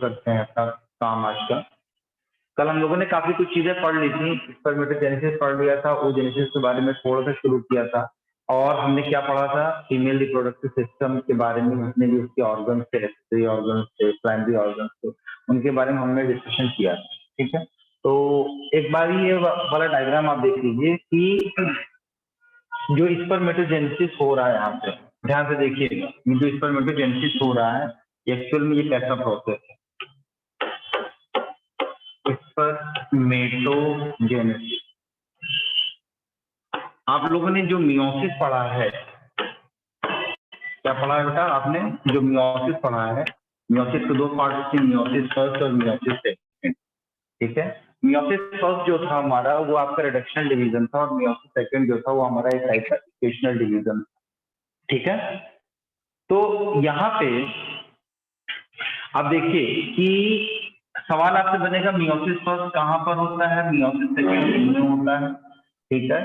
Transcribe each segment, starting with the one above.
करते हैं अपना काम आज का। कल हम लोगों ने काफी कुछ चीजें पढ़ ली थी, स्पर्मेटोजेनेसिस पढ़ लिया था, ओजेनेसिस के बारे में थोड़ा सा शुरू किया था, और हमने क्या पढ़ा था, फीमेल रिप्रोडक्टिव सिस्टम के बारे में, हमने भी उसके ऑर्गन थे, एक्सेसरी ऑर्गन थे, प्राइमरी ऑर्गन थे, उनके बारे में हमने डिस्कशन किया था। ठीक है, तो एक बार ये वाला डायग्राम आप देख लीजिए कि जो स्पर्मेटोजेनेसिस हो रहा है, यहाँ पे ध्यान से देखिएगा, जो स्पर्मेटोजेनेसिस हो रहा है एक्चुअल में ये कैसा प्रोसेस है। स्पर्मेटोजेनेसिस, आप लोगों ने जो मियोसिस पढ़ा है, क्या पढ़ा है बेटा आपने, जो मियोसिस पढ़ा है, मियोसिस के दो पार्ट होते हैं, मियोसिस फर्स्ट और मियोसिस सेकंड। ठीक है, मियोसिस फर्स्ट जो था हमारा वो आपका रिडक्शनल डिवीजन था, और मियोसिस सेकंड जो था वो हमारा एक टाइप का इक्वेशनल डिवीजन। ठीक है, तो यहाँ पे आप देखिए कि सवाल आपसे बनेगा मियोसिस फर्स्ट कहाँ पर होता है, मियोसिस सेकंड में होता है। ठीक है,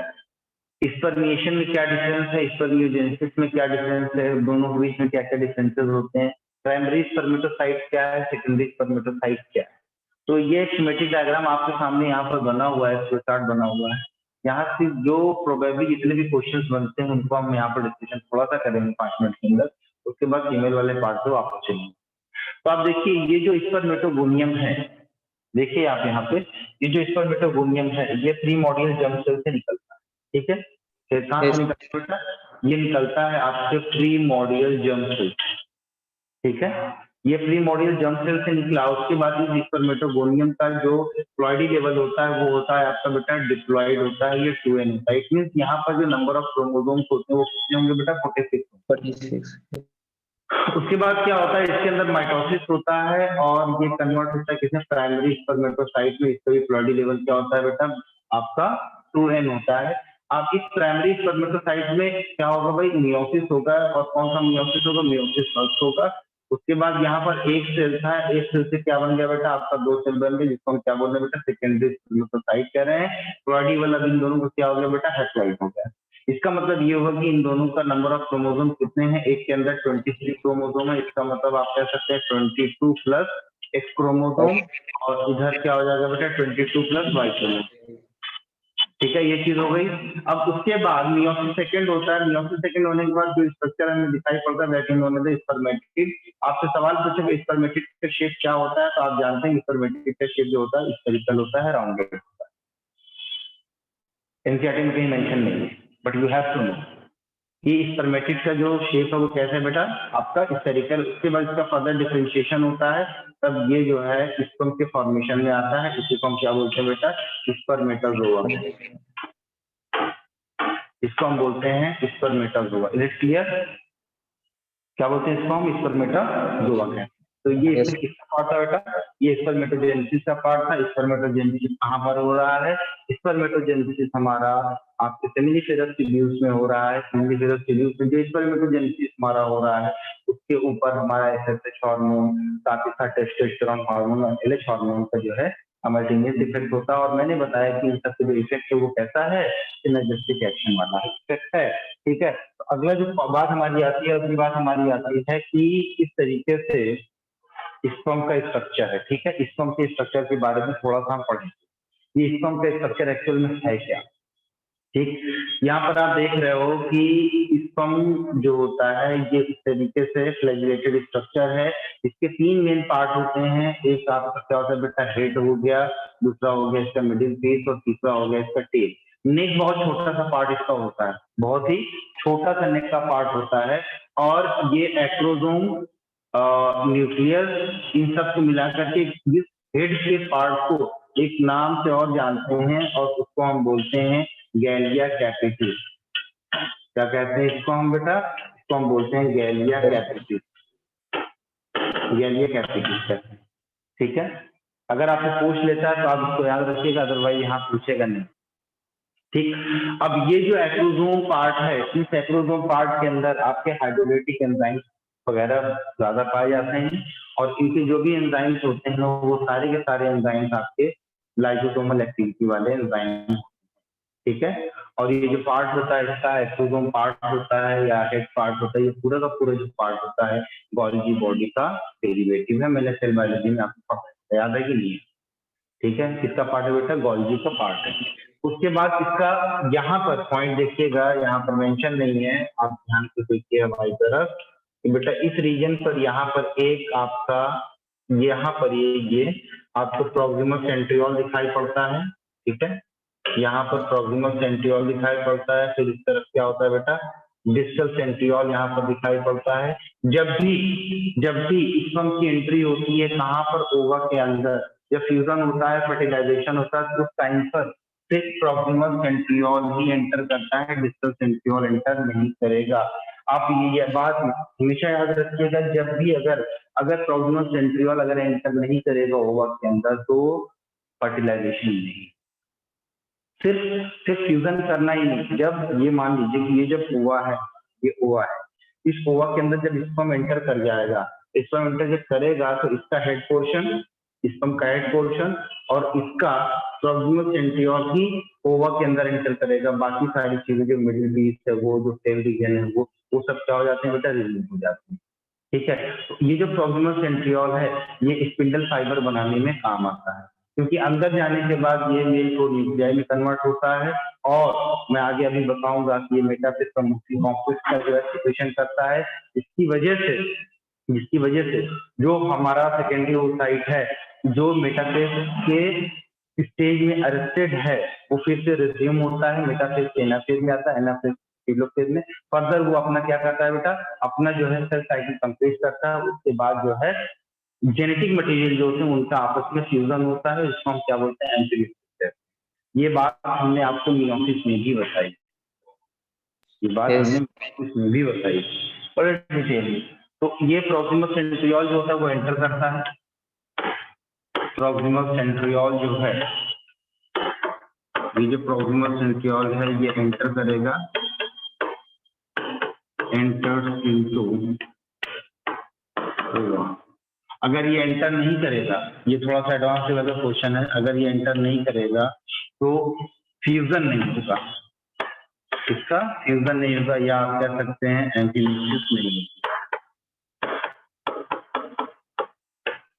स्पर्मिएशन में क्या डिफरेंस है, स्पर्मियोजेनेसिस में क्या डिफरेंस है, दोनों के बीच में क्या क्या डिफरेंसेस होते हैं, प्राइमरी स्पर्मेटोसाइट क्या है, सेकेंडरी स्पर्मेटोसाइट क्या है। तो ये स्कीमेटिक डायग्राम आपके सामने यहाँ पर बना हुआ है, फ्लो चार्ट बना हुआ है। यहाँ से जो प्रोबेबली जितने भी क्वेश्चंस बनते हैं उनको हम यहाँ पर डिस्कशन थोड़ा सा करेंगे 5 मिनट के अंदर, उसके बाद फीमेल वाले पार्ट पे वापस चलेंगे। तो आप देखिए ये जो स्पर्मेटोगोनियम है, देखिए आप यहाँ पे, ये जो स्पर्मेटोगोनियम है ये प्रीमोर्डियल जर्म सेल से निकलता है। ठीक है, कहाँ से निकलता है बेटा, ये निकलता है आपके प्रीमोर्डियल जर्म सेल। ठीक है, ये प्रीमोर्डियल जर्म सेल से निकला, उसके बाद इस स्पर्मेटोगोनियम का जो प्लॉइडी लेवल होता है वो होता है आपका बेटा डिप्लॉइड होता है, ये 2n होता है। इट मींस यहाँ पर जो नंबर ऑफ क्रोमोसोम्स होते हैं वो कितने होंगे बेटा, 46। उसके बाद क्या होता है, इसके अंदर माइटोसिस होता है और ये कन्वर्ट होता है किसमें, प्राइमरी स्पर्मेटोसाइट में। इसका भी प्लॉइडी लेवल क्या होता है बेटा आपका 2n होता है। अब इस प्राइमरी स्पर्मेटोसाइट में क्या होगा भाई, मियोसिस होगा, और कौन सा मियोसिस होगा, मियोसिस फर्स्ट होगा। उसके बाद यहाँ पर एक सेल था, एक सेल से क्या बन गया बेटा आपका, 2 सेल बन गए, जिसको हम क्या बोल रहे हैं बेटा, सेकेंडरी स्पर्मेटोसाइट कह रहे हैं। प्लॉइडी वाला इन दोनों को क्या हो गया बेटा, हैप्लॉइड हो गया। इसका मतलब ये होगा कि इन दोनों का नंबर ऑफ क्रोमोसोम कितने हैं, एक के अंदर 23 क्रोमोसोम है, इसका मतलब आप कह सकते हैं 22 प्लस एक्स क्रोमोसोम, और इधर क्या हो जाएगा बेटा 22 प्लस वाई क्रोमोसोम। ठीक है, ये चीज हो गई। अब उसके बाद मियोसिस सेकंड होता है, मियोसिस सेकंड होने के बाद जो स्ट्रक्चर हमें दिखाई पड़ता है वैकिंग होने दे स्पर्मेटिड। आपसे सवाल पूछे स्पर्मेटिड का शेप क्या होता है, तो आप जानते हैं स्पर्मेटिड का शेप जो होता है स्फेरिकल होता है, राउंडेड होता है। एनसीईआरटी में कहीं मेंशन नहीं है, but you have to know ये स्पर्मेटिड का जो शेप है वो कैसा है बेटा आपका स्फेरिकल। उसके बाद इसका फर्दर डिफरेंशिएशन होता है, तब ये जो है स्पर्म के फॉर्मेशन में आता है, इसी को हम क्या बोलते हैं बेटा, स्पर्मेटोजोआ। इसको हम बोलते हैं स्पर्मेटोजोआ। इज इट क्लियर, क्या बोलते हैं इसको हम, स्पर्मेटोजोआ है। तो ये इसमें किसका पार्ट था बेटा, ये स्पर्मेटोजेनेसिस का पार्ट था। स्पर्मेटोजेनेसिस कहाँ पर हो रहा है, स्पर्मेटोजेनेसिस हमारा आपके सेमिनिफेरस ट्यूब्यूल्स में हो रहा है। सेमिनिफेरस ट्यूब्यूल्स में जो स्पर्मेटोजेनेसिस हमारा हो रहा है उसके ऊपर हमारा एसएच हार्मोन, साथ ही साथ टेस्टोस्टेरोन हार्मोन और एलएच हार्मोन का जो है साइमल्टेनियस इफेक्ट होता है। और मैंने बताया कि इन सबसे जो इफेक्ट है वो कैसा है, सिनर्जिस्टिक एक्शन वाला इफेक्ट है। ठीक है, तो अगला जो बात हमारी आती है, अगली बात हमारी आती है कि किस तरीके से स्पर्म का स्ट्रक्चर है। ठीक है, स्पर्म के स्ट्रक्चर के बारे में थोड़ा सा हम पढ़ेंगे, ये स्पर्म का स्ट्रक्चर एक्चुअल में है क्या। ठीक, यहाँ पर आप देख रहे हो कि स्पर्म जो होता है ये इस तरीके से फ्लैगेलेटेड स्ट्रक्चर है। इसके 3 मेन पार्ट होते हैं, एक आपका क्या होता है बेटा, हेड हो गया, दूसरा हो गया इसका मिडिल पीस, और तीसरा हो गया इसका टेल। नेक बहुत छोटा सा पार्ट इसका होता है, बहुत ही छोटा सा नेक का पार्ट होता है, और ये एक्रोजोम, न्यूक्लियस, इन सब को मिलाकर के इस हेड के पार्ट को एक नाम से और जानते हैं, और उसको हम बोलते हैं गैलिया कैपिटिस। क्या कहते हैं इसको हम बेटा, इसको हम बोलते हैं गैलिया कैपिटिस, गैलिया कैपिटिस कहते हैं। ठीक है, अगर आपसे पूछ लेता है तो आप इसको याद रखिएगा, अदरवाइज यहाँ पूछेगा नहीं। ठीक, अब ये जो एक्रोजोम पार्ट है, इस एक्रोजोम पार्ट के अंदर आपके हाइड्रोलाइटिक एंजाइम वगैरह ज्यादा पाए जाते हैं, और इनके जो भी एंजाइम्स होते हैं वो सारे के सारे एंजाइम्स आपके लाइसोसोमल एक्टिविटी वाले एंजाइम। ठीक है। और ये जो पार्ट होता है इसका एक्सोसोम पार्ट होता है या हेड पार्ट होता है, ये पूरा का पूरा जो पार्ट होता है गोल्गी बॉडी का डेरिवेटिव है। मैंने सेल बायोलॉजी में आपको याद है कि नहीं? ठीक है, किसका पार्ट है बेटा? गोल्गी का पार्ट है। उसके बाद इसका यहाँ पर पॉइंट देखिएगा, यहाँ पर मेंशन नहीं है, आप ध्यान से देखिए हमारी तरफ कि बेटा इस रीजन पर यहाँ पर एक आपका यहाँ पर ये आपको प्रोक्सिमल सेंट्रियोल दिखाई पड़ता है। ठीक है, यहाँ पर प्रोक्सिमल सेंट्रियोल दिखाई पड़ता है। फिर इस तरफ क्या होता है बेटा? डिस्टल सेंट्रियोल यहाँ पर दिखाई पड़ता है। जब भी स्पर्म की एंट्री होती है कहाँ पर? ओवा के अंदर। जब फ्यूजन होता है, फर्टिलाइजेशन होता है, तो उस टाइम पर सिर्फ प्रोक्सिमल सेंट्रियोल ही एंटर करता है, डिस्टल सेंट्रियोल एंटर नहीं करेगा। आप ये बात हमेशा याद रखिएगा, जब भी अगर प्रोक्सिमल सेंट्रियोल अगर एंटर नहीं करेगा ओवा के अंदर तो फर्टिलाइजेशन नहीं। सिर्फ फ्यूजन करना ही नहीं। जब ये मान लीजिए कि ये जब ओवा है, ये ओवा है, इस ओवा के अंदर जब स्पर्म एंटर कर जाएगा, स्पर्म एंटर जब करेगा तो इसका हेड पोर्शन, स्पर्म का हेड पोर्शन और इसका प्रोक्सिमल सेंट्रियोल ही ओवा के अंदर एंटर करेगा। बाकी सारी चीजें जो मिडिल पीस है, वो जो सेल रीजन है, वो सब क्या हो जाते हैं बेटा? रिलीज हो जाते हैं। ठीक है, तो ये जो प्रोक्सिमल सेंट्रियोल है ये स्पिंडल फाइबर बनाने में काम आता है, क्योंकि अंदर जाने के बाद ये मेल को न्यूक्लियाई में कन्वर्ट होता है। और मैं आगे अभी बताऊंगा कि ये मेटाफेज कॉम्प्लेक्स का जो है सिक्रेशन करता है। जिसकी वजह से जो हमारा सेकेंडरी ओसाइट है, जो मेटाफेज के स्टेज में अरेस्टेड है, वो फिर से रिज्यूम होता है, मेटाफेज से एनाफेज में आता है, एनाफेज टेलोफेज में। फर्दर वो अपना क्या करता है बेटा? अपना जो है सेल साइकिल कंप्लीट करता है। उसके बाद जो है जेनेटिक मटेरियल जो होते हैं उनका आपस में फ्यूजन होता है, इसको हम क्या बोलते हैं? एम्ब्रियो। ये बात हमने आपको मियोसिस में भी बताई, ये बात हमने मियोसिस में भी बताई बड़े डिटेल में। तो ये प्रोक्सिमल सेंट्रियोल जो होता है वो एंटर करता है। प्रोक्सिमल सेंट्रियोल जो है, ये जो प्रोक्सिमल सेंट्रियोल है ये एंटर करेगा, एंटर्स इनटू ओवा। अगर ये एंटर नहीं करेगा, ये थोड़ा सा एडवांस लेवल का क्वेश्चन है, अगर ये एंटर नहीं करेगा तो फ्यूजन नहीं होगा। इसका फ्यूजन नहीं होगा, या आप कह सकते हैं एंटीमिक्सिस नहीं होगी।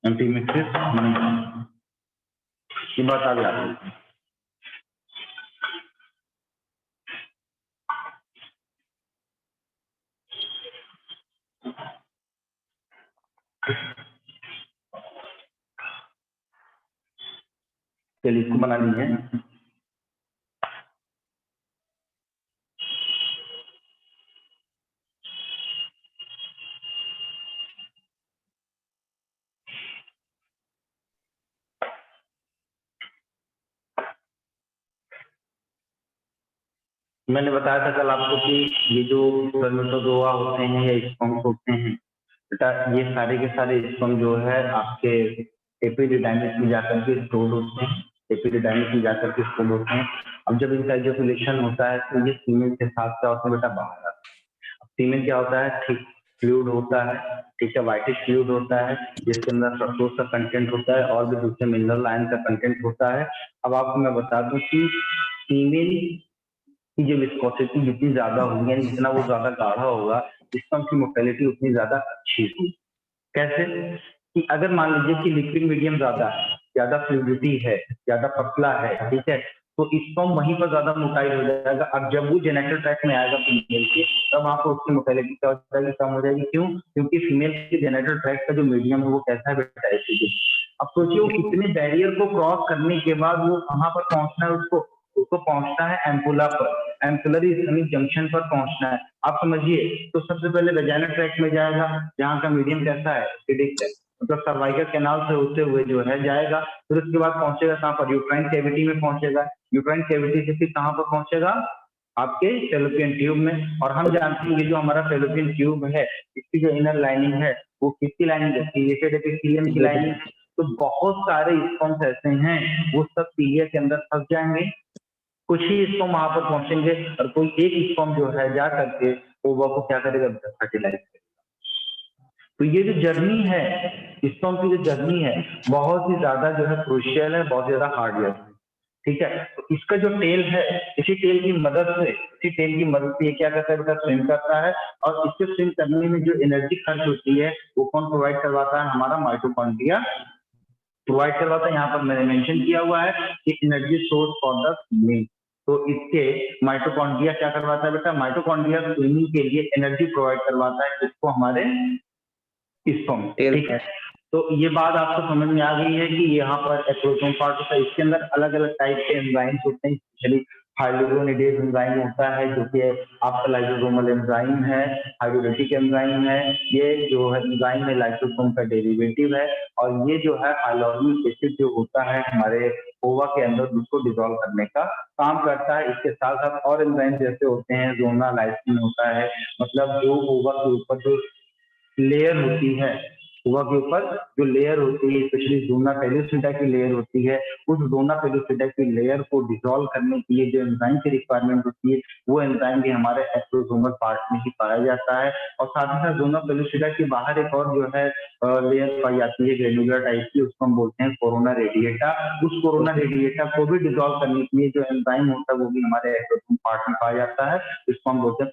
एंटीमिक्सिस नहीं होगी, ये बात आगे आती है। चलिए इसको बना लीजिए। मैंने बताया था कल आपको कि ये जो स्पर्मेटोजोआ होते हैं या स्पर्म होते हैं बेटा, ये सारे के सारे स्पर्म जो है आपके एपिडिडाइमिस में जाकर के स्टोर होते हैं, एपिडिडाइमिस में जाकर के स्टोर होते हैं। अब जब इनका इजोकुलेशन होता है तो ये फीमेल के साथ क्या होता है बेटा? बाहर आता है। अब फीमेल क्या होता है? ठीक फ्लूइड होता है, ठीक है, वाइटिश फ्लूइड होता है, जिसके अंदर फ्रक्टोज का कंटेंट होता है और भी दूसरे मिनरल आयन का कंटेंट होता है। अब आपको मैं बता दूं कि फीमेल की जो विस्कोसिटी जितनी ज्यादा होगी, यानी जितना वो ज्यादा गाढ़ा होगा, स्पर्म की मोटिलिटी उतनी ज्यादा अच्छी होगी। कैसे? कि अगर मान लीजिए कि लिक्विड मीडियम ज्यादा है, ज्यादा फ्लूइडिटी है, ज्यादा पतला है, ठीक है, तो स्पर्म वहीं पर ज्यादा मोटाइल हो जाएगा। अब जब वो जेनेटल ट्रैक्ट में आएगा फीमेल के, तब आपको उसकी मोटिलिटी क्या हो जाएगी? कम हो जाएगी। क्यों? क्योंकि फीमेल के जेनेटल ट्रैक्ट का जो मीडियम है वो कैसा है बेटा? एसिडिक। अब सोचिए वो कितने बैरियर को क्रॉस करने के बाद वो कहाँ पर पहुंचना है? उसको पहुंचना है एम्पुला पर, एम्पुलरी इस्केमिक जंक्शन पर पहुंचना है। आप समझिए, तो सबसे पहले वेजाइनल ट्रैक्ट में जाएगा, जहाँ का मीडियम कैसा है? एसिडिक है, मतलब सर्वाइकल कैनाल से होते हुए जो है जाएगा। फिर उसके बाद पहुंचेगा कहाँ पर? यूट्राइन कैविटी में पहुंचेगा। यूट्राइन कैविटी से फिर कहाँ पर पहुंचेगा? आपके फेलोपियन ट्यूब में। और हम जानते हैं ये जो हमारा फेलोपियन ट्यूब है, इसकी जो इनर लाइनिंग है वो किसकी लाइनिंग है? सीलेटेड एपिथेलियम की लाइनिंग। तो बहुत सारे स्पर्म्स ऐसे हैं वो सब सीलिया के अंदर फंस जाएंगे, कुछ ही स्पर्म वहां पर पहुंचेंगे और कोई एक स्पर्म जो है जा करके ओवा को क्या करेगा? फर्टिलाइज करेगा। तो ये जो जर्नी है, स्पर्म की जो जर्नी है, बहुत ही ज्यादा जो है क्रूशियल है, बहुत ज्यादा हार्ड है। ठीक है। तो इसका जो टेल है, इसी टेल की मदद से ये क्या करता है बेटा, स्विम करता है। और इससे स्विम करने में जो एनर्जी खर्च होती है वो कौन प्रोवाइड करवाता है, हमारा माइटोकॉन्ड्रिया प्रोवाइड करवाता है। यहाँ पर मैंने मेंशन किया हुआ है कि energy source for the swimming. तो इसके माइटोकॉन्ड्रिया क्या करवाता है बेटा, माइटोकॉन्ड्रिया स्विमिंग के लिए एनर्जी प्रोवाइड करवाता है, जिसको हमारे स्पर्म, ठीक है। तो ये बात आपको समझ में आ गई है कि यहाँ पर एक्रोसोम पार्ट होता है, इसके अंदर अलग अलग टाइप के एंजाइम्स होते हैं। स्पेशली हाइड्रोनिडेज एंजाइम होता है जो कि आपका लाइसोसोमल एंजाइम है, हाइड्रोलिटिक एंजाइम है। ये जो है एंजाइम है लाइसोसोम का डेरिवेटिव है। और ये जो है हाइलोनिक एसिड जो होता है हमारे ओवा के अंदर, उसको डिसॉल्व करने का काम करता है। इसके साथ साथ और एंजाइम जैसे होते हैं, जोना लाइसिन होता है, मतलब जो ओवा के ऊपर जो लेयर होती है, ओवा के ऊपर जो लेयर होती है, स्पेशली जोना पेलोसिटा की लेयर होती है, उस जोना पेलोसिटा की लेयर को डिसॉल्व करने के लिए जो एंजाइम की रिक्वायरमेंट होती है, वो एंजाइम भी हमारे एक्सोसोमल पार्ट में ही पाया जाता है। और साथ ही साथ जोना पेलोसिटा के बाहर एक और जो है लेयर पाई जाती है ग्रेनुलर टाइप की, उसको हम बोलते हैं कोरोना रेडिएटा। उस कोरोना रेडिएटा को भी डिसॉल्व करने के लिए जो एंजाइम होता है वो भी हमारे एक्सोसोम पार्ट में पाया जाता है, इसको हम बोलते हैं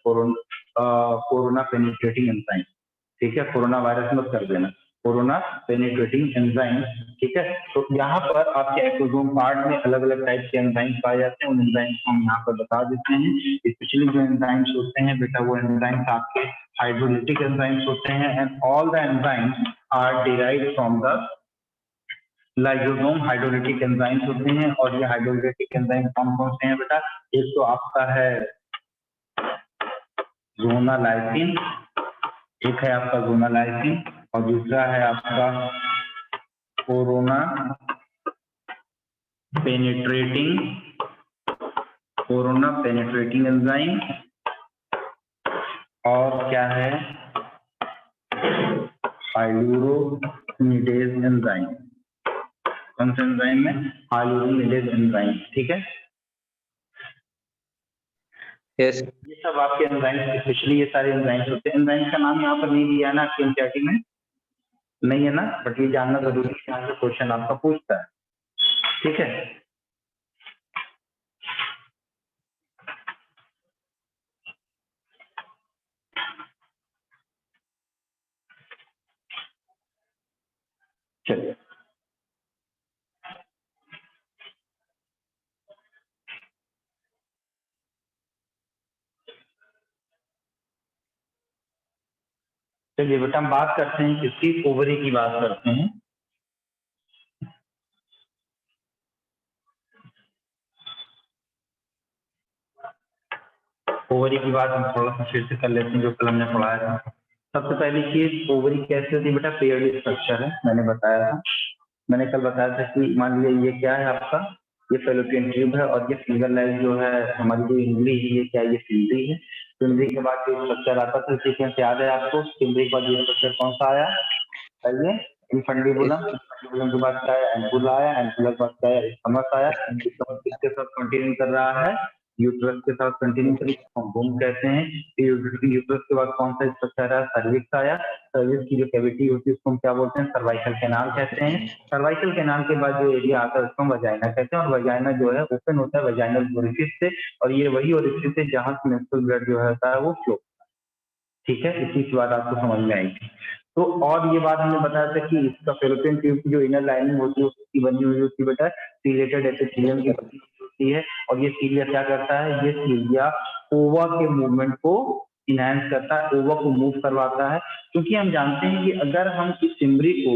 कोरोना पेनिट्रेटिंग एंजाइम। ठीक है, कोरोना वायरस मत कर देना, कोरोना पेनिट्रेटिंग एंजाइम। ठीक है, तो यहाँ पर आपके एक्सोसोम पार्ट में अलग अलग टाइप के एंजाइम पाए जाते हैं। उन एंजाइम को हम यहाँ पर बता देते हैं। स्पेशली जो एंजाइम्स होते हैं बेटा, वो एंजाइम्स आपके हाइड्रोलिटिक एंजाइम्स होते हैं। And all the enzymes are derived from the lysosome. Hydrolytic enzymes होते हैं। और ये हाइड्रोलिटिक एंजाइम कौन कौन से हैं बेटा, एक तो आपका है जोना लाइसिन, एक है आपका जोना लाइसिन, और दूसरा है आपका कोरोना पेनिट्रेटिंग एंजाइम, और क्या है हाइलुरोनिडेज एंजाइम। कौन से एंजाइम में, हाइलुरोनिडेज एंजाइम। ठीक है, यस ये सब आपके एंजाइम, स्पेशली ये सारे एंजाइम्स होते हैं। एंजाइम का नाम यहाँ पर नहीं दिया है ना आपके एनसीईआरटी में, नहीं है ना, बट ये जानना जरूरी है, यहाँ से क्वेश्चन आपका पूछता है। ठीक है, चलिए चलिए बेटा, हम बात करते हैं किसकी, ओवरी की बात करते हैं। ओवरी की बात हम थोड़ा सा फिर से कर लेते हैं, जो कल हमने पढ़ाया था। सबसे पहली चीज, ओवरी कैसे होती है बेटा, पेयर्ड स्ट्रक्चर है, मैंने बताया था। मैंने कल बताया था कि मान लीजिए ये क्या है आपका, ये फेलोपियन ट्यूब है, और ये फिंगर लाइक जो है हमारी जो इंगली है, ये क्या है, ये फिंगरी है। फिंगरी के बाद जो स्ट्रक्चर आता था, सीक्वेंस याद है आपको, फिंगरी के बाद ये स्ट्रक्चर कौन सा आया, आइए, इनफंडिबुलम। इनफंडिबुलम के बाद क्या है, एंपुला आया। एंपुला के बाद क्या है, स्टमक आया। स्टमक किसके साथ कंटिन्यू कर रहा है, यूट्रस के साथ कंटिन्यू करें, बूम कहते हैं। यूट्रस के बाद कौन सा स्ट्रक्चर है, सर्विक्स आया। सर्विक्स की जो कैविटी होती है उसको हम क्या बोलते हैं, सर्वाइकल कैनाल कहते हैं। सर्वाइकल कैनाल के बाद जो एरिया आता है उसको हम वजाइना कहते हैं। और वजाइना जो है ओपन होता है वजाइनल ओरिफिस से, और ये वही ओरिफिस है जहां से मेंस्ट्रुअल ब्लड जो है वो फ्लो। ठीक है, इसी की बात आपको समझ में आएगी। तो और ये बात हमने बताया था कि इसका फेलोपियन ट्यूब की जो इनर लाइनिंग होती है उसकी बनी हुई होती है बेटा सीलेटेड एपिथेलियम की बनी हुई होती है। और ये सीलिया क्या करता है, ये सीलिया ओवा के मूवमेंट को इनहेंस करता है, ओवा को मूव करवाता है। क्योंकि हम जानते हैं कि अगर हम इस सिमरी को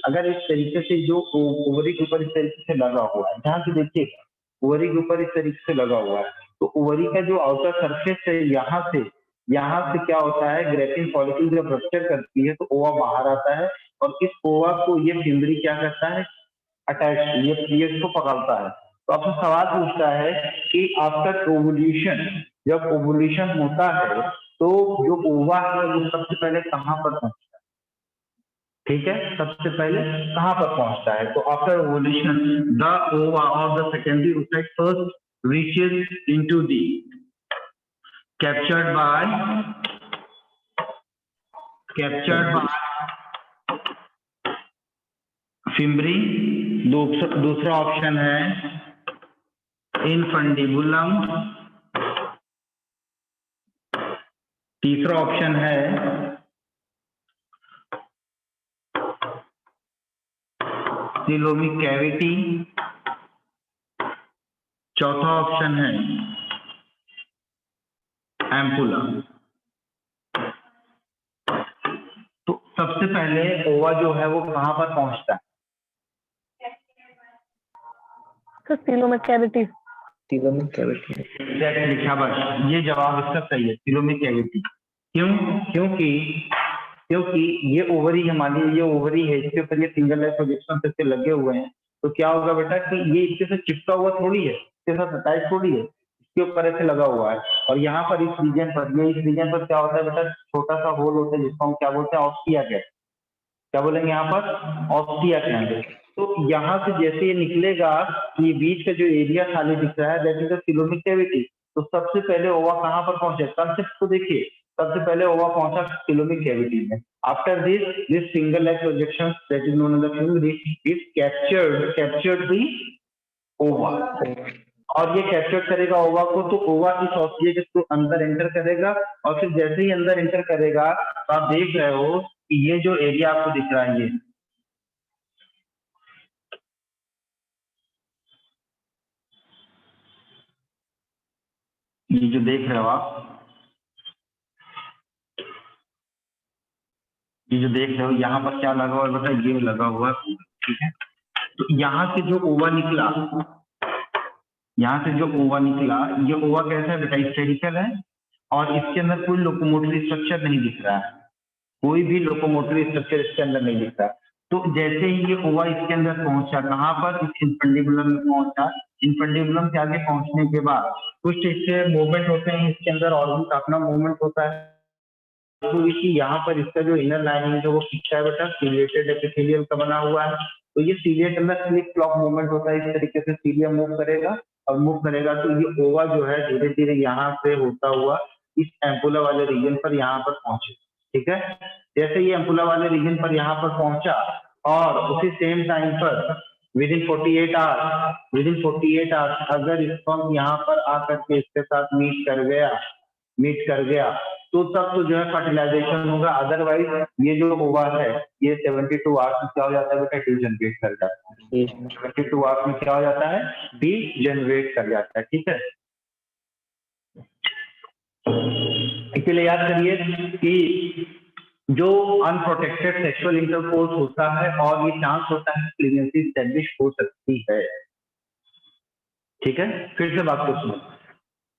अगर इस तरीके से जो ओवरी के ऊपर इस तरीके से लगा हुआ है, ध्यान से देखिए, ओवरी के ऊपर इस तरीके से लगा हुआ है, तो ओवरी का जो आउटर सरफेस है यहाँ से क्या होता है, ग्रेफिन फॉलिकल जब रप्चर करती है तो ओवा बाहर आता है। और इस ओवा को ये फिमरी क्या करता है, अटैच, ये इसको पकड़ता है। तो आपसे सवाल पूछता है कि आफ्टर ओवुलेशन, जब ओवुलेशन होता है तो जो ओवा है वो सबसे पहले कहाँ पर पहुंचता है, ठीक है, सबसे पहले कहाँ पर पहुंचता है। तो आफ्टर ओवुलेशन द ओवा और the secondary oocyte first reaches into the captured by fimbria. दूसरा ऑप्शन है इनफंडिबुलम, तीसरा ऑप्शन है सीलोमिक कैविटी, चौथा ऑप्शन है एम्पुला। तो सबसे पहले ओवा जो है वो कहां पर पहुंचता है? Coelomic cavity. Coelomic cavity exactly, शाबाश, ये जवाब इसका सही है, सीलोमिक कैविटी। क्यों? क्योंकि ये ओवरी हमारी, ये ओवरी है, इसके ऊपर ये सिंगल लाइन प्रोजेक्शन से लगे हुए हैं। तो क्या होगा बेटा कि ये इसके साथ चिपका हुआ थोड़ी है, इसके साथ अटैच थोड़ी है, इसके ऊपर ऐसे लगा हुआ है। और यहाँ पर इस रीजन पर, ये इस रीजन पर क्या होता है बेटा, छोटा सा होल होता है जिसको हम क्या बोलते हैं, ऑस्टिया गैप। क्या बोलेंगे यहाँ पर? Ostia gap. तो यहाँ से जैसे ये निकलेगा, ये बीच का जो एरिया खाली दिख रहा है, that is the coelomic cavity. तो सबसे पहले ओवा कहाँ पर पहुंचे? कंसेप्ट को देखिए, सबसे पहले ओवा पहुंचा सीलोमिक कैविटी में। After this single line projection that is known as the film is captured the ova, और ये कैप्चर करेगा ओवा को। तो ओवा इस ऑस्टिया के थ्रू अंदर एंटर करेगा, और फिर जैसे ही अंदर एंटर करेगा तो आप देख रहे हो कि ये जो एरिया आपको दिख रहा है, ये जो देख रहे हो आप, ये जो देख रहे हो यहाँ पर क्या लगा हुआ है बेटा, ये लगा हुआ है, ठीक है। तो यहाँ से जो ओवा निकला, यहाँ से जो ओवा निकला, ये ओवा कैसा है बेटा? स्फेरिकल है, और इसके अंदर कोई लोकोमोटरी स्ट्रक्चर नहीं दिख रहा है, कोई भी लोकोमोटरी स्ट्रक्चर इसके अंदर नहीं दिख रहा। तो जैसे ही ये ओवा इसके अंदर पहुंचा, कहाँ पर? इस इनफंडिबुलम में पहुंचा। इनफंडिबुलम के आगे पहुंचने के बाद कुछ इससे मूवमेंट होते हैं इसके अंदर, और भी अपना मूवमेंट होता है। तो यहाँ पर इसका जो इनर लाइनिंग है वो खींचा है बेटा, सीलिएटेड एपिथेलियम का बना हुआ है। तो ये सीलिएट अंदर स्लिप फ्लॉप मूवमेंट होता है, इस तरीके से सीलिया मूव करेगा, और मूव करेगा तो ये ओवा जो है धीरे धीरे यहाँ से होता हुआ इस एम्पुला वाले रीजन पर यहाँ पर पहुंचे, ठीक है। जैसे ये एम्पुला वाले रीजन पर यहाँ पर पहुंचा, और उसी सेम टाइम पर विदिन 48 आवर्स अगर इसको हम यहाँ पर आकर के इसके साथ मीट कर गया तो तब तो जो है फर्टिलाइजेशन होगा। अदरवाइज ये जो ओवा है ये 72 आवर्स में क्या हो जाता है बेटा? डीजनरेट कर जाता है। 72 आवर्स में क्या हो जाता है? डीजनरेट कर जाता है, ठीक है। इसलिए याद करिए कि जो अनप्रोटेक्टेड सेक्सुअल इंटरकोर्स होता है, और ये चांस होता है प्रेगनेंसी एस्टेब्लिश हो सकती है, ठीक है। फिर से बात को सुनो,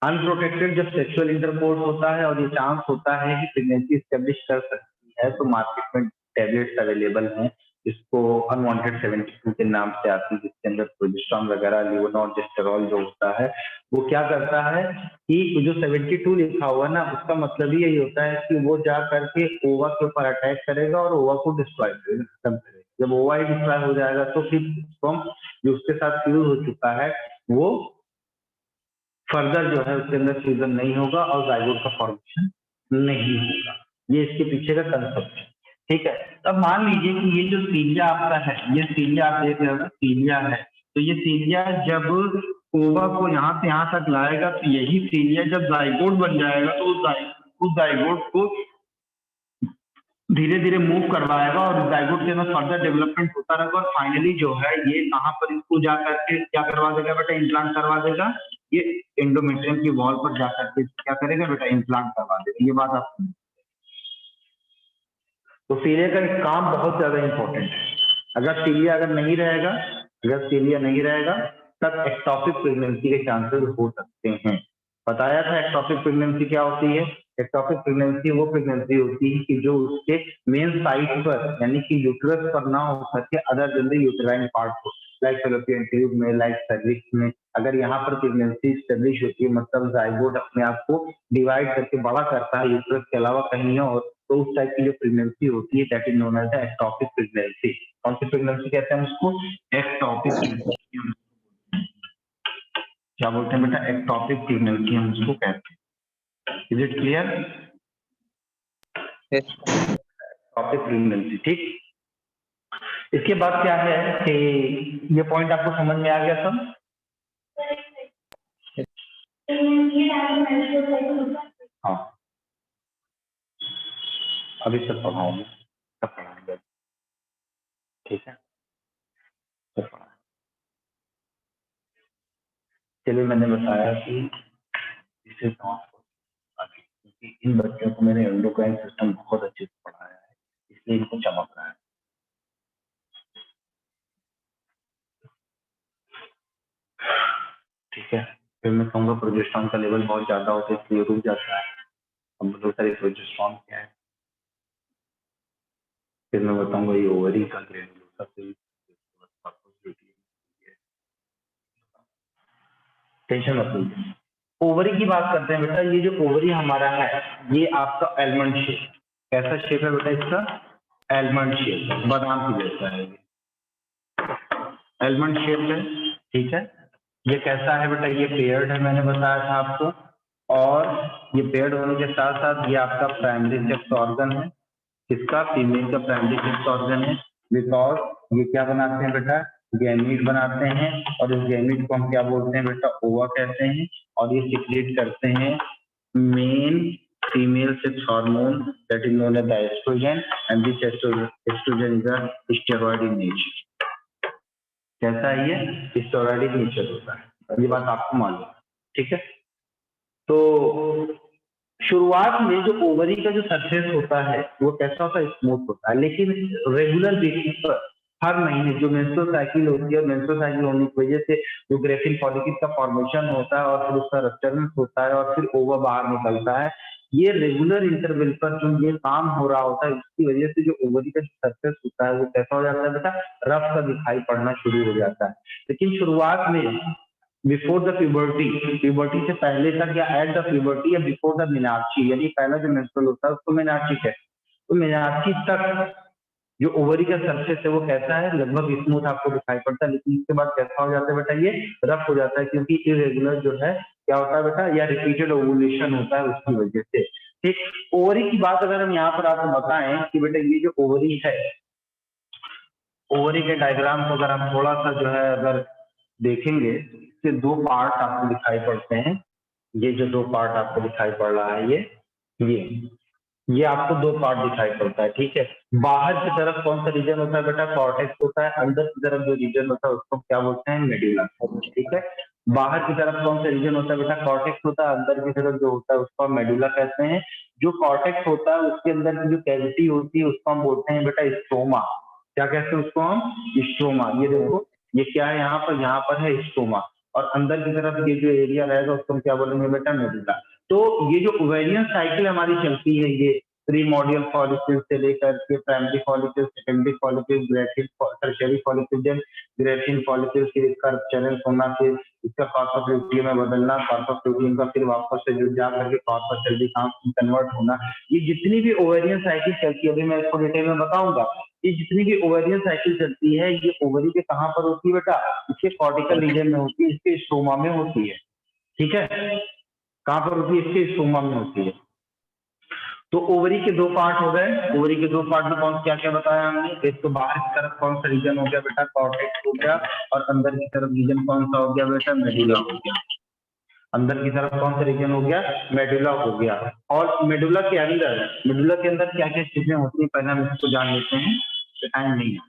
अनप्रोटेक्टेड जब सेक्सुअल इंटरकोर्स होता है और ये चांस होता है कि प्रेगनेंसी एस्टेब्लिश कर सकती है, तो मार्केट में टैबलेट्स अवेलेबल हैं, इसको अनवांटेड 72 के नाम से आती है, जिसके अंदर प्रोजेस्टेरोन वगैरह, लेवोनॉर्जेस्टेरॉल जो होता है वो क्या करता है कि जो 72 लिखा हुआ ना, उसका मतलब ही यही होता है कि वो जा करके ओवा के ऊपर अटैक करेगा और ओवा को डिस्ट्रॉय करेगा, खत्म करेगा। जब ओवा ही डिस्ट्रॉय हो जाएगा तो फिर स्पर्म जो उसके साथ फ्यूज हो चुका है वो फर्दर जो है उसके अंदर फ्यूजन नहीं होगा और जाइगोट का फॉर्मेशन नहीं होगा। ये इसके पीछे का कंसेप्ट है, ठीक है। अब मान लीजिए कि ये जो सीलिया आपका है, ये सीलिया आप देख रहे हो, सीलिया है, तो ये सीलिया जब ओवा को यहाँ से यहाँ तक लाएगा, तो यही सीलिया जब जाइगोट बन जाएगा तो उस जाइगोट को धीरे धीरे मूव करवाएगा, और जाइगोट के अंदर फर्दर डेवलपमेंट होता रहेगा, और फाइनली जो है ये कहाँ पर इसको जा करके क्या करवा देगा बेटा? इम्प्लांट करवा देगा। ये एंडोमेट्रियम की वॉल पर जाकर के क्या करेगा बेटा? इम्प्लांट करवा देगा। ये बात आप सुन, तो सीलिया का काम बहुत ज्यादा इंपॉर्टेंट है। अगर सीलिया नहीं रहेगा तब एक्टोपिक प्रेगनेंसी के चांसेस हो सकते हैं। बताया था एक्टोपिक प्रेगनेंसी क्या होती है। एक्टोपिक प्रेगनेंसी वो प्रेगनेंसी होती है कि जो उसके मेन साइट पर, यानी कि यूट्रस पर ना हो सके, other than the uterine part हो, लाइक फैलोपियन ट्यूब में, लाइक सर्विक्स में। अगर यहाँ पर प्रेगनेंसी एस्टेब्लिश होती है, मतलब जाइगोट अपने आप को डिवाइड करके बड़ा करता है यूट्रस के अलावा कहीं और, तो उस टाइप की जो प्रेगनेंसी होती है that is known as the ectopic pregnancy. कौन सी प्रेगनेंसी कहते हैं उसको? Ectopic pregnancy. क्या बोलते हैं बेटा? एक्टोपिक प्रेगनेंसी हम उसको कहते हैं। Is it clear? Ectopic pregnancy, ठीक। इसके बाद क्या है कि ये पॉइंट आपको समझ में आ गया सब? हाँ अभी सब पढ़ाऊंगा, सब पढ़ाएंगे, ठीक है सब पढ़ाएंगे। चलिए मैंने बताया कि इसे क्योंकि इन बच्चों को मैंने एंडोक्राइन सिस्टम बहुत अच्छे से पढ़ाया है, इसलिए इनको चमक रहा है। ठीक है, फिर मैं कहूँगा प्रोजेस्टेरॉन का लेवल बहुत ज्यादा होता है इसलिए रुक जाता है। हम लोग सारे प्रोजेस्टेरॉन क्या है, फिर मैं बताऊंगा ये ओवरी का ग्लैंडुलर टेंशन मत लीजिए। ओवरी की बात करते हैं बेटा, ये जो ओवरी हमारा है ये आपका एलमंड शेप, कैसा शेप है बेटा इसका, एलमंड शेप, बादाम की जैसा है ये एलमंड शेप है, ठीक है। ये कैसा है बेटा, ये पेयर्ड है, मैंने बताया था आपको, और ये पेयर्ड होने के साथ साथ ये आपका प्राइमरी सेक्स ऑर्गन है, किसका, फीमेल का प्राइमरी सेक्स ऑर्गन है, बिकॉज ये क्या बनाते हैं बेटा, गैमीट बनाते हैं, और इस गैमीट को हम क्या बोलते हैं बेटा, ओवा कहते हैं, और ये सिक्रीट करते हैं main female sex hormone that is known as the estrogen, and this estrogen is a steroid in nature. कैसा है ये, स्टेरॉइड इन नेचर होता है, ये बात आपको मालूम है, ठीक है। तो शुरुआत में जो ओवरी का जो सरफेस होता है वो कैसा होता है, स्मूथ होता है, लेकिन रेगुलर बेसिस पर हर महीने जो मेंस्ट्रुअल साइकिल होती है, मेंस्ट्रुअल साइकिल होने की वजह से जो ग्रेफिन फॉलिकल का फॉर्मेशन होता है और फिर उसका रप्चरेंस होता है और फिर ओवा बाहर निकलता है, ये रेगुलर इंटरवल पर जो ये काम हो रहा होता है उसकी वजह से जो ओवरी का सरफेस होता है वो कैसा हो जाता है बेटा, रफ सा दिखाई पड़ना शुरू हो जाता है। लेकिन शुरुआत में बिफोर द प्यूबर्टी, प्यूबर्टी से पहले तक या एट द प्यूबर्टी या बिफोर द मेनार्ची, यानी पहला जो मेंस्ट्रुअल होता है उसको मेनार्ची कहते हैं, तो मेनार्ची तक जो ओवरी का सरफेस है वो कैसा है, लगभग स्मूथ आपको दिखाई पड़ता है, लेकिन इसके बाद कैसा हो जाता है बेटा, ये रफ हो जाता है, क्योंकि इरेगुलर जो है क्या होता है बेटा, या रिपीटेड ओवुलेशन होता है उसकी वजह से। ठीक, ओवरी की बात अगर हम यहाँ पर आपको बताएं कि बेटा ये जो ओवरी है, ओवरी के डायग्राम को अगर हम थोड़ा सा जो है अगर देखेंगे, इसके दो पार्ट आपको दिखाई पड़ते हैं, ये जो दो पार्ट आपको दिखाई पड़ रहा है ये आपको दो पार्ट दिखाई पड़ता है, ठीक है। बाहर की तरफ कौन सा रीजन होता है बेटा, कॉर्टेक्स होता है, अंदर की तरफ जो रीजन होता है उसको क्या बोलते हैं, मेडुला, ठीक है। बाहर की तरफ कौन सा रीजन होता है बेटा, कॉर्टेक्स होता है, अंदर की तरफ जो होता है उसको हम मेडुला कहते हैं। जो कॉर्टेक्स होता है उसके अंदर की जो कैविटी होती है उसको हम बोलते हैं बेटा स्ट्रोमा, क्या कहते हैं उसको हम, स्ट्रोमा। ये देखो ये क्या है, यहाँ पर है स्ट्रोमा, और अंदर की तरफ ये जो एरिया रहेगा उसको हम क्या बोलेंगे बेटा, मेडुला। तो ये जो ओवेरियन साइकिल हमारी चलती है, ये प्रीमोर्डियल फॉलिकल से लेकर के primary follicle, secondary follicle, Graafian tertiary follicle, Graafian follicle, फिर इसका रप्चरेंस होना, फिर इसका कॉर्पस लुटियम में बदलना, कॉर्पस लुटियम का फिर वापस से जुड़ जा करके कॉर्पस सर्विकांस में कन्वर्ट होना, ये जितनी भी ओवेरियन साइकिल चलती है, अभी मैं इसको डिटेल में बताऊंगा, ये जितनी भी ओवेरियन साइकिल चलती है ये ओवरी के कहाँ पर होती है बेटा, इसके कॉर्टिकल रीजन में होती है, इसके स्ट्रोमा में होती है, ठीक है। कहाँ पर होती है, इसके स्ट्रोमा में होती है। तो ओवरी के दो पार्ट हो गए, ओवरी के दो पार्ट में कौन क्या क्या बताया हमने, एक तो बाहर की तरफ कौन सा रीजन हो गया बेटा, कॉर्टेक्स हो गया, और अंदर की तरफ रीजन कौन सा हो गया बेटा, मेडुला हो गया। अंदर की तरफ कौन सा रीजन हो गया, मेडुला हो गया। और मेडुला के अंदर क्या क्या चीजें होती है पहले हम इसको जान लेते हैं, टाइम नहीं है।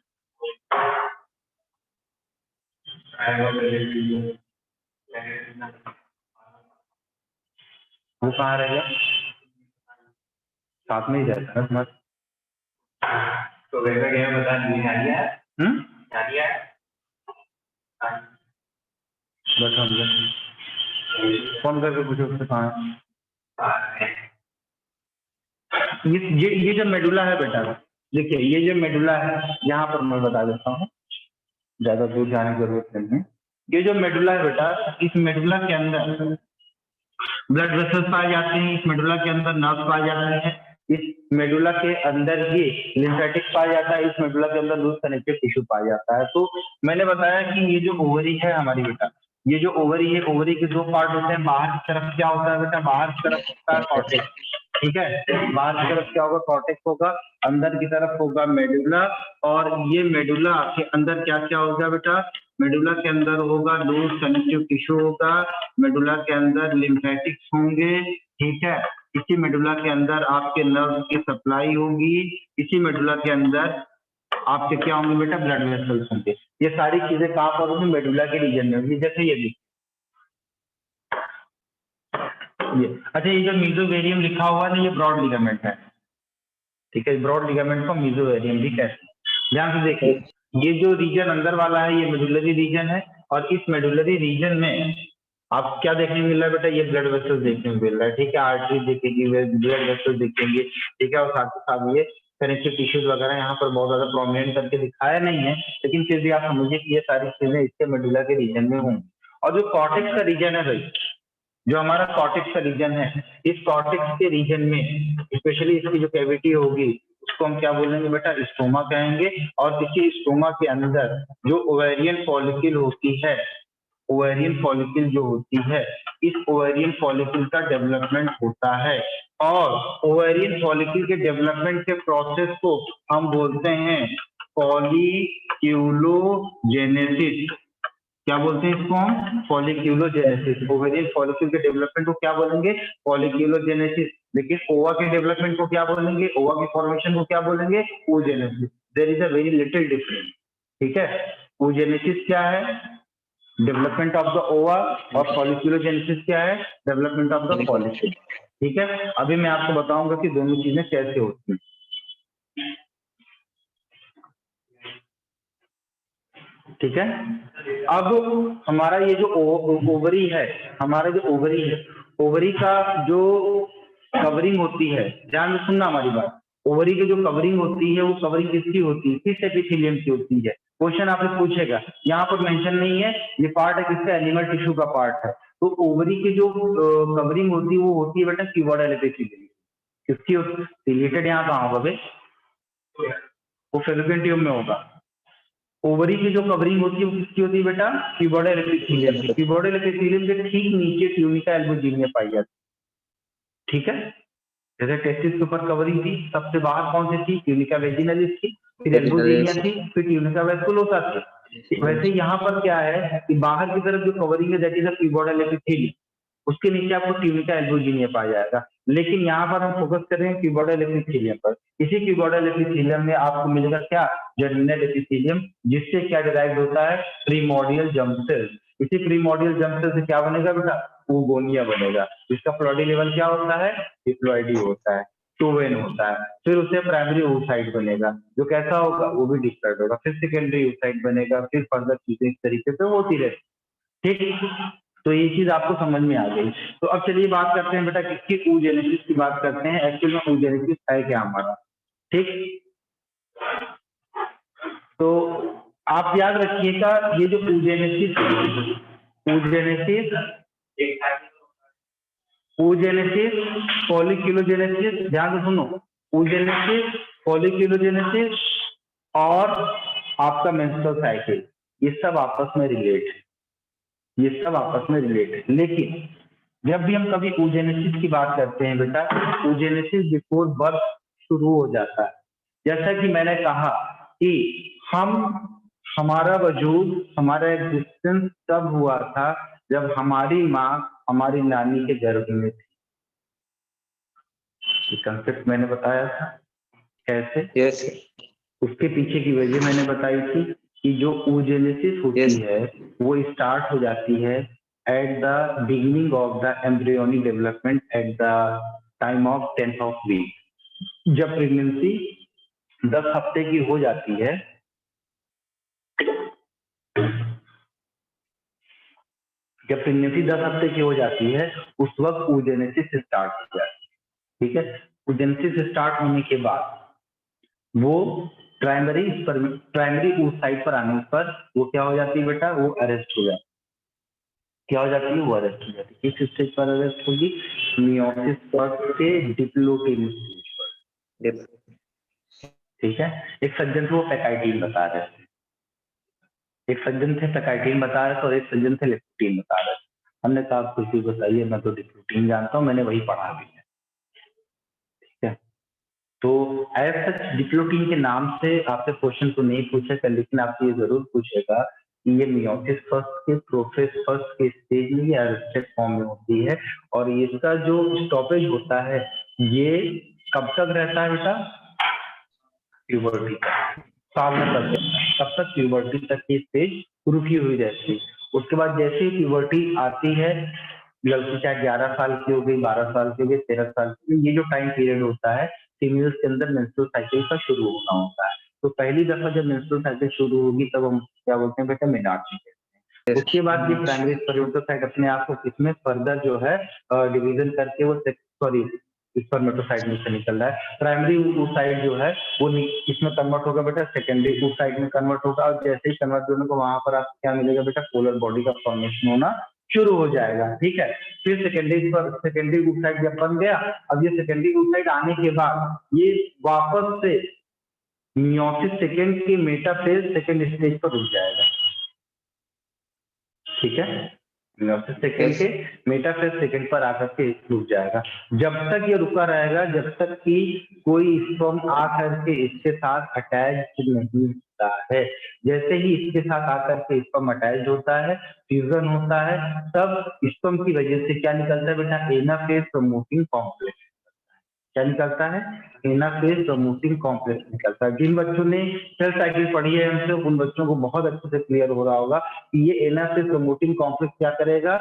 वो कहाँ रहेगा, साथ में ही रहता है मत, तो वैसा क्या बता दिया, फोन करके पूछो उससे कहाँ है। ये जो मेडुला है बेटा, देखिए ये जो मेडुला है, यहाँ पर मैं बता देता हूँ, ज्यादा दूर जाने की जरूरत नहीं है। ये जो मेडुला है बेटा, इस मेडुला के अंदर ब्लड वेसल्स पाए जाते हैं, इस मेडुला के अंदर नर्व पाए जाते हैं, इस मेडुला के अंदर ही लिम्फेटिक पाया जाता है, इस मेडुला के अंदर लूज कनेक्टिव टिश्यू पाया जाता है। तो मैंने बताया कि ये जो ओवरी है हमारी बेटा, ये जो ओवरी है, ओवरी के दो पार्ट होते हैं, बाहर की तरफ क्या होता है बेटा, बाहर की तरफ होता है कॉर्टेक्स, ठीक है, बाहर की तरफ क्या होगा, कॉर्टेक्स होगा, अंदर की तरफ होगा मेडुला, और ये मेडुला के अंदर क्या क्या होगा बेटा, मेडुला के अंदर होगा लूज कनेक्टिव टिश्यू होगा, मेडुला के अंदर लिम्फेटिक्स होंगे, ठीक है। इसी मेडुला के अंदर आपके नर्व की सप्लाई होगी, इसी मेडुला के अंदर आपके क्या होंगे बेटा, ब्लड वेसल्स होंगे। ये सारी चीजें कहाँ पर होंगी, मेडुला के रीजन में होंगी। जैसे ये अच्छा, ये जो मीजोवेरियम लिखा हुआ है ये ब्रॉड लिगामेंट है, ठीक है। ब्रॉड लिगामेंट को मीजोवेरियम भी कहते हैं। ध्यान से देखिए, ये जो रीजन अंदर वाला है ये मेडुलरी रीजन है, और इस मेडुलरी रीजन में आप क्या देखने को मिल रहा है बेटा, ये ब्लड वेसल्स देखने को मिल रहा है, ठीक है। आर्टरी दिखेगी, ब्लड वेसल्स दिखेंगे, ठीक है। और साथ ही साथ ये कनेक्टिव टिश्यूज वगैरह यहाँ पर बहुत ज्यादा प्रोमिनेंट करके दिखाया नहीं है, लेकिन फिर भी आप समझिए कि ये सारी चीजें इसके मेडुला के रीजन में होंगी। और जो कॉर्टेक्स का रीजन है भाई, जो हमारा कॉर्टेक्स का रीजन है, इस कॉर्टेक्स के रीजन में स्पेशली इसकी जो कैविटी होगी उसको हम क्या बोलेंगे बेटा, स्टोमा कहेंगे। और इसी स्टोमा के अंदर जो ओवेरियन फॉलिकल होती है, ओवेरियन फॉलिकल जो होती है, इस ओवेरियन फॉलिकल का डेवलपमेंट होता है। और ओवेरियन फॉलिकल के डेवलपमेंट के प्रोसेस को हम बोलते हैं फॉलिक्यूलोजेनेसिस। क्या बोलते हैं इसको हम, फॉलिक्यूलोजेनेसिस। ओवेरियन फॉलिकल के डेवलपमेंट को क्या बोलेंगे, फॉलिक्यूलोजेनेसिस। लेकिन ओवा के डेवलपमेंट को क्या बोलेंगे, ओवा की फॉर्मेशन को क्या बोलेंगे, oogenesis। There is a very little difference, ठीक है। oogenesis क्या है, डेवलपमेंट ऑफ द ओवा, और फॉलिक्यूलोजेनेसिस क्या है, डेवलपमेंट ऑफ द फॉलिकल, ठीक है। अभी मैं आपको बताऊंगा कि दोनों चीजें कैसे होती हैं, ठीक है। अब हमारा ये जो ओवरी है, हमारा जो ओवरी है, ओवरी का जो कवरिंग होती है, ध्यान से सुनना हमारी बात। ओवरी की जो कवरिंग होती है वो कवरिंग किसकी होती है, किस एपिथेलियम की होती है। क्वेश्चन आपसे पूछेगा, यहाँ पर मेंशन नहीं है, ये पार्ट है किसका, एनिमल टिश्यू का पार्ट है। तो ओवरी की जो कवरिंग होती है वो होती है बेटा क्यूबॉइडल एपिथेलियम। किसकी होती है, रिलेटेड यहाँ कहाँ होगा बे, वो फैलोपियन ट्यूब में होगा। ओवरी की जो कवरिंग होती है वो किसकी होती है बेटा, क्यूबॉइडल एपिथेलियम की। क्यूबॉइडल एपिथेलियम के ठीक नीचे ट्यूनिका एल्बुजिनिया पाई जाती है, ठीक है। जैसे टेस्टिस के ऊपर कवरिंग थी, सबसे बाहर कौन सी थी, ट्यूनिका वेजिनालिस थी, फिर एल्बुजिनिया थी, फिर ट्यूनिका वेस्कुलोसा थी। वैसे यहाँ पर क्या है कि बाहर की तरफ जो कवरिंग है that is a cuboidal epithelium, उसके नीचे आपको ट्यूनिका एल्बुजिनिया पाया जाएगा। लेकिन यहाँ पर हम फोकस कर रहे हैं क्यूबॉइडल एपिथेलियम पर। इसी क्यूबॉइडल एपिथेलियम में आपको मिलेगा क्या, जर्मिनल एपिथेलियम, जिससे क्या डिराइव होता है, प्रीमोर्डियल जर्म सेल। इसी प्रीमोर्डियल जर्म सेल से क्या बनेगा बेटा, oogonia बनेगा। इसका फ्लोडी लेवल क्या होता है, डिप्लॉइडी होता है, टू वेन होता है। फिर उसे प्राइमरी oocyte बनेगा, जो कैसा होगा, वो भी डिप्लॉइड होगा। फिर सेकेंडरी oocyte बनेगा, फिर फर्दर चीजें इस तरीके से होती रहती, ठीक। तो ये चीज आपको समझ में आ गई। तो अब चलिए बात करते हैं बेटा किसकी, oogenesis की बात करते हैं। एक्चुअल में oogenesis है क्या हमारा, ठीक। तो आप याद रखिएगा, ये जो oogenesis फॉलिक्यूलोजेनेसिस, ध्यान से सुनो, oogenesis, फॉलिक्यूलोजेनेसिस और आपका मेंस्ट्रुअल साइकिल, ये सब आपस में रिलेट है, ये सब आपस में रिलेटेड। लेकिन जब भी हम कभी oogenesis की बात करते हैं बेटा, oogenesis बिफोर बर्थ शुरू हो जाता है। जैसा कि मैंने कहा कि हमारा वजूद, हमारा एग्जिस्टेंस तब हुआ था जब हमारी माँ हमारी नानी के गर्भ में थी। ये कंसेप्ट मैंने बताया था कैसे, yes उसके पीछे की वजह मैंने बताई थी कि जो oogenesis होती yes है वो स्टार्ट हो जाती है at the beginning of the embryonic development at the time of 10th of week। जब प्रेगनेंसी 10 हफ्ते की हो जाती है, जब प्रेगनेंसी 10 हफ्ते की हो जाती है उस वक्त oogenesis स्टार्ट हो जाती है, ठीक है। oogenesis स्टार्ट होने के बाद वो प्राइमरी oocyte पर आने पर वो क्या हो जाती है बेटा, वो अरेस्ट हो जाती है। क्या हो जाती है, वो अरेस्ट हो जाती है। किस स्टेज पर अरेस्ट होगी, मियोसिस से डिप्लोटिन स्टेज पर, ठीक है। एक सज्जन थे वो पैकाइटिन बता रहे थे, एक सज्जन थे पैकाइटिन बता रहे थे, और एक सज्जन थे लेप्टिन बता रहे थे। हमने कहा आप कुछ भी बताइए, मैं तो डिप्लोटिन जानता हूँ, मैंने वही पढ़ा भी है, ठीक है। तो एज सच डिप्लोटिन के नाम से आपसे क्वेश्चन तो नहीं पूछेगा, लेकिन आपसे ये जरूर पूछेगा कि ये मियोसिस फर्स्ट के प्रोफेज फर्स्ट के स्टेज में ये अरेस्टेड फॉर्म में होती है और इसका जो स्टॉपेज होता है ये कब तक रहता है बेटा? प्यूबर्टी तक, साल में तब तक प्यूबर्टी तक की स्टेज रुकी हुई रहती है। उसके बाद जैसे ही प्यूबर्टी आती है, लड़की चाहे 11 साल की हो गई, 12 साल की हो गई, 13 साल की, ये जो टाइम पीरियड होता है फीमेल्स के अंदर मेंस्ट्रुअल साइकिल का शुरू होना होता है। तो पहली दफा जब मेंस्ट्रुअल साइकिल शुरू होगी तब हम क्या बोलते हैं बेटा? मेनार्ची कहते हैं। उसके बाद ये प्राइमरी स्पर्मेटोसाइट अपने आप को किसमें फर्दर जो है डिवीजन करके वो सॉरी स्पर्मेटोसाइट में से निकल रहा है। प्राइमरी oocyte जो है वो इसमें कन्वर्ट होगा बेटा, सेकेंडरी oocyte में कन्वर्ट होगा और जैसे ही कन्वर्ट होने को वहां पर आपको क्या मिलेगा बेटा? पोलर बॉडी का फॉर्मेशन होना शुरू हो जाएगा। ठीक है, फिर सेकेंडरी oocyte जब बन गया, अब ये सेकेंडरी oocyte आने के बाद ये वापस से मियोसिस सेकेंड के मेटाफेज सेकेंड स्टेज पर रुक जाएगा। ठीक है, मियोसिस सेकेंड के मेटाफेज सेकेंड पर आकर के रुक जाएगा। जब तक ये रुका रहेगा जब तक कि कोई स्पर्म आकर के इसके साथ अटैच नहीं होता है। जैसे ही इसके साथ आकर के स्पर्म अटैच होता है, फ्यूजन होता है, तब स्पर्म की वजह से क्या निकलता है बेटा? Anaphase promoting complex. क्या निकलता है? एनाफेज प्रमोटिंग कॉम्प्लेक्स निकलता है। जिन बच्चों ने सेल साइकिल पढ़ी है हमसे उन बच्चों को बहुत अच्छे से क्लियर हो रहा होगा कि ये एनाफेज प्रमोटिंग कॉम्प्लेक्स क्या करेगा?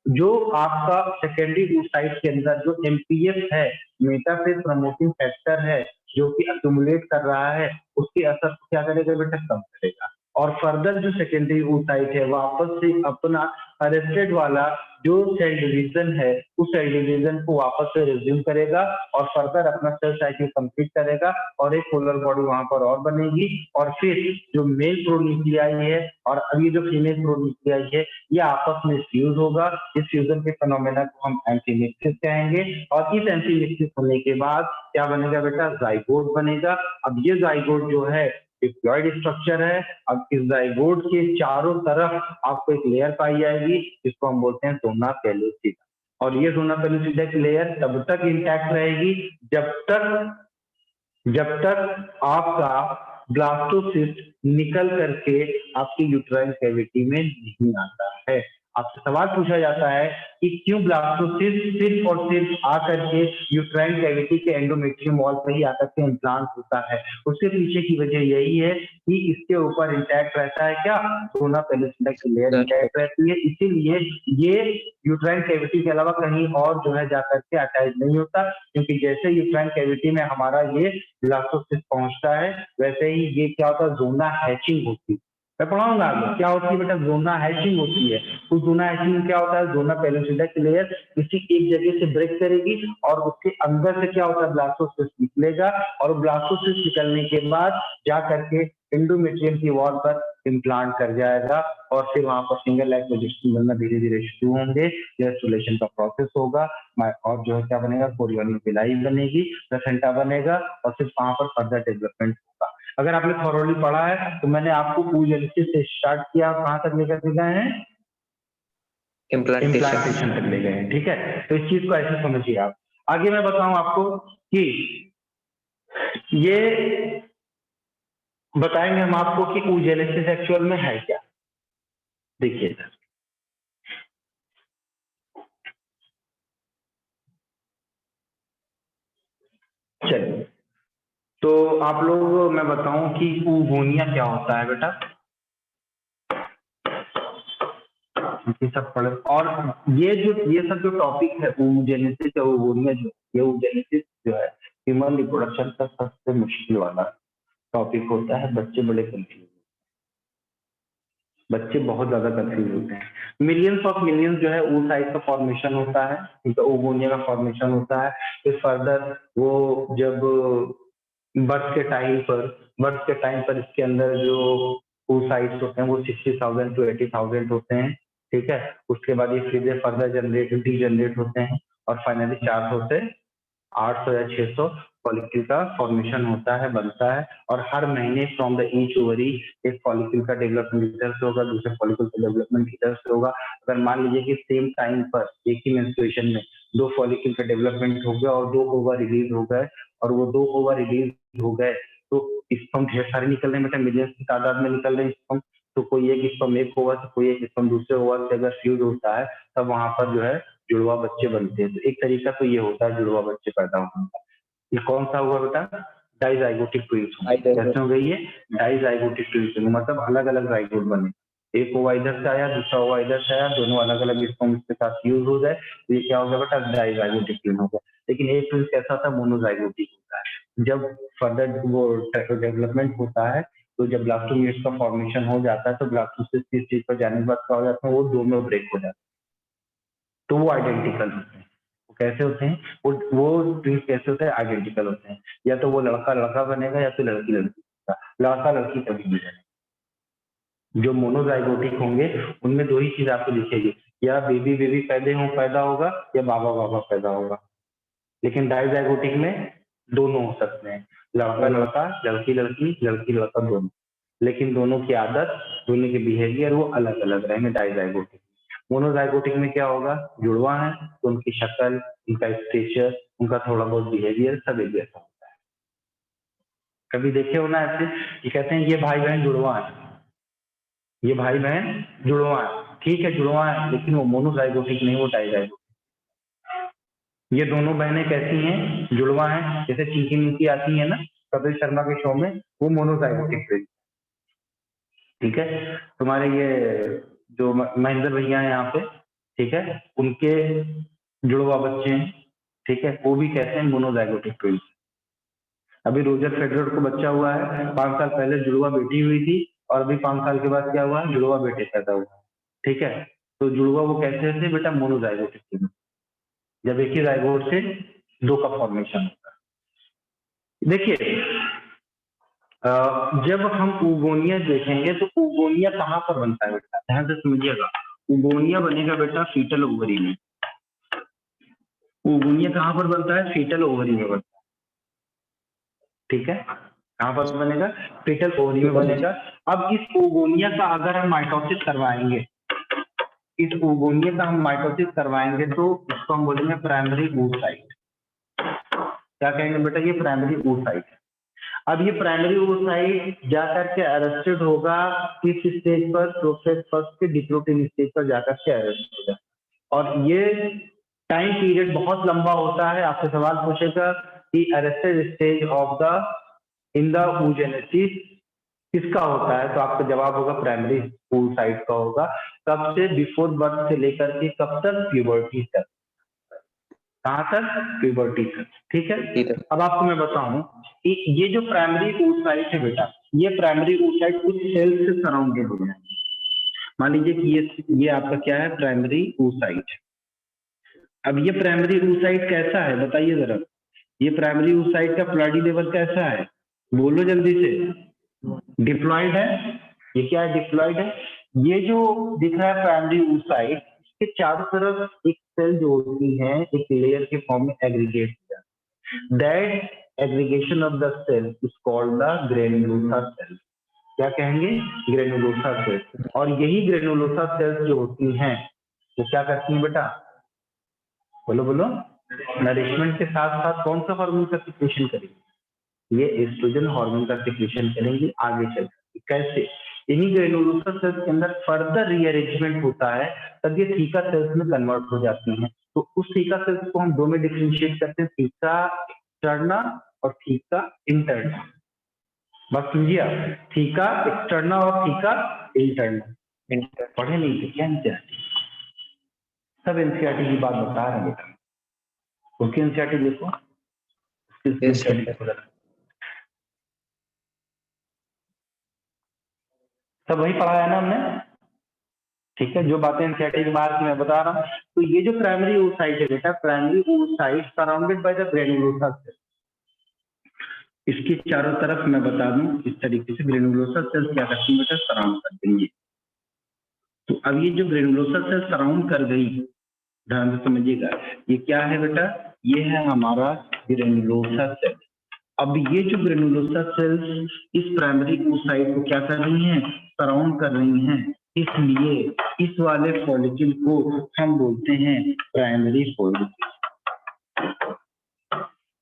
जो आपका सेकेंडरी oocyte के अंदर जो एमपीएफ है, मेटाफेज प्रमोटिंग फैक्टर है, जो कि अक्यूमुलेट कर रहा है, उसके असर को क्या करेगा बेटा? कम करेगा। और फर्दर जो सेकेंडरी oocyte है वापस से अपना अरेस्टेड वाला जो सेल डिवीजन है उस सेल डिवीजन को वापस से रिज्यूम करेगा और फर्दर अपना सेल साइकिल कंप्लीट करेगा और एक पोलर बॉडी वहां पर और बनेगी और फिर जो मेल प्रोन्यूक्लियाई है और अभी जो फीमेल प्रोन्यूक्लियाई है ये आपस में फ्यूज होगा। इस फ्यूजन के फिनोमेना को हम एंटीमिक्सिस कहेंगे और इस एंटीमिक्सिस होने के बाद क्या बनेगा बेटा? जाइगोट बनेगा। अब ये जाइगोट जो है डिप्लॉयड स्ट्रक्चर है। अब इस जाइगोट के चारों तरफ आपको एक लेयर पाई जाएगी जिसको हम बोलते हैं जोना पेलुसिडा और ये जोना पेलुसिडा की लेयर तब तक इंटैक्ट रहेगी जब तक आपका ब्लास्टोसिस्ट निकल करके आपकी यूट्राइन कैविटी में नहीं आता है। आपसे सवाल पूछा जाता है कि क्यों ब्लास्टोसिस्ट सिर्फ और सिर्फ आकर के यूट्राइन कैविटी के एंडोमेट्रियम वॉल पर ही आकर के इम्प्लांट होता है? उसके पीछे की वजह यही है कि इसके ऊपर इंटैक्ट रहता है क्या? जोना पेलुसिडा की लेयर इंटैक्ट रहती है, इसीलिए ये यूट्राइन कैविटी के अलावा कहीं और जो है जाकर के अटैच नहीं होता, क्योंकि जैसे यूट्राइन कैविटी में हमारा ये ब्लास्टोसिस्ट पहुंचता है वैसे ही ये क्या होता है? जोना हैचिंग होती है। मैं पढ़ाऊंगा आगे क्या होती है बेटा? जोना हैचिंग होती है। उस जोना हैचिंग में क्या होता है? जोना पेलुसिडा की लेयर किसी एक जगह से ब्रेक करेगी और उसके अंदर से क्या होता है? ब्लास्टोसिस्ट निकलेगा और ब्लास्टोसिस्ट निकलने के बाद जा करके एंडोमेट्रियम की वॉल पर इम्प्लांट कर जाएगा और फिर वहां पर सिंगल लाइफ प्रोजेक्शन बनना धीरे धीरे शुरू होंगे। रेस्टोरेशन का प्रोसेस होगा और जो है क्या बनेगा? कोरियोनिपिलाई बनेगी, प्लेसेंटा बनेगा और फिर वहां पर फर्दर डेवलपमेंट होगा। अगर आपने थॉरोली पढ़ा है तो मैंने आपको oogenesis से स्टार्ट किया, कहां तक लेकर के गए हैं? इम्प्लांटेशन तक ले गए हैं। ठीक है, तो इस चीज को ऐसे समझिए आप। आगे मैं बताऊं आपको कि ये बताएंगे हम आपको कि oogenesis एक्चुअल में है क्या। देखिए सर, चलिए तो आप लोग मैं बताऊं कि oogonia क्या होता है बेटा। ये सब पढ़े और ये सब जो टॉपिक है oogenesis और oogonia ये oogenesis जो है ह्यूमन रिप्रोडक्शन का सबसे मुश्किल वाला टॉपिक होता है। बच्चे बड़े कंफ्यूज, बच्चे बहुत ज्यादा कंफ्यूज होते हैं। मिलियंस ऑफ मिलियंस जो है oocyte का फॉर्मेशन होता है, ठीक है, oogonia का फॉर्मेशन होता है। फिर फर्दर वो जब बर्थ के टाइम पर इसके अंदर जो oocytes होते हैं वो 60,000 to 80,000 होते हैं। ठीक है, उसके बाद ये सीधे फर्दर डीजनरेट होते हैं और फाइनली 400 से 800 या 600 फॉलिकल का फॉर्मेशन होता है, बनता है। और हर महीने फ्रॉम द ईच ओवरी एक फॉलिकल का डेवलपमेंट इधर से होगा, दूसरे फॉलिकल का डेवलपमेंट इधर से होगा। अगर मान लीजिए कि सेम टाइम पर एक ही मेंस्ट्रुएशन में 2 फॉलिकल का डेवलपमेंट हो गया और 2 ओवर रिलीज हो गए और वो 2 ओवर रिलीज हो गए तो स्पर्म ढेर सारे निकल रहे हैं बेटा, मिलियंस की तादाद में निकल रहे हैं स्पर्म। तो कोई एक स्पर्म एक होगा तो कोई एक स्पर्म दूसरे होगा, तो अगर फ्यूज होता है तब वहां पर जो है जुड़वा बच्चे बनते हैं। तो एक तरीका तो ये होता है जुड़वा बच्चे पैदा होने का। ये कौन सा हुआ बेटा? Dizygotic twins. कैसे हो गई ये? डाइजाइगोटिक ट्विंस, मतलब अलग अलग जाइगोट बने, एक हुआ इधर से आया, दूसरा हुआ इधर से आया, दोनों अलग अलग स्पर्म के साथ फ्यूज हो जाए, तो ये क्या हो गया बेटा? डाइजाइगोटिक ट्विन हो गया। लेकिन एक ट्विंस कैसा था? मोनोजाइगोटिक होता है। जब फर्दर वो डेवलपमेंट होता है तो जब ब्लास्टोमियर्स का फॉर्मेशन हो जाता है तो ब्लास्टोसिस्ट की स्टेज पर जाने के बाद क्या हो जाता है? वो दोनों ब्रेक हो जाते हैं, तो वो आइडेंटिकल होते हैं। वो कैसे होते हैं? वो ट्विंस कैसे होते हैं? आइडेंटिकल होते हैं। या तो वो लड़का लड़का बनेगा या तो लड़की लड़की बनेगा, लड़का लड़की कभी नहीं बनेगा। जो मोनोजाइगोटिक होंगे उनमें दो ही चीज आपको दिखेगी, या बेबी बेबी पैदा होगा या बाबा बाबा पैदा होगा। लेकिन डाइजाइगोटिक में दोनों हो सकते हैं, लड़का लड़का, लड़की लड़की, लड़की लड़का, दोनों। लेकिन दोनों की आदत, दोनों के बिहेवियर वो अलग अलग रहेंगे डाइजाइगोटिक। मोनोजाइगोटिक में क्या होगा? जुड़वा है तो उनकी शक्ल, उनका स्टेचर, उनका थोड़ा बहुत बिहेवियर सब एक जैसा होता है। कभी देखे हो ना ऐसे कि कहते हैं ये भाई बहन जुड़वा है, ये भाई बहन जुड़वा है, ठीक है जुड़वा है, लेकिन वो मोनोजाइगोटिक नहीं, वो डाइजाइगोटिक। ये दोनों बहनें कैसी हैं? जुड़वा हैं। जैसे चिंकी मिंकी आती है ना कपिल शर्मा के शो में, वो मोनोजाइगोटिक ट्विन। ठीक है, तुम्हारे ये जो महेंद्र भैया है यहाँ पे, ठीक है, उनके जुड़वा बच्चे हैं, ठीक है, वो भी कैसे हैं? Monozygotic twin. अभी रोजर फेडरर को बच्चा हुआ है, 5 साल पहले जुड़वा बेटी हुई थी, और अभी 5 साल के बाद क्या हुआ? जुड़वा बेटे पैदा हुआ। ठीक है, तो जुड़वा वो कैसे थे बेटा? Monozygotic twin. जब एक ही जाइगोट से दो का फॉर्मेशन होता है। देखिए, जब हम उगोनिया देखेंगे तो उगोनिया कहाँ पर बनता है बेटा? ध्यान से समझिएगा। उगोनिया बनेगा बेटा फीटल ओवरी में। उगोनिया कहाँ पर बनता है? फीटल ओवरी में बनता है। ठीक है, कहाँ पर बनेगा? फीटल ओवरी में बनेगा। अब इस उगोनिया का अगर हम माइटोसिस करवाएंगे, इस उगोनिया का हम माइटोसिस करवाएंगे तो इसको हम बोलेंगे प्राइमरी oocyte। क्या कहेंगे बेटा? ये प्राइमरी oocyte है। अब ये प्राइमरी oocyte जाकर के अरेस्टेड होगा किस स्टेज पर? प्रोसेस फर्स्ट के डिप्लोटिन स्टेज पर जाकर के अरेस्ट होगा। और ये टाइम पीरियड बहुत लंबा होता है। आपसे सवाल पूछेगा कि arrested stage of the in the oogenesis किसका होता है? तो आपका जवाब होगा प्राइमरी oocyte का होगा। कब से? बिफोर बर्थ से लेकर के कब तक? प्यूबर्टी तक। कहाँ तक? प्यूबर्टी तक। ठीक है, अब आपको मैं बताऊं कि ये जो प्राइमरी oocyte है बेटा, ये प्राइमरी oocyte कुछ सेल से सराउंडेड हो जाएंगे। मान लीजिए कि ये आपका क्या है? Primary oocyte। अब ये प्राइमरी oocyte कैसा है बताइए जरा? ये प्राइमरी oocyte का प्लाडी लेवल कैसा है? बोलो जल्दी से। डिप्लॉयड है। ये क्या है? डिप्लॉयड है। ये जो दिख रहा है प्राइमरी oocyte, इसके चारों तरफ एक सेल जो होती है एक लेयर के फॉर्म में एग्रीगेट हो जाती है। That aggregation of the cell is called the granulosa cell. क्या कहेंगे? Granulosa cell. और यही ग्रेनुलोसा सेल्स जो होती हैं वो क्या करती हैं बेटा? बोलो बोलो। नरिशमेंट के साथ साथ कौन सा हार्मोन का सिक्रेशन करेंगे? ये एस्ट्रोजन हार्मोन का सिक्रेशन करेंगे आगे चल। कैसे? यही ग्रेनुलोसा सेल्स के अंदर फर्दर रीअरेंजमेंट होता है, तब ये थीका सेल्स में कन्वर्ट हो जाती हैं। तो उस थीका सेल्स को हम दो में डिफरेंशिएट करते हैं, थीका एक्सटर्ना और थीका इंटरना। बस समझिए आप, थीका एक्सटर्ना और थीका इंटरना। पढ़े नहीं थे क्या एनसीईआरटी? सब एनसीईआरटी की बात बता रहे हैं बेटा। क्योंकि एनसीईआरटी देखो, सब वही पढ़ाया ना हमने। ठीक है, जो बातें एनसीईआरटी के बाहर की मैं बता रहा हूँ। तो ये जो प्राइमरी oocyte है बेटा, primary oocyte surrounded by the granulosa cell. इसके चारों तरफ मैं बता दूं इस तरीके से ग्रेनुलोसा सेल्स क्या करती है बेटा? सराउंड कर देंगे। तो अब ये जो ग्रेनुलोसा सेल सराउंड कर गई, ध्यान से समझिएगा, ये क्या है बेटा? ये है हमारा ग्रेनुलोसा सेल। अब ये जो ग्रेनुलोसा सेल्स इस प्राइमरी oocyte को क्या कर रही हैं? सराउंड कर रही हैं। इसलिए इस वाले फॉलिकल को हम बोलते हैं प्राइमरी फॉलिकल।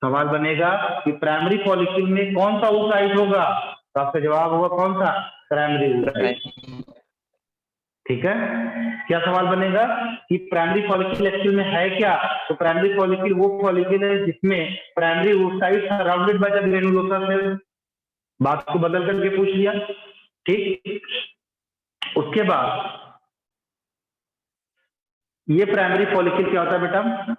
सवाल बनेगा कि प्राइमरी फॉलिकल में कौन सा oocyte होगा? तो आपका जवाब होगा कौन सा? Primary oocyte। ठीक है, क्या सवाल बनेगा कि प्राइमरी फॉलिकल एक्चुअल में है क्या? तो प्राइमरी फॉलिकल वो फॉलिकल है जिसमें primary oocyte surrounded by the granulosa cell. बात को बदल करके पूछ लिया। ठीक, उसके बाद ये प्राइमरी फॉलिकल क्या होता है बेटा?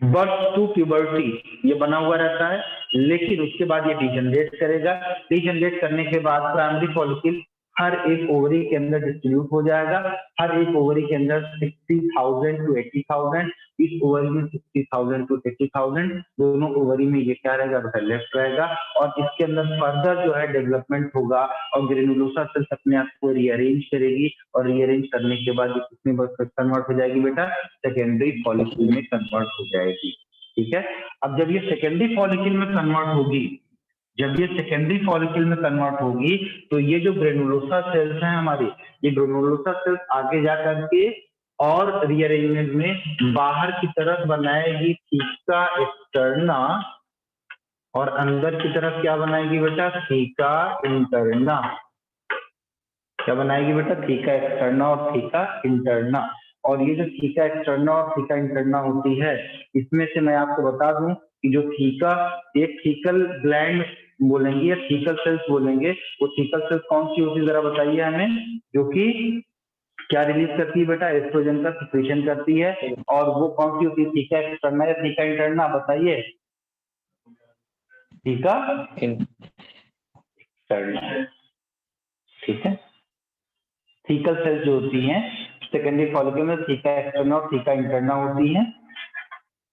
बर्थ टू प्यूबर्टी ये बना हुआ रहता है, लेकिन उसके बाद ये डिजनरेट करेगा। डिजनरेट करने के बाद प्राइमरी फॉलिकल हर एक ओवरी के अंदर डिस्ट्रीब्यूट हो जाएगा। हर एक ओवरी के अंदर 60,000 to 80,000, इस ओवरी में 60,000 to 80,000, दोनों ओवरी में ये क्या रहेगा बेटा? लेफ्ट रहेगा। और इसके अंदर फर्दर जो है डेवलपमेंट होगा और ग्रेनुलोसा सेल्स अपने आप को रीअरेंज करेगी, और रीअरेंज करने के बाद ये किसमें कन्वर्ट हो जाएगी बेटा? सेकेंडरी फॉलिकल में कन्वर्ट हो जाएगी। ठीक है, अब जब ये सेकेंडरी फॉलिकल में कन्वर्ट होगी, जब ये सेकेंडरी फॉलिकल में कन्वर्ट होगी, तो ये जो ग्रेनुलोसा सेल्स हैं हमारी, ये ग्रेनुलोसा सेल्स आगे जा करके और रीअरेंजमेंट में बाहर की तरफ बनाएगी थीका एक्सटर्ना, और अंदर की तरफ क्या बनाएगी बेटा? Theca interna. क्या बनाएगी बेटा? थीका एक्सटर्ना और थीका इंटरना। और ये जो थीका एक्सटर्ना और थीका इंटरना होती है, इसमें से मैं आपको बता दूं कि जो थीका, एक थीकल ग्लैंड बोलेंगे या थीकल सेल्स बोलेंगे, वो थीकल सेल्स कौन सी होती है जरा बताइए हमें, जो कि क्या रिलीज करती है बेटा? एस्ट्रोजन का सिक्रेशन करती है। और वो कौन सी होती है? थीका एक्सटर्ना या थीका इंटरना? बताइए। Theca interna. ठीक है, थीकल सेल्स जो होती हैं सेकेंडरी फॉलिकल में थीका एक्सटर्ना और थीका इंटरना होती हैं।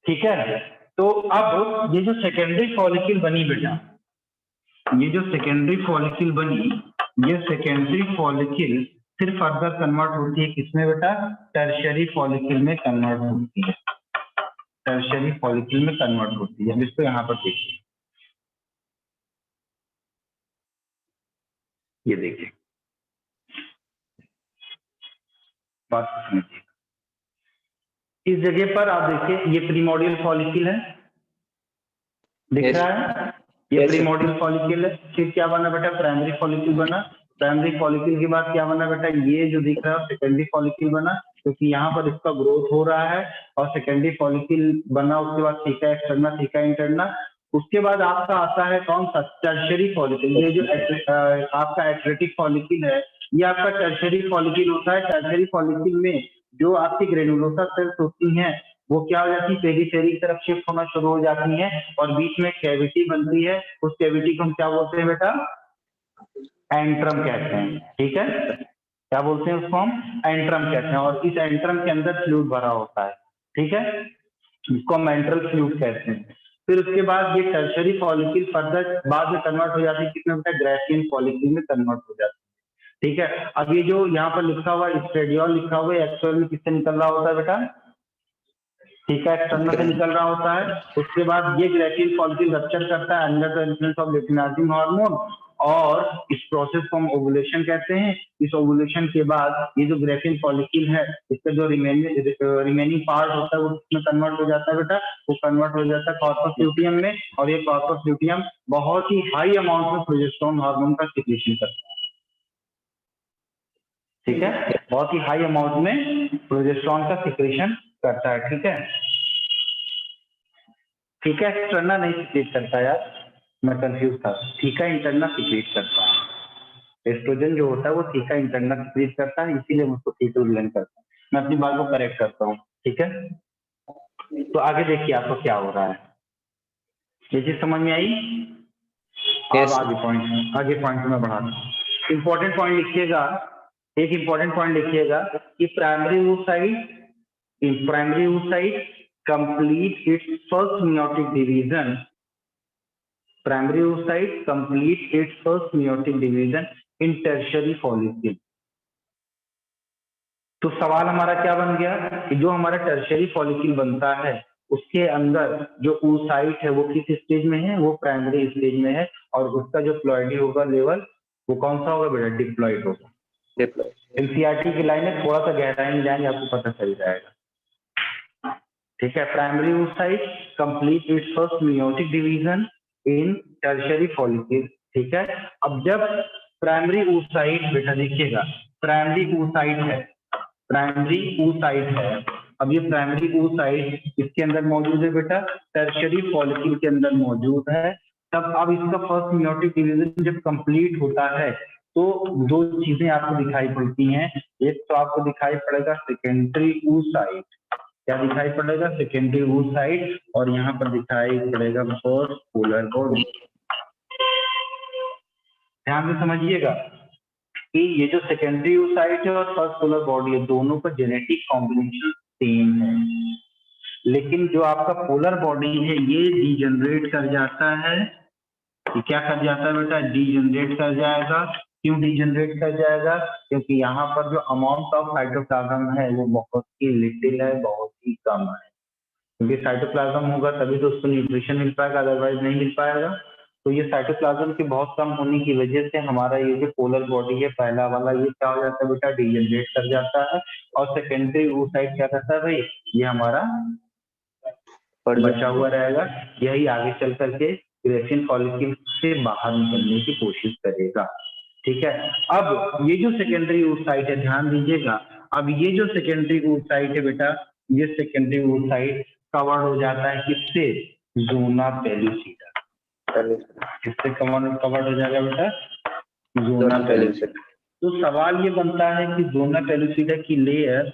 ठीक है, तो अब ये जो सेकेंडरी फॉलिकल बनी बेटा, ये जो सेकेंडरी फॉलिकल बनी, ये सेकेंडरी फॉलिकल फिर फर्दर कन्वर्ट होती है किसमें बेटा? टर्शियरी फॉलिकल में कन्वर्ट होती है। टर्शियरी फॉलिकल में कन्वर्ट होती है। अब इसको यहाँ पर देखिए, ये देखिए, बात समझिए। इस जगह पर आप देखिए, ये प्रीमोडियल फॉलिकल है, दिख रहा है? ये प्रीमोडियल फॉलिकल है। फिर क्या बना बेटा? प्राइमरी फॉलिकल बना। प्राइमरी फॉलिकल के बाद क्या बना बेटा? ये जो दिख रहा है सेकेंडरी फॉलिकल बना, क्योंकि यहाँ पर इसका ग्रोथ हो रहा है। और सेकेंडरी फॉलिकल बना, उसके बाद थीका एक्सटर्ना, थीका इंटरना। उसके बाद आपका आता है कौन सा? Tertiary follicle. ये जो आपका एक्रेटिक फॉलिकल है, ये आपका टर्शियरी फॉलिकल होता है। टर्शियरी फॉलिकल में जो आपकी ग्रेनुलोसा सेल्स होती हैं, वो क्या हो जाती है? पेरीफेरी की तरफ शिफ्ट होना शुरू हो जाती है, और बीच में कैविटी बनती है। उस कैविटी को हम क्या बोलते हैं बेटा? एंट्रम कहते हैं। ठीक है, क्या बोलते हैं उसको? हम एंट्रम कहते हैं। और इस एंट्रम के अंदर फ्लूइड भरा होता है। ठीक है, इसको हम एंट्रल फ्लूइड कहते हैं। फिर उसके बाद ये टर्शियरी फॉलिकल फर्दर बाद में कन्वर्ट हो जाती है किसमें बेटा? ग्राफियन फॉलिकल में कन्वर्ट हो जाती है। ठीक है, अब ये जो यहाँ पर लिखा हुआ स्ट्रेडियोल लिखा हुआ है, एक्चुअल में किससे निकल रहा होता है बेटा? थीका एक्सटर्ना से निकल रहा होता है। उसके बाद ये ग्राफियन फॉलिकल रप्चर करता है under the influence of luteinising hormone, और इस प्रोसेस को हम ओवुलेशन कहते हैं। इस ओवुलेशन के बाद ये जो ग्राफियन फॉलिकल है, इसका जो रिमेनिंग पार्ट होता है वो किसमें कन्वर्ट हो जाता है बेटा? वो कन्वर्ट हो जाता है कॉर्पस ल्यूटियम में। और ये कॉर्पस ल्यूटियम बहुत ही हाई अमाउंट में प्रोजेस्टेरोन हार्मोन का सिक्रेशन करता है। ठीक है, बहुत ही हाई अमाउंट में प्रोजेस्टेरोन का सिक्रेशन करता है। ठीक है, थीका एक्सटर्ना नहीं सिक्रेट करता यार, मैं कंफ्यूज था। थीका इंटरना सिक्रेट करता है। एस्ट्रोजन जो होता है वो थीका इंटरना सिक्रेट करता है, इसीलिए मुझको थीका उल्लंघन करता है। मैं अपनी बात को करेक्ट करता हूँ। ठीक है, तो आगे देखिए आपको क्या हो रहा है। ये चीज समझ में आई? अब आगे पॉइंट में बढ़ाता हूँ। इंपॉर्टेंट पॉइंट लिखिएगा, एक इंपॉर्टेंट पॉइंट लिखिएगा कि primary oocyte complete its first meiotic division. Primary oocyte complete its first meiotic division in tertiary follicle. तो सवाल हमारा क्या बन गया कि जो हमारा टर्शियरी फॉलिकल बनता है, उसके अंदर जो oocyte है वो किस स्टेज में है? वो प्राइमरी स्टेज में है। और उसका जो प्लॉइडी होगा लेवल, वो कौन सा होगा बेटा? डिप्लॉइड होगा। एनसीईआरटी की लाइन है, थोड़ा सा गहराई में जाएंगे आपको पता चल जाएगा। ठीक है, primary oocyte complete it's first meiotic division in tertiary follicle. ठीक है, अब जब प्राइमरी oocyte बेटा देखिएगा, प्राइमरी oocyte है, प्राइमरी oocyte है। अब ये प्राइमरी oocyte इसके अंदर मौजूद है बेटा, टर्शियरी फॉलिकल के अंदर मौजूद है। तब अब इसका फर्स्ट मेयोटिक डिवीजन जब कंप्लीट होता है तो दो चीजें आपको दिखाई पड़ती हैं। एक तो आपको दिखाई पड़ेगा सेकेंडरी oocyte, क्या दिखाई पड़ेगा, सेकेंडरी oocyte, और यहाँ पर दिखाई पड़ेगा फर्स्ट पोलर बॉडी। ध्यान से समझिएगा कि ये जो सेकेंडरी oocyte है और फर्स्ट पोलर बॉडी है, दोनों का जेनेटिक कॉम्बिनेशन सेम है, लेकिन जो आपका पोलर बॉडी है ये डीजनरेट कर जाता है। ये क्या कर जाता है बेटा, डीजनरेट कर जाएगा। क्यों डीजनरेट कर जाएगा, क्योंकि यहाँ पर जो अमाउंट ऑफ साइटोप्लाज्म है वो बहुत ही लिटिल है, बहुत ही कम है। क्योंकि साइटोप्लाज्म होगा तभी तो उसको न्यूट्रिशन मिल पाएगा, अदरवाइज नहीं मिल पाएगा। तो ये साइटोप्लाज्म के बहुत कम होने की वजह से हमारा ये जो पोलर बॉडी है पहला वाला, ये क्या हो जाता है बेटा, डीजनरेट कर जाता है। और सेकेंडरी oocyte क्या करता है भाई, ये हमारा बचा हुआ रहेगा, यही आगे चल करके ग्रेसियन फॉलिकल से बाहर निकलने की कोशिश करेगा। ठीक है, अब ये जो सेकेंडरी oocyte है, ध्यान दीजिएगा, अब ये जो सेकेंडरी oocyte है बेटा, ये सेकेंडरी oocyte कवर हो जाता है किससे, ज़ोना पेलुसिडा। किससे कवर हो जाएगा बेटा, ज़ोना पेलुसिडा। तो सवाल ये बनता है कि ज़ोना पेलुसिडा की लेयर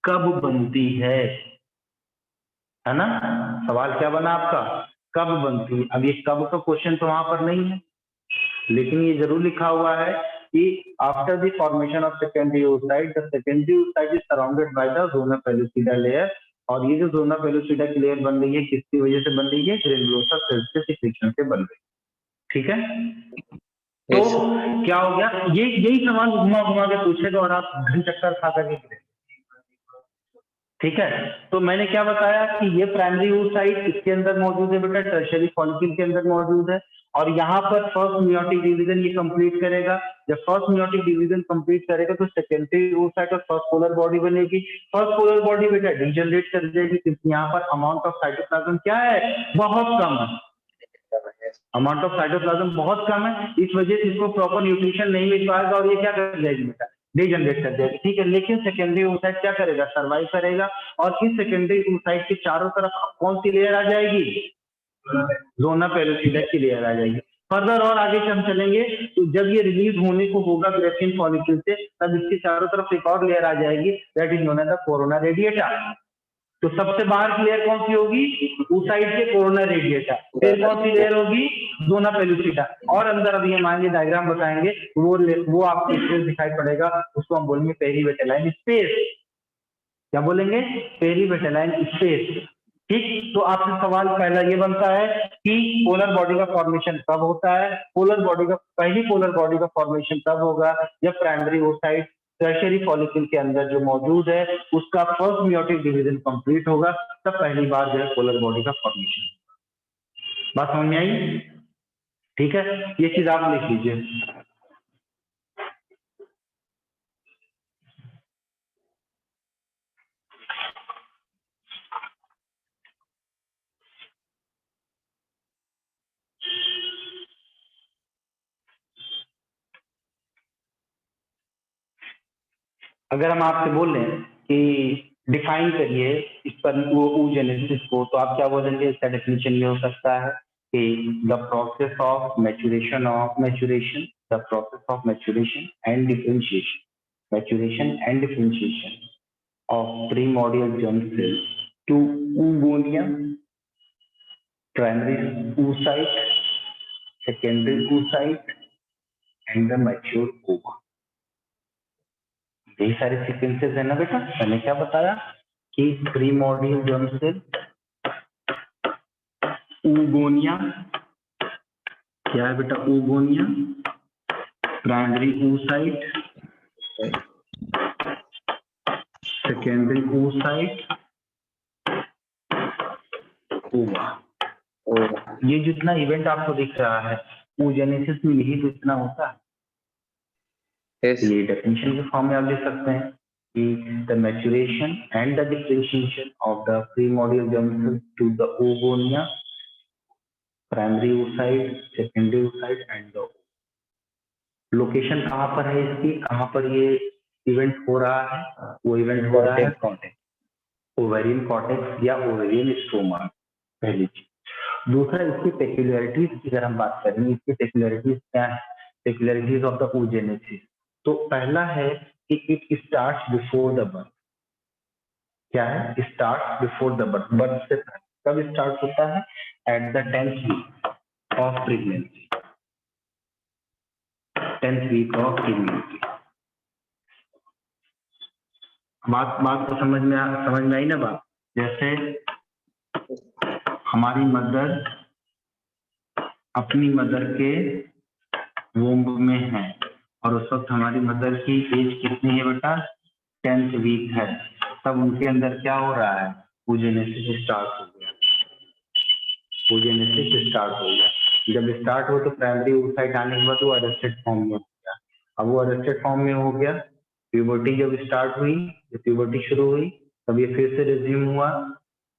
कब बनती है ना। सवाल क्या बना आपका, कब बनती है। अब ये कब का क्वेश्चन तो वहां पर नहीं है, लेकिन ये जरूर लिखा हुआ है कि after the formation of secondary oocyte, the secondary oocyte is surrounded by the zona pellucida layer. और ये जो ज़ोना पेलुसिडा की लेयर बन रही है किसकी वजह से बन रही है, ग्रेनुलोसा सेल्स के सिक्रेशन से बन रही है। ठीक है, तो क्या हो गया, ये यही सवाल घुमा घुमा के पूछेगा और आप घन चक्कर खा करके गिरे। ठीक है, तो मैंने क्या बताया कि ये प्राइमरी oocyte इसके अंदर मौजूद है बेटा, टर्शियरी फॉलिकल के अंदर मौजूद है, और यहाँ पर फर्स्ट मेयोटिक डिवीजन ये कंप्लीट करेगा। जब फर्स्ट मेयोटिक डिवीजन कंप्लीट करेगा तो सेकेंडरी oocyte और फर्स्ट पोलर बॉडी बनेगी। फर्स्ट पोलर बॉडी बेटा डीजनरेट कर देगी क्योंकि यहाँ पर अमाउंट ऑफ साइटोप्लाज्म क्या है, बहुत कम है, अमाउंट ऑफ साइटोप्लाज्म बहुत कम है, इस वजह से इसको प्रॉपर न्यूट्रिशन नहीं मिल पाएगा और ये क्या कर जाएगी बेटा, डीजनरेट कर जाएगी। ठीक है, लेकिन सेकेंडरी oocyte क्या करेगा, सर्वाइव करेगा। और इस सेकेंडरी oocyte के चारों तरफ कौन सी लेयर आ जाएगी, ज़ोना पेलुसिडा की लेयर आ जाएगी। फर्दर और आगे से हम चलेंगे तो जब ये रिलीज होने को होगा ग्रेसियन फॉलिकल से, तब इसके चारों तरफ एक और लेयर आ जाएगी, that is known as the corona radiata. तो सबसे बाहर की लेयर कौन सी होगी, oocyte के कोरोना रेडिएटा। फिर कौन सी लेयर होगी, ज़ोना पेलुसिडा। और अंदर अभी हम आएंगे, डायग्राम बताएंगे, वो आपको स्पेस दिखाई पड़ेगा, उसको हम बोलेंगे पेरीवेटेलाइन स्पेस। क्या बोलेंगे, पेरीवेटेलाइन स्पेस। ठीक, तो आपसे सवाल पहला ये बनता है कि पोलर बॉडी का फॉर्मेशन कब होता है। पोलर बॉडी का, पहली पोलर बॉडी का फॉर्मेशन तब होगा जब प्राइमरी oocyte टर्शियरी फॉलिकल के अंदर जो मौजूद है उसका फर्स्ट मेयोटिक डिवीजन कंप्लीट होगा, तब पहली बार जो है पोलर बॉडी का फॉर्मेशन। बात समझ में आई, ठीक है, ये चीज आप लिख लीजिए। अगर हम आपसे बोल रहे हैं कि डिफाइन करिए इस पर वो oogenesis को, तो आप क्या बोलेंगे, इसका डेफिनेशन ये हो सकता है कि the process of maturation the process of maturation and differentiation of primordial germ cells to oogonia, primary oocyte, secondary oocyte and the mature ova. यही सारे सीक्वेंसेस है ना बेटा। मैंने क्या बताया कि प्रीमोर्डियल जर्म सेल, oogonia, क्या है बेटा, oogonia, primary oocyte, secondary oocyte, ओवा। ये जितना इवेंट आपको दिख रहा है oogenesis में यही तो इतना होता है। ये डेफिनेशन के फॉर्म में आप लिख सकते हैं कि the maturation and the differentiation of the primordial germ cell to the oogonia, primary oocyte, secondary oocyte and the location कहाँ पर है इसकी, कहाँ पर ये इवेंट हो रहा है, वो इवेंट हो रहा है ओवेरियन कॉर्टेक्स या ओवेरियन स्ट्रोमा, पहली चीज। दूसरा, इसकी पेक्युलरिटीज की अगर हम बात करें, इसकी पेक्युलरिटीज क्या है, पेक्युलरिटीज ऑफ द oogenesis। तो पहला है कि it starts before the birth. क्या है, start before the birth, birth से पहले। कब स्टार्ट होता है, at the 10th week of pregnancy, 10th week of pregnancy. बात तो समझ में आई ना बात। जैसे हमारी मदर अपनी मदर के वोम्ब में है और उस वक्त हमारी मदर की एज कितनी है बेटा, 10th वीक है, तब उनके अंदर क्या हो रहा है, oogenesis स्टार्ट हो गया, oogenesis स्टार्ट हो गया। जब स्टार्ट हो तो प्राइमरी oocyte आने के बाद वो अरेस्टेड फॉर्म में हो गया। अब वो अरेस्टेड फॉर्म में हो गया, प्यूबर्टी जब स्टार्ट हुई, जब प्यूबर्टी शुरू हुई, तब ये फिर से रिज्यूम हुआ।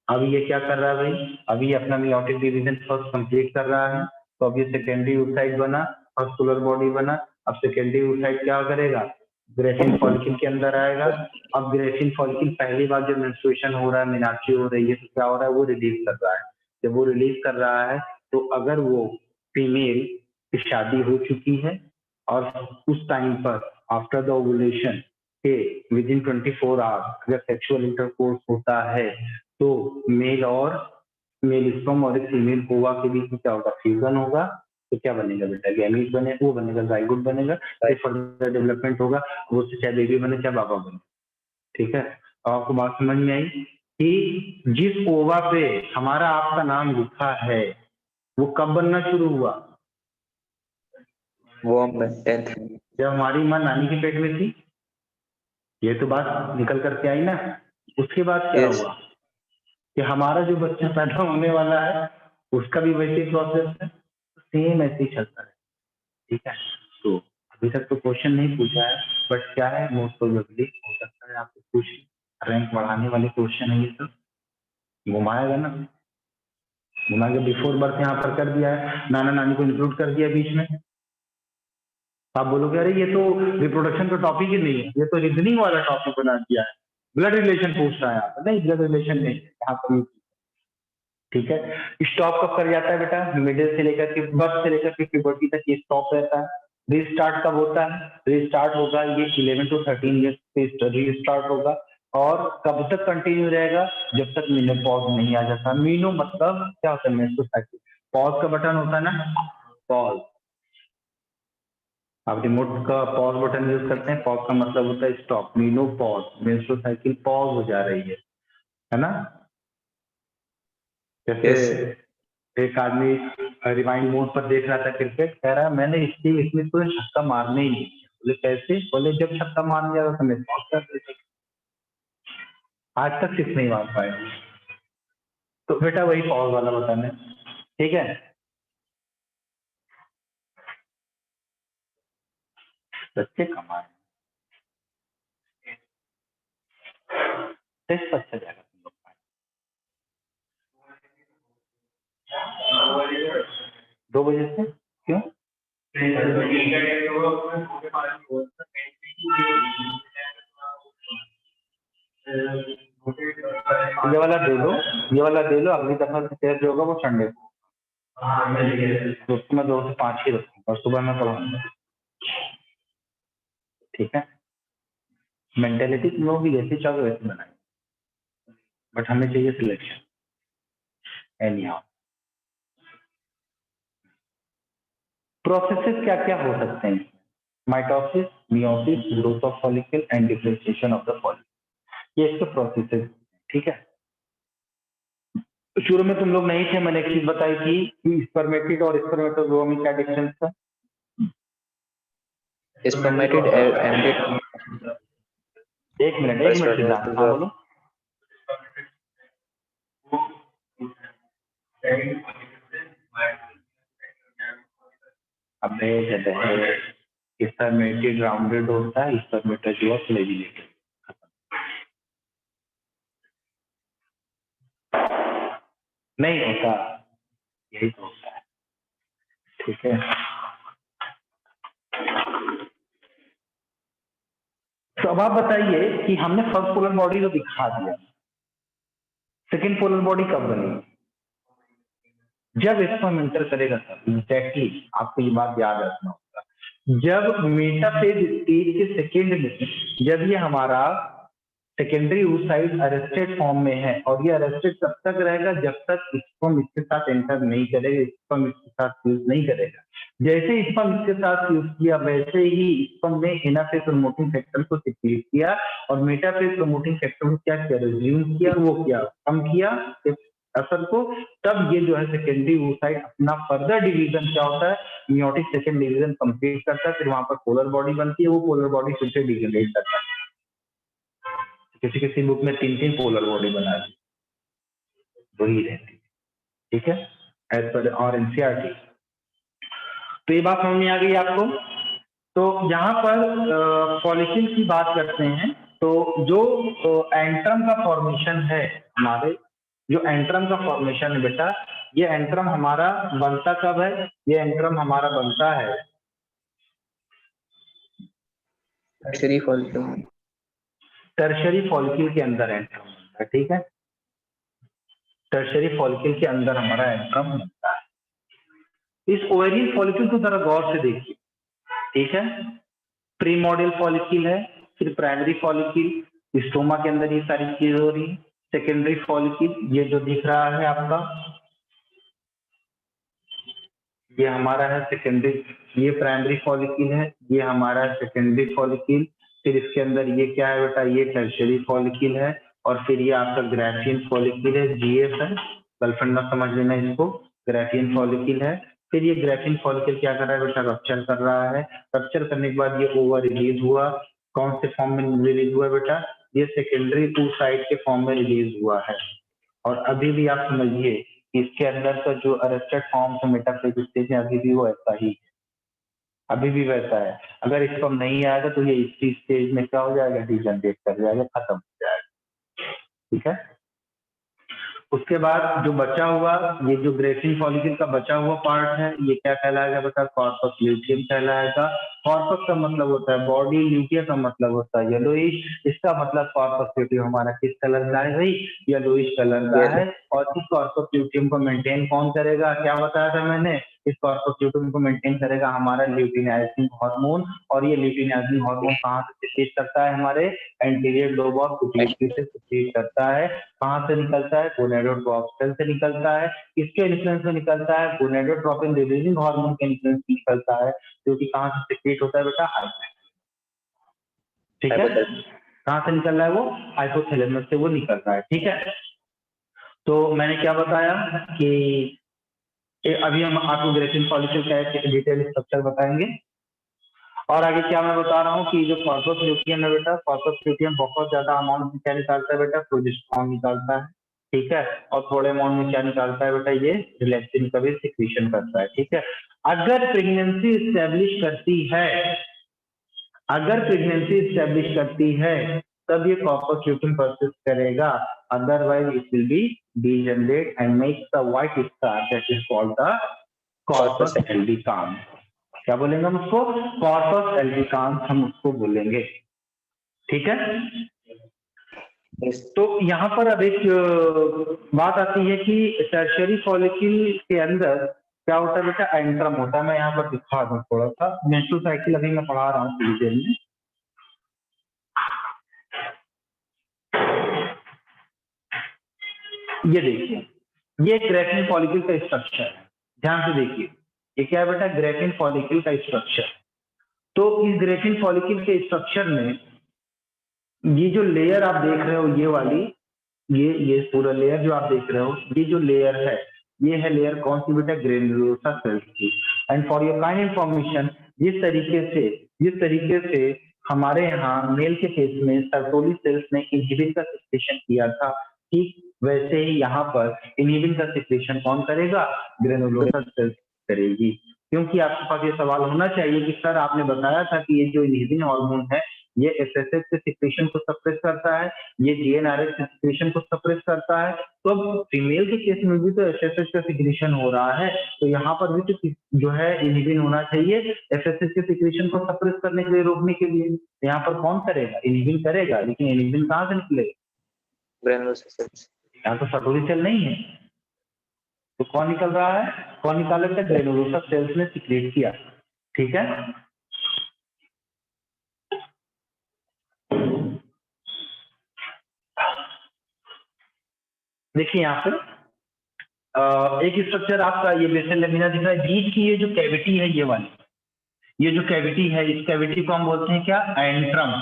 अब ये क्या कर रहा है भाई, अभी ये अपना मियोटिक डिवीजन फर्स्ट कंप्लीट कर रहा है, तो अब ये सेकेंडरी oocyte बना, फर्स्कुलर बॉडी बना। अब सेकेंडरी oocyte क्या करेगा, ग्रेफिन फॉलिकल के अंदर आएगा। अब ग्रेफिन फॉलिकल पहली बार जब मेंस्ट्रुएशन हो रहा है, मीनाक्षी हो रही है, तो क्या हो रहा है, वो रिलीज कर रहा है। जब वो रिलीज कर रहा है तो अगर वो फीमेल की शादी हो चुकी है और उस टाइम पर आफ्टर द ओवुलेशन के विद इन 24 आवर्स अगर सेक्सुअल इंटरकोर्स होता है, तो मेल स्पर्म और एक फीमेल ओवा के बीच में क्या होगा, फ्यूजन होगा। तो क्या बनेगा बेटा, गैमीट बने, वो बनेगा, जाइगोट बनेगा, फिर फर्दर डेवलपमेंट होगा, वो से चाहे बेबी बने चाहे बाबा बने। ठीक है, तो आपको बात समझ में आई कि जिस ओवा पे हमारा आपका नाम लिखा है वो कब बनना शुरू हुआ, वो में 10th। जब हमारी माँ नानी के पेट में थी। ये तो बात निकल करके आई ना। उसके बाद क्या Yes. हुआ कि हमारा जो बच्चा पैदा होने वाला है उसका भी वैसे प्रोसेस है, सेम ऐसे ही चलता है। ठीक है, तो अभी तक तो क्वेश्चन नहीं पूछा है, बट क्या है, मोस्ट प्रोबेबली हो सकता है आपको कुछ रैंक बढ़ाने वाले क्वेश्चन है। ये सब घुमाएगा ना, घुमा के बिफोर बर्थ यहाँ पर कर दिया है, नाना नानी को इंक्लूड कर दिया बीच में। आप बोलोगे अरे ये तो रिप्रोडक्शन का टॉपिक ही नहीं है, ये तो रीजनिंग वाला टॉपिक बना दिया है, ब्लड रिलेशन पूछ रहा है आप। नहीं, ब्लड रिलेशन नहीं है यहाँ पर। ठीक है, स्टॉप कब कर जाता है बेटा, मिडिल से लेकर के बर्थ से लेकर के प्यूबर्टी तक ये स्टॉप रहता है। रीस्टार्ट कब होता है, रीस्टार्ट होगा ये 11 to 13 ईयर्स पे रीस्टार्ट होगा। और कब तक कंटिन्यू रहेगा, जब तक मेनोपॉज नहीं आ जाता। मीनो मतलब क्या होता है, मेंस्ट्रुअल साइकिल। पॉज का बटन होता है ना, पॉज, आप रिमोट का पॉज बटन यूज करते हैं, पॉज का मतलब होता है stop. Menopause, menstrual cycle pause हो जा रही है ना। जैसे Yes. एक आदमी रिवाइंड मोड पर देख रहा था क्रिकेट, कह रहा है मैंने स्टीव स्मिथ को छक्का मारने ही नहीं दिया। बोले कैसे, बोले जब छक्का मारने जाता तो मैं पॉज कर देता, आज तक सिर्फ नहीं मार पाया। तो बेटा वही पॉज वाला बटन है। ठीक है, बच्चे कमाए, टेस्ट अच्छा जाएगा तुम लोग का। 2 बजे से क्यों, ये वाला दे लो, ये वाला दे लो, अगली दफा से टेस्ट जो होगा वो संडे को, तो उसमें 2 से 5 ही रखूंगा, सुबह में पढ़ाऊंगा। ठीक है, मेंटेलिटी तुम लोग भी जैसे चाहो वैसे बनाए, बट हमें चाहिए सिलेक्शन। एनी हाउ, प्रोसेसेस क्या क्या हो सकते हैं, mitosis, meiosis, growth of follicle and differentiation of the follicle, ये इसके प्रोसेसेस। ठीक है, तो शुरू में तुम लोग नहीं थे, मैंने एक चीज बताई थी कि स्पर्मेटिड और स्पर्मेटोजोआ में क्या डिफरेंस था। Spermatid embryo एक मिनट सिद्धांत, हाँ बोलो। अब स्पर्मेटिड राउंडेड होता है, स्पर्मेटोजोआ फ्लैजिलेटेड। नहीं होता, यही तो होता है। ठीक है, तो अब आप बताइए कि हमने फर्स्ट पोलर बॉडी तो दिखा दिया, सेकेंड पोलर बॉडी कब बनेगी? जब स्पर्म इंटर करेगा सर, एग्जैक्टली आपको ये बात याद रखना होगा। जब मेटाफेज स्टेज के सेकेंड में, जब ये हमारा सेकेंडरी oocyte अरेस्टेड फॉर्म में है, और ये अरेस्टेड तब तक रहेगा जब तक स्पर्म इसके साथ एंटर नहीं करेगा, स्पर्म इसके साथ फ्यूज नहीं करेगा। जैसे स्पर्म इसके साथ फ्यूज किया, वैसे ही स्पर्म ने एनाफेज प्रमोटिंग फैक्टर को सिक्रीट किया, और मेटाफेज प्रमोटिंग फैक्टर को क्या किया, रिज्यूम किया, वो किया कम किया असर को। तब ये जो है सेकेंडरी oocyte अपना फर्दर डिवीजन क्या होता है, मियोटिक सेकेंड डिवीजन कंप्लीट करता है, फिर वहां पर पोलर बॉडी बनती है, वो पोलर बॉडी फिर से डिजनरेट करता है। किसी किसी बुक में 3 पोलर बॉडी बना दी, वही रहती है, ठीक है, एज पर और एनसीईआरटी। तो ये बात समझ में आ गई आपको। तो यहाँ पर फॉलिकल की बात करते हैं, तो जो एंट्रम का फॉर्मेशन है हमारे, जो एंट्रम का फॉर्मेशन है बेटा, ये एंट्रम हमारा बनता कब है? ये एंट्रम हमारा बनता है टर्शियरी फॉलिकल, टर्शियरी फॉलिकल के अंदर एंट्रम बनता है, ठीक है, टर्शियरी फॉलिकल के अंदर हमारा एंट्रम बनता है। इस ओवेरियन फॉलिकल को जरा गौर से देखिए, ठीक है, प्रीमोडियल फॉलिकल है, फिर प्राइमरी फॉलिकल, स्टोमा के अंदर ये सारी चीजें हो रही है, सेकेंडरी फॉलिकल, ये जो दिख रहा है आपका, ये हमारा है सेकेंडरी, ये प्राइमरी फॉलिकल है, ये हमारा है सेकेंडरी फॉलिकल, फिर इसके अंदर ये क्या है बेटा, ये टर्शियरी फॉलिकल है, और फिर ये आपका ग्राफियन फॉलिकल है, जीएफ है, गर्लफ्रेंड ना समझ लेना इसको, ग्राफियन फॉलिकल है। फिर ये ग्राफियन फॉलिकल क्या कर रहा है बेटा, रप्चर कर रहा है, रप्चर करने के बाद ये ओवर रिलीज हुआ, कौन से फॉर्म में रिलीज हुआ बेटा, ये सेकेंडरी oocyte के फॉर्म में रिलीज हुआ है। और अभी भी आप समझिए इसके अंदर का जो अरेस्टेड फॉर्म है मेटाफेज स्टेज है, अभी भी वो ऐसा ही है, अभी भी वैसा है। अगर स्पर्म नहीं आएगा तो ये इसी स्टेज में क्या हो जाएगा, डिजनरेट कर जाएगा, खत्म हो जाएगा, ठीक है। उसके बाद जो बचा हुआ, ये जो ग्रेफिन फॉलिकल का बचा हुआ पार्ट है, ये क्या कहलाएगा बेटा, कॉर्पस ल्यूटियम कहलाएगा। कॉर्पस का मतलब होता है बॉडी, ल्यूटियम का मतलब होता है येलोइश, इसका मतलब कॉर्पस ल्यूटियम हमारा किस कलर का है भाई, येलोइश कलर का है। और इस कॉर्पस ल्यूटियम को मेंटेन कौन करेगा, क्या बताया था मैंने, इस कॉर्पस ल्यूटियम को मेंटेन करेगा हमारा ल्यूटिनाइजिंग हार्मोन, और ये ल्यूटिनाइजिंग हार्मोन कहाँ से सिक्रीट करता है, हमारे एंटीरियर लोब ऑफ पिट्यूटरी से सिक्रीट करता है। कहाँ से निकलता है, गोनेडोट्रोपिन से निकलता है। किसके इन्फ्लुएंस में निकलता है, गोनेडोट्रोपिन रिलीजिंग हार्मोन के इन्फ्लुएंस में निकलता है, जो कि कहाँ से सिक्रीट होता है बेटा, ठीक है, कहाँ से निकल रहा है वो, हाइपोथैलेमस से वो निकल रहा है, ठीक है। तो मैंने क्या बताया कि अभी हम आपको ग्रेफिन फॉलिकल का डिटेल स्ट्रक्चर बताएंगे, और आगे क्या मैं बता रहा हूँ कि जो कॉर्पस ल्यूटियम है बेटा, कॉर्पस ल्यूटियम बहुत ज्यादा अमाउंट में क्या निकालता है बेटा, प्रोजेस्टेरोन निकालता है, ठीक है, और थोड़े अमाउंट में क्या निकालता है बेटा, ये रिलैक्सिन का भी सिक्रीशन करता है, ठीक है। अगर प्रेगनेंसी स्टैब्लिश करती है, अगर प्रेगनेंसी स्टैब्लिश करती है तब ये कॉर्पस ल्यूटियम परसिस्ट करेगा, otherwise it will be degenerate and makes the white star that is called the corpus albicans. क्या बोलेंगे हम उसको, कॉर्पस एल्बिकांस हम उसको बोलेंगे, ठीक है। तो यहाँ पर अब एक बात आती है कि टर्शियरी फॉलिकल के अंदर क्या होता है बेटा, एंट्रम होता है। मैं यहाँ पर दिखा दूं थोड़ा सा, मेंस्ट्रुअल साइकिल अभी मैं पढ़ा रहा हूँ डिटेल में। ये देखिए, ये ग्रेफिन फॉलिकल का स्ट्रक्चर है, ध्यान से देखिए, ये क्या है बेटा, ग्रेफिन फॉलिकल का स्ट्रक्चर। तो इस ग्रेफिन फॉलिकल के स्ट्रक्चर में ये जो लेयर आप देख रहे हो, ये वाली, ये पूरा लेयर जो आप देख रहे हो, ये जो लेयर है, ये है लेयर कौन सी बेटा, ग्रेन्युलोसा सेल्स की। And for your kind information, जिस तरीके से हमारे यहाँ मेल के केस में सर्टोली सेल्स ने इनहिबिन का सिक्रेशन किया था, ठीक वैसे ही यहाँ पर इनहिबिन का सिक्रेशन कौन करेगा, ग्रेनुलोसा सेल्स करेगी। क्योंकि आपके पास ये सवाल होना चाहिए कि सर आपने बताया था कि ये जो इनहिबिन हार्मोन है ये एसएसएच के सिक्रेशन को सप्रेस करता है, ये जीएनआरएच के सिक्रेशन को सप्रेस करता है। तो अब फीमेल के केस में भी तो एसएसएच का सिक्रेशन हो रहा है, तो यहाँ पर भी तो जो है इनहिबिन होना चाहिए एसएसएच के सिक्रेशन को सप्रेस करने के लिए, रोकने के लिए। यहाँ पर कौन करेगा? इनहिबिन करेगा, लेकिन इनहिबिन कहाँ से निकलेगा? Granulosa cells. यहाँ तो सटोरी सेल नहीं है, तो कौन निकल रहा है? कौन निकालेगा? ग्रेनुलोसा सेल्स ने सिक्रेट किया। ठीक है, देखिए यहाँ पे एक स्ट्रक्चर आपका ये बेसल लेमिना दिख रहा है, बीच की ये जो कैविटी है, ये वाली, ये जो कैविटी है, इस कैविटी को हम बोलते हैं क्या? एंट्रम।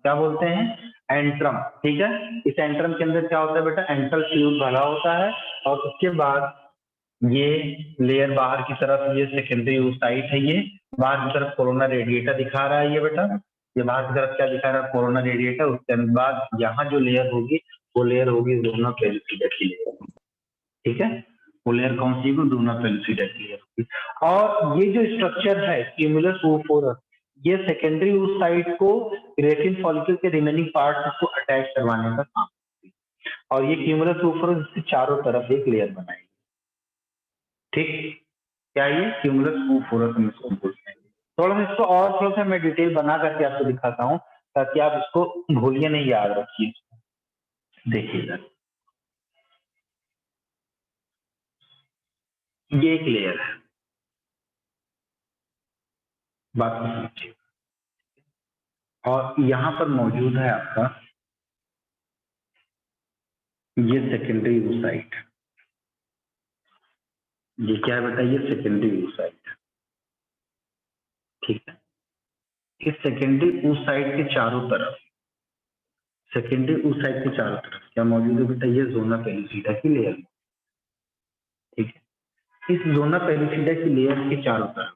क्या बोलते हैं? एंट्रम। ठीक है, इस एंट्रम के अंदर क्या होता है बेटा? एंट्रल फ्लूइड भरा होता है, और उसके बाद ये लेयर बाहर की तरफ, ये सेकेंडरी oocyte है, ये बाहर की तरफ कोरोना रेडिएटा दिखा रहा है। ये बेटा ये बाहर की तरफ क्या दिखा रहा है? Corona radiata. उसके बाद यहाँ जो लेयर होगी वो लेयर होगी ज़ोना पेलुसिडा की लेयर। ठीक है, वो लेयर कौन सी होगी? ज़ोना पेलुसिडा की लेयर होगी। और ये जो स्ट्रक्चर है क्यूमुलस oophorus, ये सेकेंडरी oocyte को क्रिएटिन फॉलिकल के रिमेनिंग पार्ट्स को अटैच करवाने का काम करती है, और ये क्यूमुलस oophorus इसके चारों तरफ एक लेयर बनाएगी। ठीक, क्या ये क्यूमुलस oophorus हम इसको बोलते हैं। थोड़ा सा इसको और थोड़ा सा मैं डिटेल बना करके आपको दिखाता हूँ, ताकि आप इसको भूलिए नहीं, याद रखिए। देखिएगा, ये एक लेयर है, बात को समझिए। और यहाँ पर मौजूद है आपका ये सेकेंडरी oocyte। ये क्या है बेटा? ये सेकेंडरी oocyte। ठीक है, इस सेकेंडरी oocyte के चारों तरफ, सेकेंडरी oocyte के चारों तरफ क्या मौजूद है बेटा? ये ज़ोना पेलुसिडा की लेयर। ठीक है, इस ज़ोना पेलुसिडा की लेयर के चारों तरफ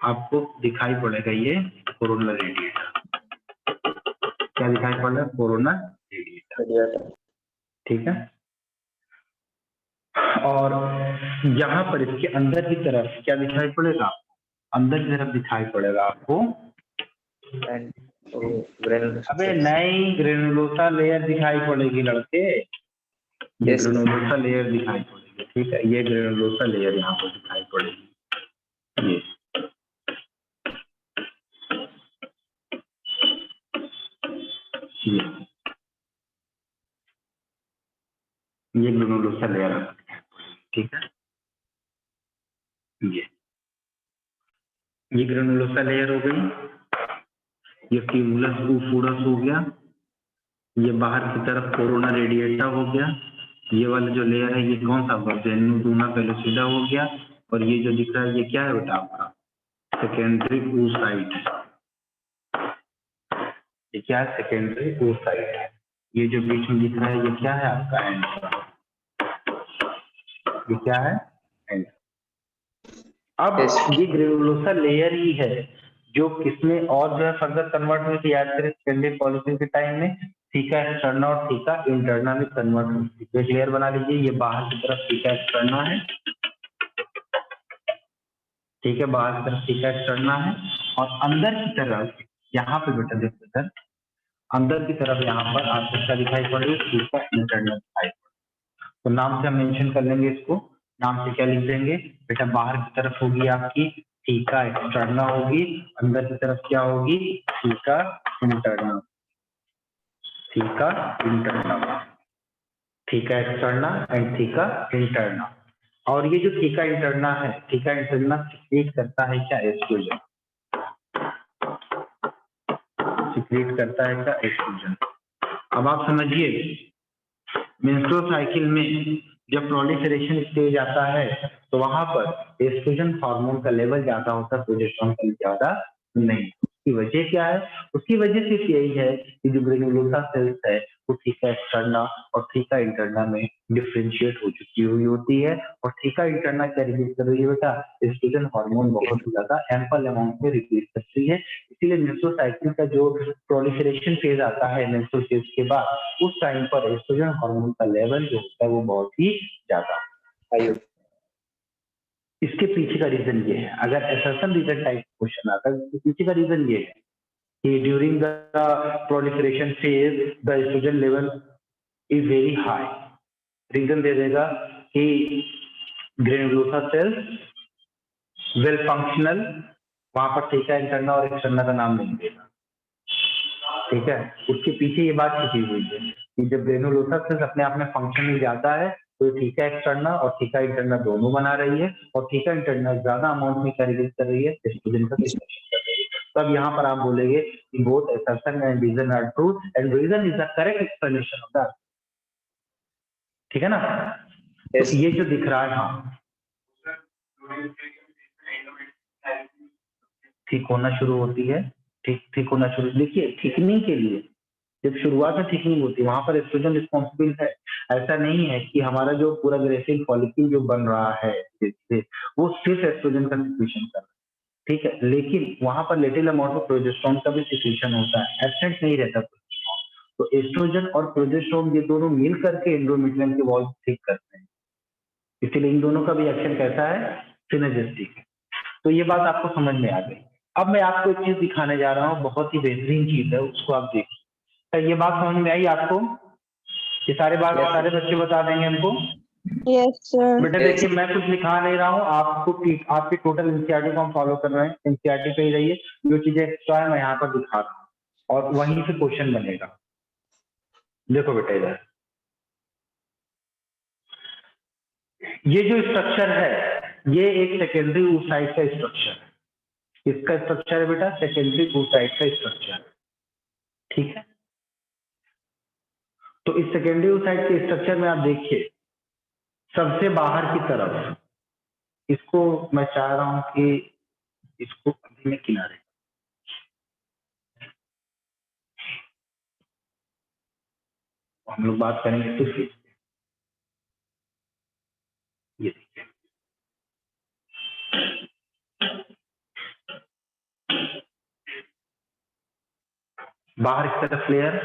आपको दिखाई पड़ेगा ये कोरोना रेडिएटा। क्या दिखाई पड़ रहा है? Corona radiata. ठीक है, और यहाँ पर इसके अंदर की तरफ क्या दिखाई पड़ेगा? अंदर की तरफ दिखाई पड़ेगा आपको अबे नई ग्रेनुलोसा लेयर दिखाई पड़ेगी लड़के, ये ग्रेनुलोसा लेयर दिखाई पड़ेगी। ठीक है, ये ग्रेनुलोसा लेयर यहाँ पर दिखाई पड़ेगी। ये ग्रेनुलोसा लेयर है। ठीक है, ये ग्रेनुलोसा लेयर हो गई, ये क्यूमुलस oophorus हो गया, ये बाहर की तरफ कोरोना रेडिएटा हो गया, ये वाला जो लेयर है ये कौन सा होगा? ज़ोना पेलुसिडा हो गया, और ये जो दिख रहा है ये क्या है बेटा? आपका सेकेंडरी oocyte। ये क्या है? Secondary oocyte। ये जो बीच में दिख रहा है ये क्या है? आपका एंट्रम। ये क्या है? एंट्रम। अब ये ग्रेनुलोसा लेयर ही है जो किसमें और जो है फर्दर कन्वर्ट हुई थी, याद करें सेकेंडरी पॉलिसी के टाइम में, थीका एक्सटर्ना और थीका इंटरना में कन्वर्ट हुई थी। एक लेयर बना लीजिए, ये बाहर की तरफ थीका एक्सटर्ना है। ठीक है, बाहर की तरफ थीका एक्सटर्ना है, और अंदर की तरफ यहाँ पे बेटा देखो सर, अंदर की तरफ यहाँ पर आपको क्या दिखाई पड़ रही है? थीका इंटरना दिखाई पड़ रही है। तो नाम से हम मेंशन कर लेंगे इसको, नाम से क्या लिख देंगे बेटा? बाहर की तरफ होगी आपकी थीका एक्सटर्ना होगी, अंदर की तरफ क्या होगी? Theca interna. Theca interna, theca externa and theca interna. और ये जो थीका इंटरना है, थीका इंटरना सिक्रीट करता है क्या? एस्ट्रोजन। सिक्रीट करता है क्या? एस्ट्रोजन। अब आप समझिए, मेंस्ट्रुअल साइकिल में जब प्रोलिफरेशन स्टेज आता है तो वहां पर एस्ट्रोजन हार्मोन का लेवल ज्यादा होता है, प्रोजेस्टेरोन का ज्यादा नहीं। उसकी वजह क्या है? उसकी वजह सिर्फ यही है कि जो ग्रेनुलोसा सेल्स है वो थीका एक्सटर्ना और थीका इंटरना में डिफरेंशिएट हो चुकी हुई होती है, और थीका इंटरना क्या रिलीज कर रही है बेटा? एस्ट्रोजन हार्मोन बहुत ही ज्यादा एम्पल अमाउंट में रिलीज कर रही है। इसीलिए मेंस्ट्रुअल साइकिल का जो प्रोलिफरेशन फेज आता है मेंस्ट्रुअल फेज के बाद, उस टाइम पर एस्ट्रोजन हार्मोन का लेवल जो होता है वो बहुत ही ज्यादा। इसके पीछे का रीजन ये है, अगर एसर्शन रीजन टाइप क्वेश्चन आता है तो पीछे का रीजन ये है कि during the proliferation phase the oestrogen level is very high. Reason दे देगा कि ग्रेनुलोसा सेल्स वेल फंक्शनल, वहां पर टीका इंटरना और एक्सटर्ना का नाम नहीं देगा, ठीक है। उसके पीछे ये बात छुपी हुई है कि जब ग्रेनुलोसा सेल्स अपने आप में फंक्शन ज्यादा है तो टीका एक्सटर्ना और टीका इंटरना दोनों बना रही है, और टीका इंटरना ज्यादा अमाउंट में कैरिगेट कर रही है एस्ट्रोजन का सिक्रेशन कर रही है। तब यहाँ पर आप बोलेंगे कि both assertion and reason are true and reason is the correct explanation of that, ठीक है ना। तो ये जो दिख रहा है, हाँ, ठीक होना शुरू होती है, ठीक होना शुरू, देखिए ठीकनी के लिए जब शुरुआत में ठीकनी होती है वहां पर एस्ट्रोजन रिस्पॉन्सिबल है। ऐसा नहीं है कि हमारा जो पूरा ग्रेसिल फॉलिक्यूल जो बन रहा है वो सिर्फ एस्ट्रोजन का सिक्रेशन कर रहा है, ठीक है, लेकिन वहां पर लिटिल अमाउंट ऑफ प्रोजेस्टेरोन का भी सिक्रेशन होता है, एब्सेंट नहीं रहता। तो एस्ट्रोजन और प्रोजेस्टेरोन ये दोनों मिल करके एंडोमेट्रियम के वॉल ठीक करते हैं, इसीलिए इन दोनों का भी एक्शन कैसा है, सिनर्जिस्टिक है। तो ये बात आपको समझ में आ गई। अब मैं आपको एक चीज दिखाने जा रहा हूँ, बहुत ही बेहतरीन चीज है, उसको आप देखिए। तो ये बात समझ में आई आपको? ये सारे बात सारे बच्चे बता देंगे हमको? Yes sir. बेटा देखिए, मैं कुछ लिखा नहीं रहा हूँ, आपको आपके टोटल एनसीईआरटी को हम फॉलो कर रहे हैं, एनसीईआरटी पे ही रहिए, जो चीजें एक्स्ट्रा है मैं यहाँ पर दिखा रहा हूँ और वहीं से क्वेश्चन बनेगा। देखो बेटा इधर ये जो स्ट्रक्चर है ये एक सेकेंडरी oocyte का स्ट्रक्चर है। किसका स्ट्रक्चर है बेटा? सेकेंडरी oocyte का स्ट्रक्चर, ठीक है। तो इस सेकेंडरी oocyte के स्ट्रक्चर में आप देखिए सबसे बाहर की तरफ, इसको मैं चाह रहा हूं कि इसको अभी में किनारे, हम लोग बात करेंगे तो फिर ये देखिए बाहर की तरफ लेयर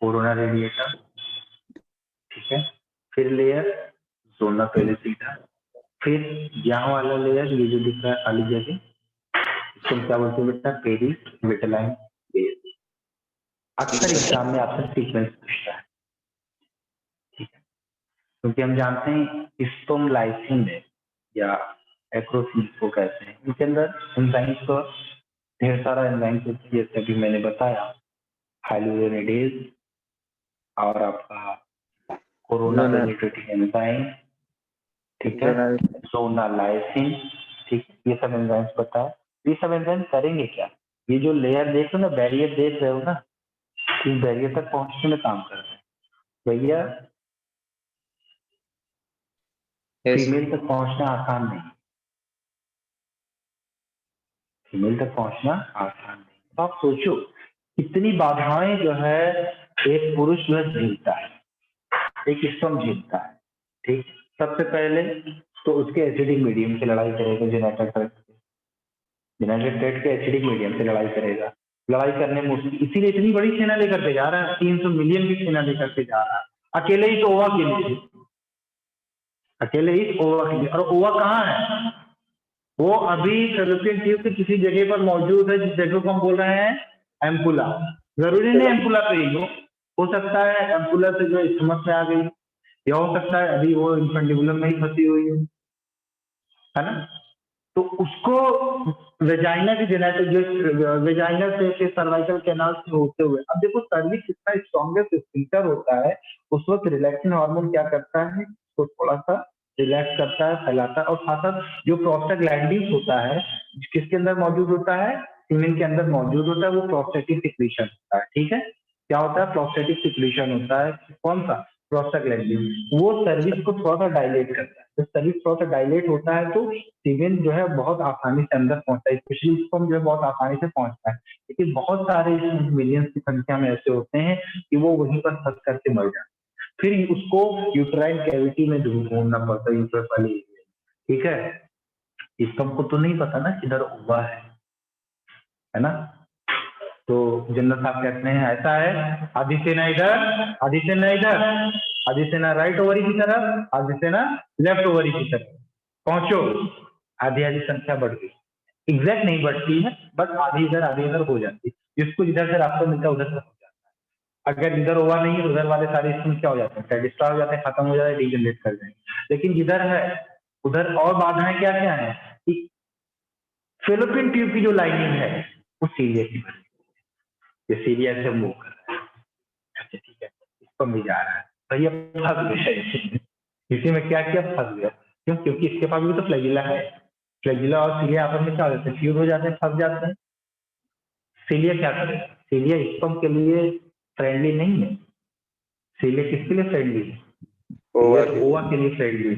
कोरोना रेडिएटर, ठीक है, फिर लेयर जोना पेलिसिटा, फिर यहाँ वाला लेयर ये जो दिख रहा है खाली जगह, इसको क्या बोलते हैं बेटा? Perivitelline layer. अक्सर एग्जाम में आपसे सीक्वेंस पूछता है, ठीक है, क्योंकि हम जानते हैं स्टोमलाइसिन में या एक्रोसिन को कहते हैं, इनके अंदर एंजाइम्स को ढेर सारा एंजाइम्स होते हैं, जैसे अभी मैंने बताया हाइलुरोनिडेज और आपका कोरोना पेनिट्रेटिंग एंजाइम, ठीक है, जोनालाइसिन, ठीक, ये सब एंजाइम्स बताया। ये सब एंजाइम करेंगे क्या? ये जो लेयर देख रहे हो ना, बैरियर देख रहे हो ना, इस बैरियर तक पहुंचने में काम कर रहे हैं भैया। फीमेल तक पहुंचना आसान नहीं, फीमेल तक पहुंचना आसान नहीं। तो आप सोचो कितनी बाधाएं जो है एक पुरुष जो है झेलता है, एक स्तंभ झेलता है, ठीक। सबसे पहले तो उसके एसिडिक मीडियम से लड़ाई करेगा, यूनाइटेड स्टेट के एसिडिक मीडियम से लड़ाई करेगा। लड़ाई करने में उसकी इसीलिए इतनी बड़ी सेना लेकर के जा रहा है, 300 मिलियन की सेना लेकर के जा रहा है, अकेले ही तो ओवा के लिए, अकेले ही ओवा के लिए। और ओवा कहाँ है? वो अभी फैलोपियन ट्यूब की किसी जगह पर मौजूद है, जिस जगह को हम बोल रहे हैं एम्पुला। जरूरी नहीं एम्पुला पे ही हो सकता है एम्पुला से जो स्टमक में आ गई, या हो सकता है अभी वो इन्फेंटिबुलम में ही फंसी हुई है ना। तो उसको वेजाइना की जेनेटिक जो वेजाइना से सर्वाइकल कैनाल से होते हुए, अब देखो सर्विक्स इतना स्ट्रॉन्गेस्ट स्फिंक्टर होता है, उस वक्त रिलैक्सिन हार्मोन क्या करता है, तो थोड़ा सा रिलैक्स करता है, फैलाता है, और साथ साथ जो प्रोस्टाग्लैंडिन होता है किसके अंदर मौजूद होता है? सीमेन के अंदर मौजूद होता है, वो प्रोस्टेटिक सिक्रीशन होता है, ठीक है। क्या होता है? प्रोस्टेटिक सिक्रीशन होता है, कौन सा? प्रोस्टाग्लैंडिन। वो सर्विस को थोड़ा सा डायलेट करता है, जब सर्विस थोड़ा सा डायलेट होता है तो सीमेन जो है बहुत आसानी से अंदर पहुंचता है, स्पेशली स्पर्म जो है बहुत आसानी से पहुंचता है। लेकिन बहुत सारे मिलियंस की संख्या में ऐसे होते हैं कि वो वहीं पर फंस करके मर जाते हैं, फिर उसको यूट्राइन कैविटी में ढूंढना पड़ता है, यूट्रस वाली, ठीक है। इसको तो नहीं पता ना किधर हुआ है ना। तो जनरल साहब कहते हैं ऐसा है, आधी सेना इधर, आधी सेना इधर, आधी सेना राइट ओवरी की तरफ, आधी सेना लेफ्ट ओवरी की तरफ, पहुंचो। आधी आधी संख्या बढ़ गई, एग्जैक्ट नहीं बढ़ती है, बट आधी इधर हो जाती है। जिसको जिधर से रास्ता मिलता है उधर से हो जाता है। अगर इधर हुआ नहीं है तो उधर वाले सारे स्ट्रीम क्या हो जाते हैं, डिस्ट्रॉय हो जाते हैं, खत्म हो जाते हैं, डीजनरेट कर जाएंगे। लेकिन जिधर है उधर और बाधाएं क्या क्या है कि फेलोपियन ट्यूब की जो लाइनिंग है वो सीरिया की बनी, ये सीरिया से मूव कर रहा है। अच्छा ठीक है, इस पर भी जा रहा है, भैया फंस गया इसी में, क्या किया, फंस गया। क्यों? क्योंकि इसके पास भी तो फ्लैजिला है। फ्लैजिला और सीलिया आपस में क्या हो जाते हैं, फ्यूज हो जाते हैं, फंस जाते हैं। सीलिया क्या करेगा? सीलिया स्पर्म के लिए फ्रेंडली नहीं है। सीलिया किसके लिए फ्रेंडली है? सीलिया तो ओवा के लिए फ्रेंडली है।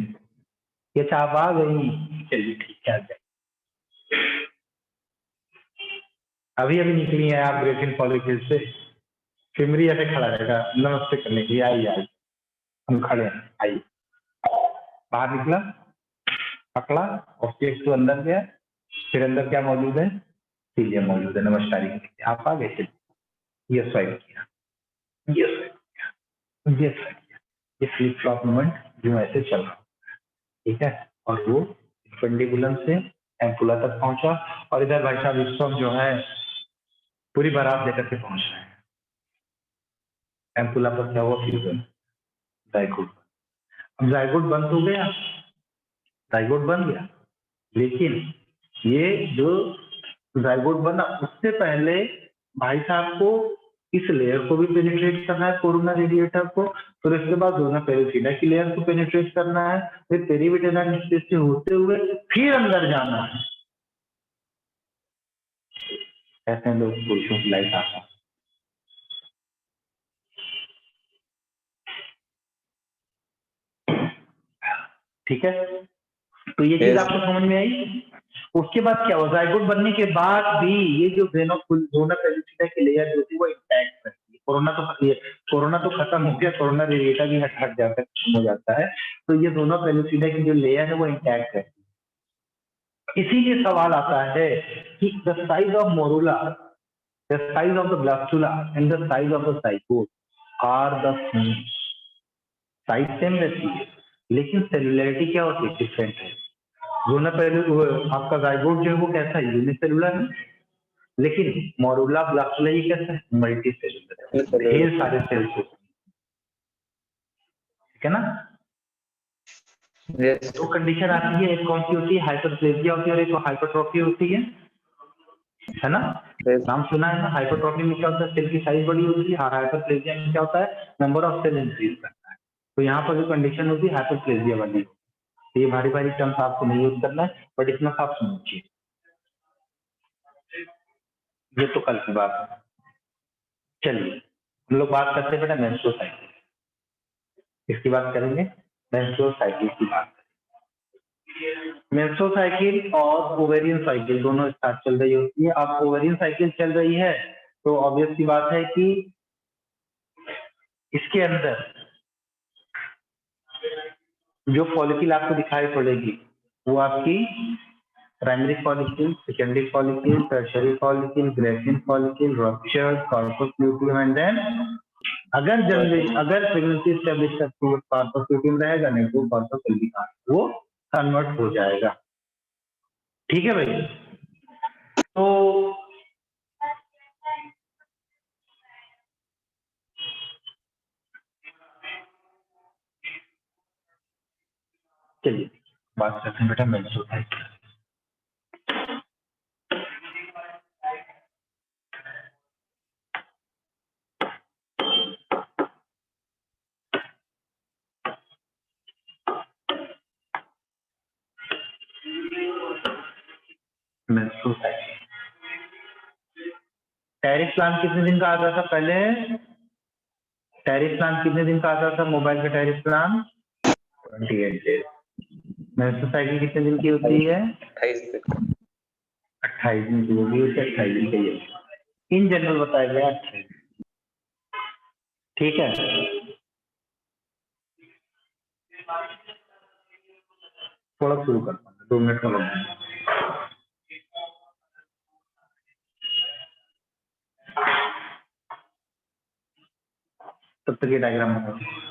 ये आप आ गई, चलिए ठीक है, आ जाए। अभी अभी निकली है आप ग्रेफिन फॉलिकल से, सिमरी ऐसे खड़ा रहेगा नमस्ते करने के लिए, आइए आइए, हम खड़े हैं, आइए। बाहर निकला, पकड़ा और केस तो अंदर गया, फिर अंदर क्या मौजूद है, सीलिया मौजूद है, नमस्कार। आप आ गए, चलिए ये स्वाइप किया, ये स्वाइप किया, ये स्वाइप किया, ये फ्लिप फ्लॉप मूवमेंट जो ऐसे चल रहा है, ठीक है। और वो पेंडिकुलम से एम्पुला तक पहुंचा, और इधर भाई साहब विश्वम जो है पूरी बारात लेकर के पहुंच रहे हैं। एम्पुला पर क्या हुआ, फ्यूजन, जाइगोट। अब जाइगोट बन तो गया, जाइगोट बन गया, लेकिन ये जो जाइगोट बना उससे पहले भाई साहब को इस लेयर को भी पेनिट्रेट करना है, कोरोना रेडिएटर को, फिर इसके बाद डोना पेरिफेरा की लेयर को पेनिट्रेट करना है, फिर पेरिविटेरियन स्पेस से होते हुए फिर अंदर जाना है। ऐसे लोग पुरुषों की लाइफ आता, ठीक है। तो ये चीज आपको समझ में आई। उसके बाद क्या हुआ, जाइगोट बनने के बाद भी ये जो डोना पेरिफेरा की लेयर जो थी वो इंटैक्ट रहती है। कोरोना तो खत्म हो गया, कोरोना रेडिएटर भी हट जाता है, खत्म हो जाता है, तो ये दोनों पेरिफेरा की जो लेयर है वो इंटैक्ट है। इसीलिए सवाल आता है कि the size of morula, the size of the blastula and the size of the zygote are the same. Size same रहती है, लेकिन सेलुलरिटी क्या होती है, डिफरेंट है। दोनों पहलू, आपका जाइगोट जो है वो कैसा है, यूनिसेलुलर है, लेकिन मोरुला ब्लास्टुला ये कैसा है, मल्टी सेलुलर, ढेर सारे सेल्स होते हैं, ठीक है ना। Yes. दो कंडीशन आती है, एक कौन सी होती है, हाइपरप्लेजिया होती है, और एक हाइपरट्रॉफी होती है ना। Yes. नाम सुना है ना, हाइपरट्रॉफी में क्या होता है, सेल की साइज बड़ी होती है, और हाइपरप्लेजिया में क्या होता है, नंबर ऑफ सेल इंक्रीज करता है। तो यहाँ पर जो कंडीशन होती है हाइपरप्लेजिया वाली, ये भारी भारी टर्म्स आपको नहीं यूज करना है, बट इतना आप समझिए, ये तो कल की बात है। चलिए हम लोग बात करते हैं बेटा मेंस्ट्रुअल साइकिल, इसकी बात करेंगे, मेंस्ट्रुअल साइकिल की बात। मेंस्ट्रुअल साइकिल और ओवेरियन साइकिल दोनों साथ चल रही होती है। अब ओवेरियन साइकिल चल रही है तो ऑब्वियस सी बात है कि इसके अंदर जो फॉलिकल आपको दिखाई पड़ेगी वो आपकी primary follicle, secondary follicle, tertiary follicle, graafian follicle, rupture, corpus luteum, and then अगर प्रेगनेंसी एस्टेब्लिश करती है कॉर्पस ल्यूटियम रहेगा, नहीं तो कॉर्पस अल्बिकम वो कन्वर्ट हो जाएगा, ठीक है भाई। तो चलिए बात करते हैं बेटा menstrual cycle. Menstrual cycle, tariff plan कितने दिन का आता था पहले, टैरिफ प्लान कितने दिन का आता था मोबाइल का tariff plan, 28 days. Menstrual cycle कितने दिन की होती है, 28 दिन की, वो भी होती है 28 दिन की, इन जनरल बताया गया 28, ठीक है। थोड़ा शुरू करता हूँ, 2 मिनट का वक्त, तब तक ये डायग्राम बना।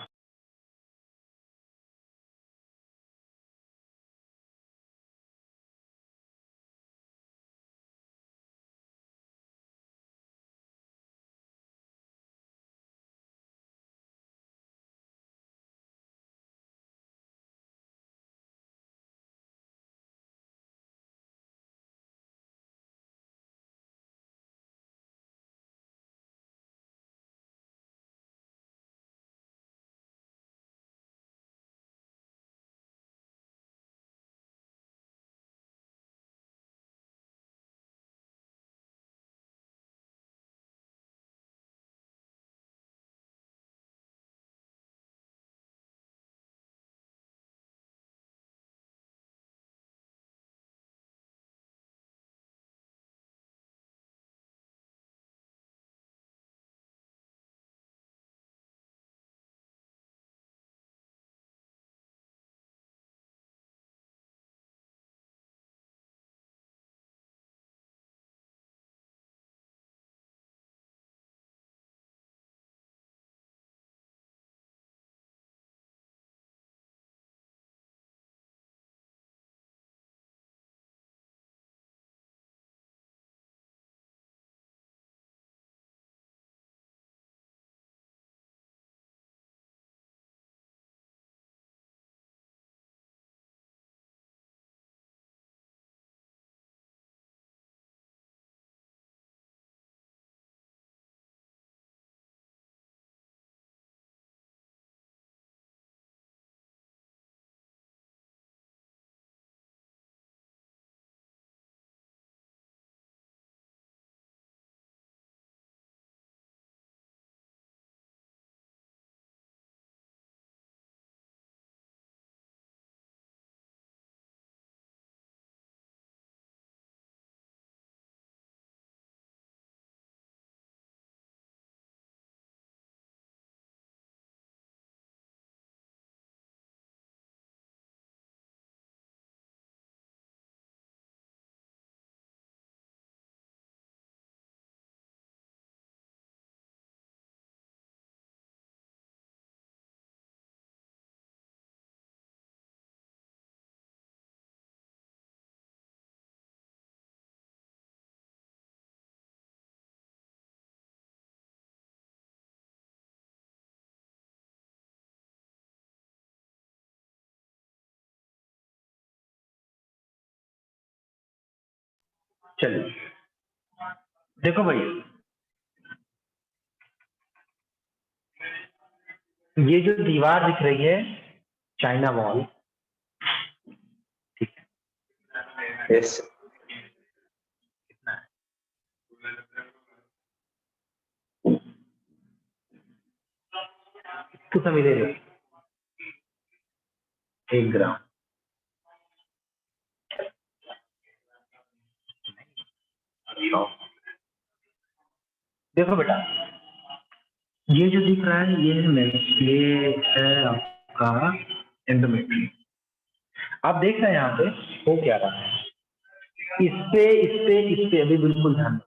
चलिए देखो भाई, ये जो दीवार दिख रही है चाइना वॉल, ठीक है, Yes. कितना है? कितना मिलेगा? 1 ग्राम। देखो बेटा, ये जो दिख रहा है ये है आपका एंडोमेट्रियम। आप देख रहे हैं यहाँ पे हो क्या रहा है, इस पे अभी बिल्कुल ध्यान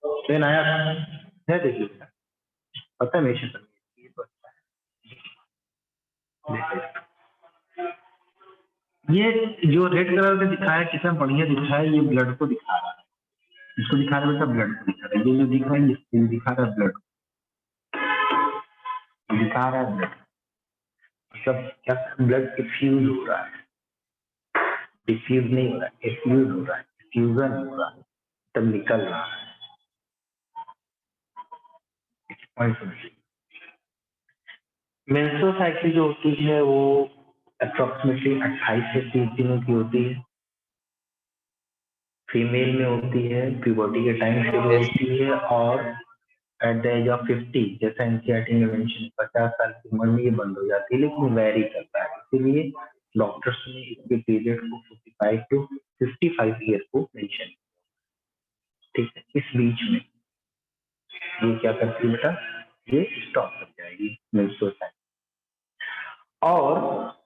पेन आया है, देखिए पता है मेरे से ये तो अच्छा है। ये जो रेड कलर का दिखाया कितना बढ़िया दिखा है, ये ब्लड को दिखा रहा है, इसको दिखा रहा है बेटा, ब्लड को दिखा रहा है। ये जो दिख रहा है ये दिखा रहा है ब्लड, दिखा रहा है ब्लड, मतलब क्या ब्लड डिफ्यूज हो रहा है, डिफ्यूज नहीं हो रहा है, डिफ्यूज हो रहा है, डिफ्यूजन हो रहा है, तब निकल रहा है। मेंस्ट्रुअल साइकिल जो होती है वो अप्रोक्सीमेटली 28 से 30 दिनों की होती है, फीमेल में होती है, प्यूबर्टी के टाइम शुरू होती है और एट द एज ऑफ 50, जैसा एनसीईआरटी ने मेंशन 50 साल की उम्र में ये बंद हो जाती है, लेकिन वेरी करता है, इसीलिए डॉक्टर्स ने इसके पीरियड को 45 टू 55 ईयर को मेंशन, ठीक है। इस बीच में ये क्या करती है बेटा, ये स्टॉप कर जाएगी मेंस्ट्रुअल साइकिल, और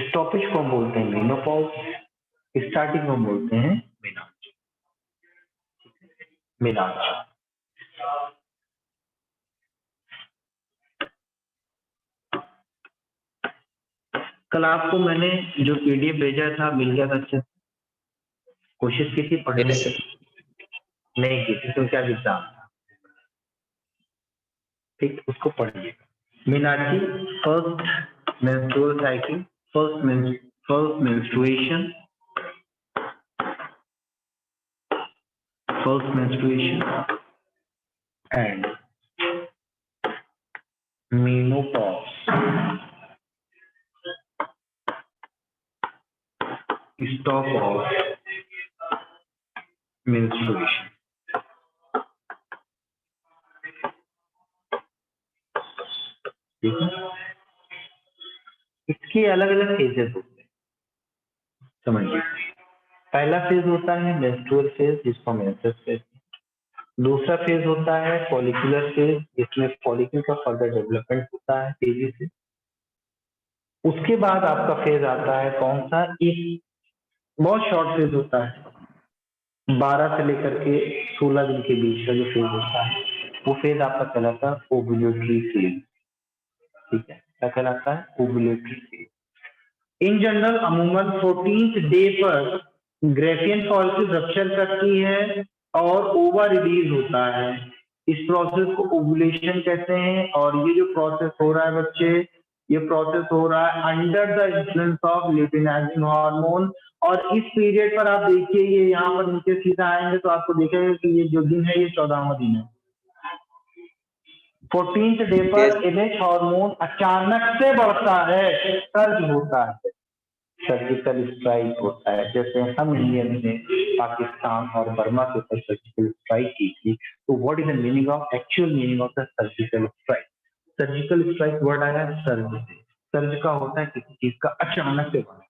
स्टॉपेज को हम बोलते हैं मेनोपॉज, स्टार्टिंग को हम बोलते हैं मेनार्च, मेनार्च। कल आपको मैंने जो पीडीएफ भेजा था मिल गया था, अच्छे से कोशिश की थी पढ़ने Yes. की, नहीं की थी तो क्या एग्जाम था, ठीक, उसको पढ़िए। Meenakshi, first menstrual cycle, first menstruation, and menopause, stop of menstruation, ठीक है। इसके अलग अलग फेजेस होते हैं, समझिए। पहला फेज होता है मेंस्ट्रुअल फेज, जिसको मेंसेस कहते हैं। दूसरा फेज होता है फॉलिकुलर फेज, जिसमें फॉलिकल का फर्दर डेवलपमेंट होता है तेजी से। उसके बाद आपका फेज आता है कौन सा, एक बहुत शॉर्ट फेज होता है, 12 से लेकर के 16 दिन के बीच का जो फेज होता है, वो फेज आपका कहलाता है ओव्यूलेटरी फेज, ठीक है। क्या कहलाता है, ओव्यूलेटरी फेज। इन जनरल अमूमन 14th डे पर ग्रेफियन फॉलिकल रप्चर करती है और ओवर रिलीज होता है। इस प्रोसेस को ओवुलेशन कहते हैं, और ये जो प्रोसेस हो रहा है बच्चे, ये प्रोसेस हो रहा है under the influence of luteinizing hormone. और इस पीरियड पर आप देखिए, ये यहाँ पर नीचे सीधा आएंगे तो आपको देखेगा कि ये जो दिन है ये 14वां दिन है। 14th डे पर एनएच हार्मोन अचानक से बढ़ता है, सर्ज होता है, सर्जिकल स्ट्राइक होता है। जैसे हम इंडियन ने पाकिस्तान और बर्मा के ऊपर सर्जिकल स्ट्राइक की थी, तो what is the meaning of, actual meaning of the surgical strike? Surgical strike word आया है सर्ज से। सर्ज का होता है किसी चीज का अचानक से बढ़ना,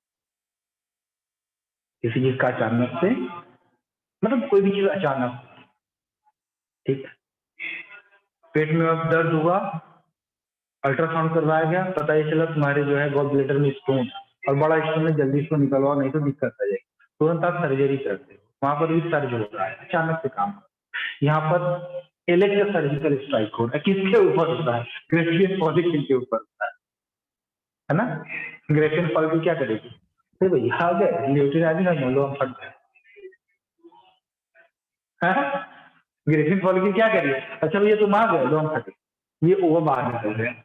किसी चीज का अचानक से, मतलब कोई भी चीज अचानक, ठीक है। पेट में अब दर्द हुआ, अल्ट्रासाउंड करवाया गया, पता ही चला तुम्हारे जो है गॉल ब्लैडर में स्टोन, और बड़ा स्टोन है, जल्दी इसको निकलवाओ नहीं तो दिक्कत आ जाएगी, तुरंत आप सर्जरी करते हो, वहां पर भी सर्ज हो रहा है, अचानक से काम। यहाँ पर इलेक्ट्रो सर्जिकल स्ट्राइक हो रहा है, किसके ऊपर होता है, ग्रेफियन फॉलिकल के ऊपर होता है ना। ग्रेफियन फॉलिकल क्या करेगी, अरे भैया आ गए ल्यूटिनाइजिंग हार्मोन, लो हम फट गए, ग्रेफियन फॉलिकल क्या करिए, अच्छा भैया तुम आ गए, लो हम फटे, ये ओवर बाहर निकल रहे हैं,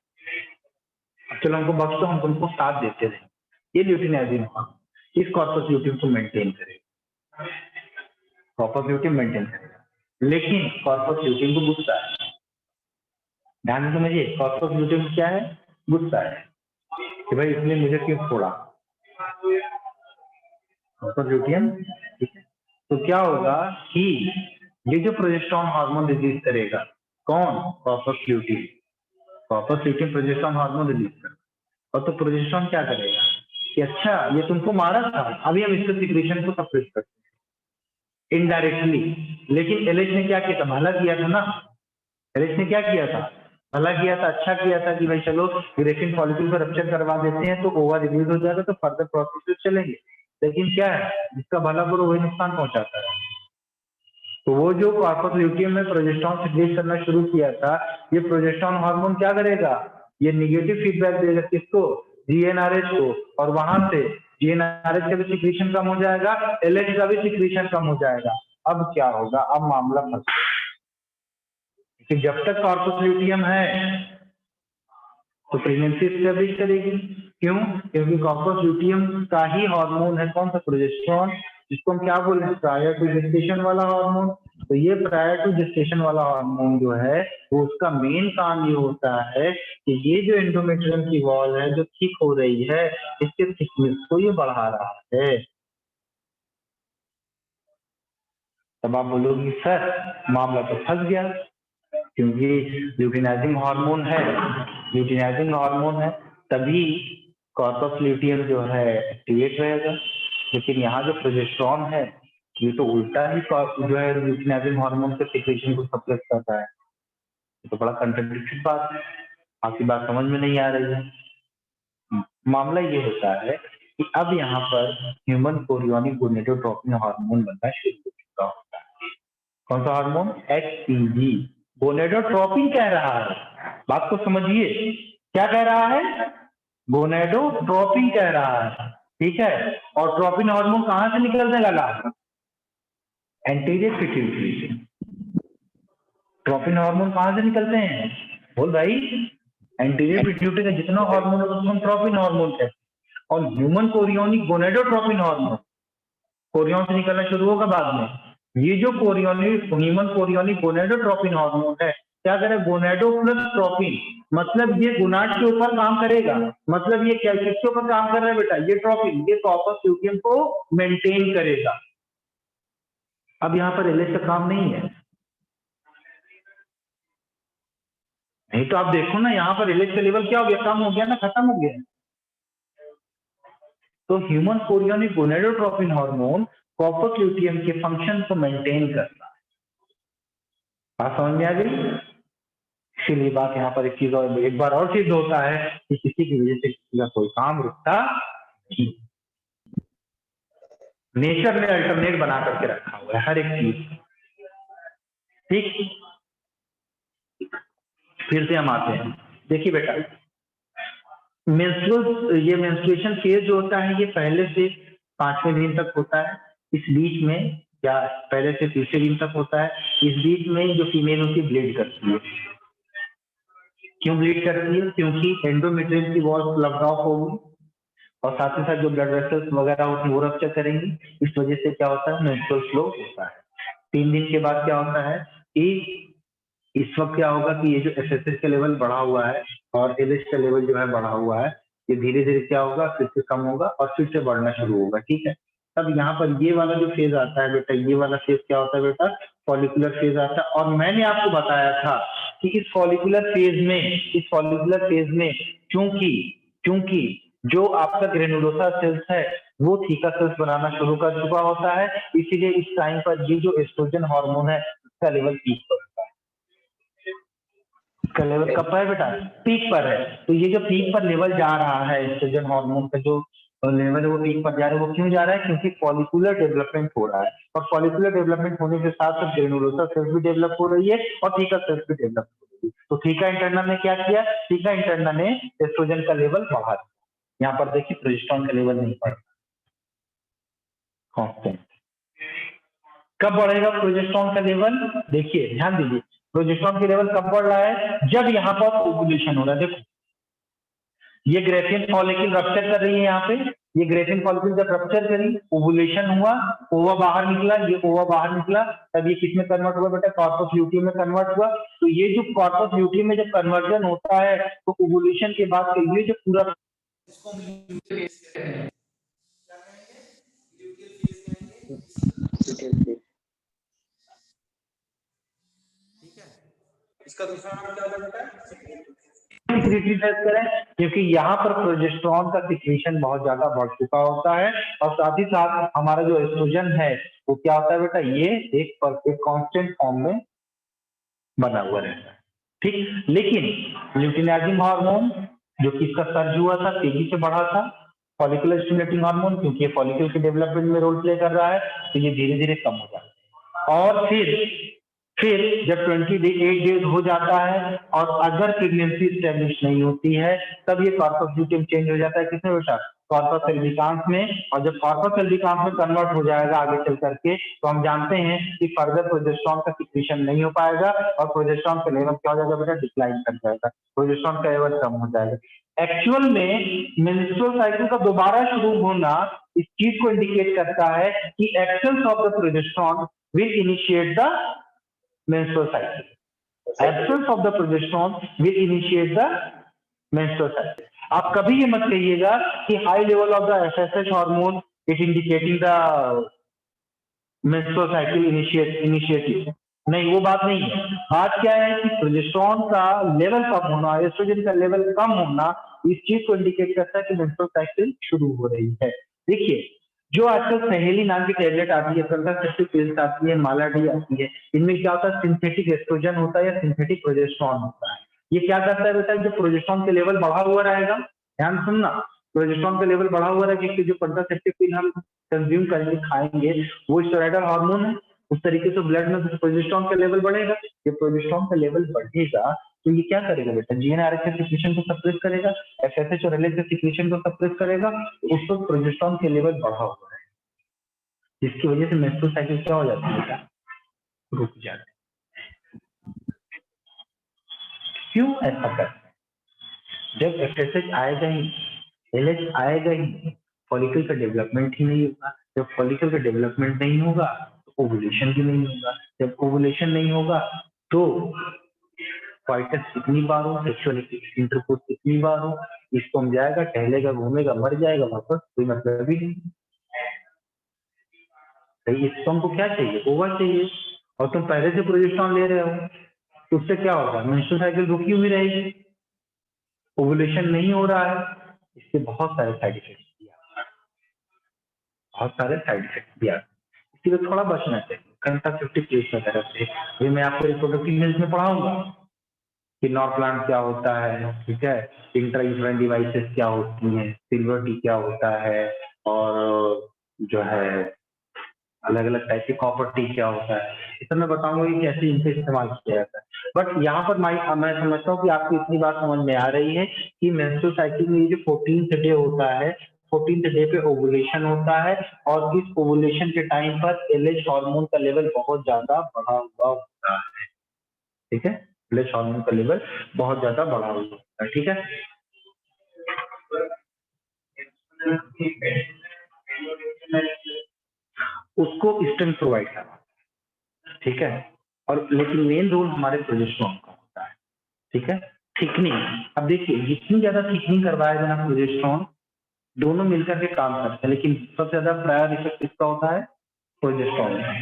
चलो हमको बख्श दो, हम तुमको साथ देते रहे, ये ल्यूटिनाइजिंग हार्मोन। इस कॉर्पस ल्यूटियम को मेंटेन करेगा, कॉर्पस ल्यूटियम मेंटेन करेगा। लेकिन कॉर्पस ल्यूटियम को गुस्सा है, ध्यान से समझिए, कॉर्पस ल्यूटियम क्या है, गुस्सा है कि भाई इसने मुझे क्यों छोड़ा, कॉर्पस ल्यूटियम, ठीक है। तो क्या होगा कि ये जो प्रोजेस्टेरॉन हार्मोन रिलीज करेगा, कौन, corpus luteum, corpus luteum progesterone hormone release करेगा। और तो प्रोजेस्टेरॉन क्या करेगा कि अच्छा ये तुमको मारा था, अभी हम इसके सिक्रेशन को सप्रेस करते हैं इनडायरेक्टली। लेकिन एलएच ने क्या किया था, भला किया था ना, एलएच ने क्या किया था, भला किया था, अच्छा किया था कि भाई चलो ग्रेफिन फॉलिकल को रप्चर करवा देते हैं तो ओवा रिलीज हो जाएगा, तो फर्दर प्रोसेस चलेंगे। लेकिन क्या है, जिसका भला करो वही नुकसान पहुंचाता है। तो वो जो कॉर्पस ल्यूटियम में प्रोजेस्टेरॉन सिक्रेट करना शुरू किया था, ये प्रोजेस्टेरॉन हार्मोन क्या करेगा, ये निगेटिव फीडबैक देगा किसको, जीएनआरएच को, और वहां से जीएनआरएच का भी सिक्रेशन कम हो जाएगा, एलएच का भी सिक्रेशन कम हो जाएगा। अब क्या होगा, अब मामला फंस गया कि जब तक कॉर्पस ल्यूटियम है तो प्रेगनेंसी एस्टेब्लिश करेगी। क्यों, क्योंकि कॉर्पस ल्यूटियम का ही हार्मोन है कौन सा, प्रोजेस्टेरॉन, जिसको हम क्या बोल रहे हैं, प्रायर टू जेस्टेशन वाला हार्मोन। तो ये प्रायर टू जेस्टेशन वाला हार्मोन जो है वो उसका मेन काम ये होता है कि ये जो एंडोमेट्रियम की वॉल है जो थिक हो रही है, इसके थिकनेस को ये बढ़ा रहा है। तब आप बोलोगे सर मामला तो फंस गया, क्योंकि ल्यूटिनाइजिंग हार्मोन है, ल्यूटिनाइजिंग हार्मोन है तभी कॉर्पस ल्यूटियम जो है एक्टिवेट रहेगा। लेकिन यहाँ जो प्रोजेस्टेरॉन है ये तो उल्टा ही जो है ल्यूटिनाइजिंग हार्मोन के सिक्रेशन को सप्रेस करता है। तो बड़ा कंट्राडिक्टेड बात है, आपकी बात समझ में नहीं आ रही है। मामला ये होता है कि अब यहाँ पर ह्यूमन कोरियोनिक गोनेडोट्रोपिन हार्मोन बनना शुरू हो चुका होता है। कौन सा हार्मोन, HCG, गोनेडोट्रोपिन कह रहा है, बात को समझिए, क्या कह रहा है, गोनेडोट्रोपिन कह रहा है, ठीक है। और ट्रोपिन हार्मोन कहां से निकलने लगा, एंटीरियर पिट्यूटरी से। ट्रोपिन हार्मोन कहां से निकलते हैं, बोल भाई, एंटीरियर पिट्यूटरी का जितना हार्मोन है उसको हम ट्रोपिन हार्मोन कहते हैं। और human chorionic gonadotropin hormone Korean से निकलना शुरू होगा बाद में। ये जो ह्यूमन कोरियोनिक गोनेडोट्रोपिन हार्मोन है, क्या करे, गोनेडो प्लस ट्रोपिन, मतलब ये गुनाड के ऊपर काम करेगा। मतलब ये क्या, किसके ऊपर काम कर रहा है बेटा, ये ट्रोपिन, ये कॉर्पस ल्यूटियम को मेंटेन करेगा। अब यहाँ पर एलएच का काम नहीं है, नहीं तो आप देखो ना यहाँ पर एलएच का लेवल क्या हो गया, कम हो गया ना, खत्म हो गया। तो human chorionic gonadotropin hormone corpus luteum के फंक्शन को मेंटेन करता है। बात समझ में आ गई। इसीलिए बात यहाँ पर एक चीज और एक बार और सिद्ध होता है कि किसी की वजह से किसी का कोई काम रुकता नहीं। नेचर ने अल्टरनेट बना करके रखा हुआ है हर एक चीज, ठीक। फिर से हम आते हैं, देखिए बेटा, ये मेंस्ट्रुएशन फेज जो होता है ये पहले से 5वें दिन तक होता है। इस बीच में, या पहले से 30वें दिन तक होता है। इस बीच में जो फीमेल होती है ब्लीड करती है। क्यों ब्लीड करती है, क्योंकि एंडोमेट्रियम की वॉल प्लग ऑफ होगी और साथ ही साथ जो ब्लड वेसल्स वगैरह होती है वो रप्चर करेंगी। इस वजह से क्या होता है, मेंस्ट्रुअल फ्लो होता है। 3 दिन के बाद क्या होता है कि इस वक्त क्या होगा कि ये जो एसएसएच का लेवल बढ़ा हुआ है और एलएच का लेवल जो है बढ़ा हुआ है, ये धीरे धीरे क्या होगा, फिर से कम होगा और फिर से बढ़ना शुरू होगा, ठीक है। तब यहाँ पर ये वाला जो फेज आता है बेटा, ये वाला फेज क्या होता है बेटा, फॉलिकुलर फेज आता है। और मैंने आपको बताया था कि इस फॉलिकुलर फेज में क्योंकि जो आपका ग्रेनुलोसा सेल्स है वो थीका सेल्स बनाना शुरू कर चुका होता है, इसीलिए इस टाइम पर ये जो एस्ट्रोजन हार्मोन है उसका लेवल पीक पर होता है। इसका लेवल कब पर है बेटा, पीक पर है। तो ये जो पीक पर लेवल जा रहा है एस्ट्रोजन हार्मोन का जो लेवल है वो पीक पर जा रहा है। वो क्यों जा रहा है, क्योंकि फॉलिकुलर डेवलपमेंट हो रहा है और फॉलिकुलर डेवलपमेंट होने के साथ साथ ग्रेनुलोसा सेल्स भी डेवलप हो रही है और थीका सेल्स भी डेवलप हो रही है। तो थीका इंटरना ने क्या किया, थीका इंटरना ने एस्ट्रोजन का लेवल बढ़ा दिया। यहाँ पर देखिए प्रोजेस्टेरॉन का लेवल नहीं बढ़ा, कांस्टेंट। कब बढ़ेगा प्रोजेस्टेरॉन का लेवल, देखिए ध्यान दीजिए, प्रोजेस्टेरॉन का लेवल कब बढ़ रहा है, जब यहाँ पर ओवुलेशन हो रहा है। देखो ये ग्रेफियन फॉलिकल रप्चर कर रही है यहाँ पे, ये ग्रेफिन फॉलिकल जब रप्चर करी, ओवुलेशन हुआ, ओवा बाहर निकला, ये ओवा बाहर निकला, तब ये किस में कन्वर्ट हुआ बेटा? कॉर्पस ल्यूटियम में कन्वर्ट हुआ। तो ये जो कॉर्पस ल्यूटियम में जब कन्वर्जन होता है तो ओवुलेशन के बाद ये जो पूरा इसका दूसरा नाम क्या होता है? सिक्रीटरी फेज करें, क्योंकि यहाँ पर प्रोजेस्टेरॉन का सिक्रीशन बहुत ज्यादा बढ़ चुका होता है और साथ ही साथ हमारा जो एस्ट्रोजन है वो क्या होता है बेटा? ये एक कांस्टेंट फॉर्म में बना हुआ रहता है, ठीक। लेकिन ल्यूटिनाइजिंग हार्मोन जो कि इसका सर्ज हुआ था, तेजी से बढ़ा था, फॉलिकुलर स्टिमुलेटिंग हार्मोन क्योंकि ये फॉलिकल के डेवलपमेंट में रोल प्ले कर रहा है, तो ये धीरे धीरे कम हो जाता है। और फिर जब 28 डेज हो जाता है और अगर प्रेगनेंसी स्टेब्लिश नहीं होती है तब ये कॉर्पस ल्यूटियम चेंज हो जाता है किसमें बेटा? कॉर्पस एल्बिकांस में। और जब कॉर्पस एल्बिकांस में कन्वर्ट हो जाएगा आगे चल करके तो हम जानते हैं कि फर्दर प्रोजेस्टेरॉन का सिक्रीशन नहीं हो पाएगा और प्रोजेस्टेरॉन का लेवल क्या हो जाएगा बेटा? डिक्लाइन कर जाएगा, प्रोजेस्टेरॉन का लेवल कम हो जाएगा। एक्चुअल में मेंस्ट्रुअल साइकिल का दोबारा शुरू होना इस चीज को इंडिकेट करता है कि excess of the progesterone will initiate the menstrual cycle. Absence of the progesterone will initiate the menstrual cycle. आप कभी ये मत कहिएगा कि high level of the FSH hormone it indicating the menstrual cycle initiative, नहीं, वो बात नहीं है। बात क्या है कि प्रोजेस्टेरॉन का लेवल कम होना, एस्ट्रोजन का लेवल कम होना इस चीज को इंडिकेट करता है कि मेंस्ट्रुअल साइकिल शुरू हो रही है। देखिए, जो आजकल सहेली नाम की टेबलेट आती है, कंट्रासेप्टिव पिल्स आती है, माला डी आती है, इनमें क्या होता है? सिंथेटिक एस्ट्रोजन होता है या सिंथेटिक प्रोजेस्टेरॉन होता है। ये क्या करता है बेटा? जो प्रोजेस्टेरॉन का लेवल बढ़ा हुआ रहेगा, ध्यान सुनना, प्रोजेस्टेरॉन का लेवल बढ़ा हुआ रहेगा कि जो कंट्रासेप्टिव पिल हम कंज्यूम करेंगे, खाएंगे, वो स्टेरॉइडल हार्मोन है, उस तरीके से ब्लड में प्रोजेस्टेरॉन का लेवल बढ़ेगा। ये प्रोजेस्टेरॉन का लेवल बढ़ेगा तो ये क्या करेगा बेटा? जीएनआरएच सिक्रीशन को सप्रेस करेगा, एफएसएच और एलएच सिक्रीशन को सप्रेस करेगा, उस वक्त प्रोजेस्टेरॉन के लेवल बढ़ा हुआ है, जिसकी वजह से मेंस्ट्रुअल साइकिल क्या हो जाती है बेटा? रुक जाती है। क्यों ऐसा करते हैं? जब एफएसएच आएगा ही, एलएच आएगा ही, फॉलिकल का डेवलपमेंट ही नहीं होगा। जब फॉलिकल का डेवलपमेंट नहीं होगा तो ओवुलेशन भी नहीं होगा। जब ओवुलेशन नहीं होगा तो क्वाइटस कितनी बार हो, सेक्सुअल इंटरकोर्स कितनी बार हो, इसको हम जाएगा, टहलेगा, घूमेगा, मर जाएगा वापस, कोई मतलब ही नहीं। सही, इसको हमको क्या चाहिए? ओवा चाहिए। और तुम पहले से प्रोजेस्टेरॉन ले रहे हो तो उससे क्या होगा? मेंस्ट्रुअल साइकिल रुकी हुई रहेगी, ओवुलेशन नहीं हो रहा है, इसके बहुत सारे साइड इफेक्ट्स भी आते हैं, बहुत सारे साइड इफेक्ट्स भी आते हैं। इसलिए थोड़ा बचना चाहिए कंट्रासेप्टिव पिल्स वगैरह से। ये मैं आपको रिप्रोडक्टिव हेल्थ में पढ़ाऊंगा कि नॉर्प्लांट क्या होता है, ठीक है, इंट्रायूटेराइन डिवाइसेस क्या होती हैं, सिल्वर टी क्या होता है, और जो है अलग अलग टाइप के कॉपर टी क्या होता है, ये सब मैं बताऊंगा कि कैसे इनसे इस्तेमाल किया जाता है। बट यहाँ पर मैं समझता हूँ कि आपको इतनी बात समझ में आ रही है कि मेंस्ट्रुअल साइकिल में ये जो 14th डे होता है, 14th डे पे ओवुलेशन होता है और इस ओवुलेशन के टाइम पर एलएच हार्मोन का लेवल बहुत ज्यादा बढ़ा हुआ होता है, ठीक है, एलएच हार्मोन का लेवल बहुत ज्यादा बढ़ा हुआ होता है, ठीक है। उसको स्टेम प्रोवाइड करना, ठीक है, और लेकिन मेन रोल हमारे प्रोजेस्टेरॉन का होता है, ठीक है। थिकनिंग, अब देखिए जितनी ज्यादा थिकनिंग करवाएगा ना प्रोजेस्टेरॉन, दोनों मिलकर के काम करते हैं, लेकिन सबसे ज्यादा प्रायर इफेक्ट किसका होता है? प्रोजेस्टेरॉन का।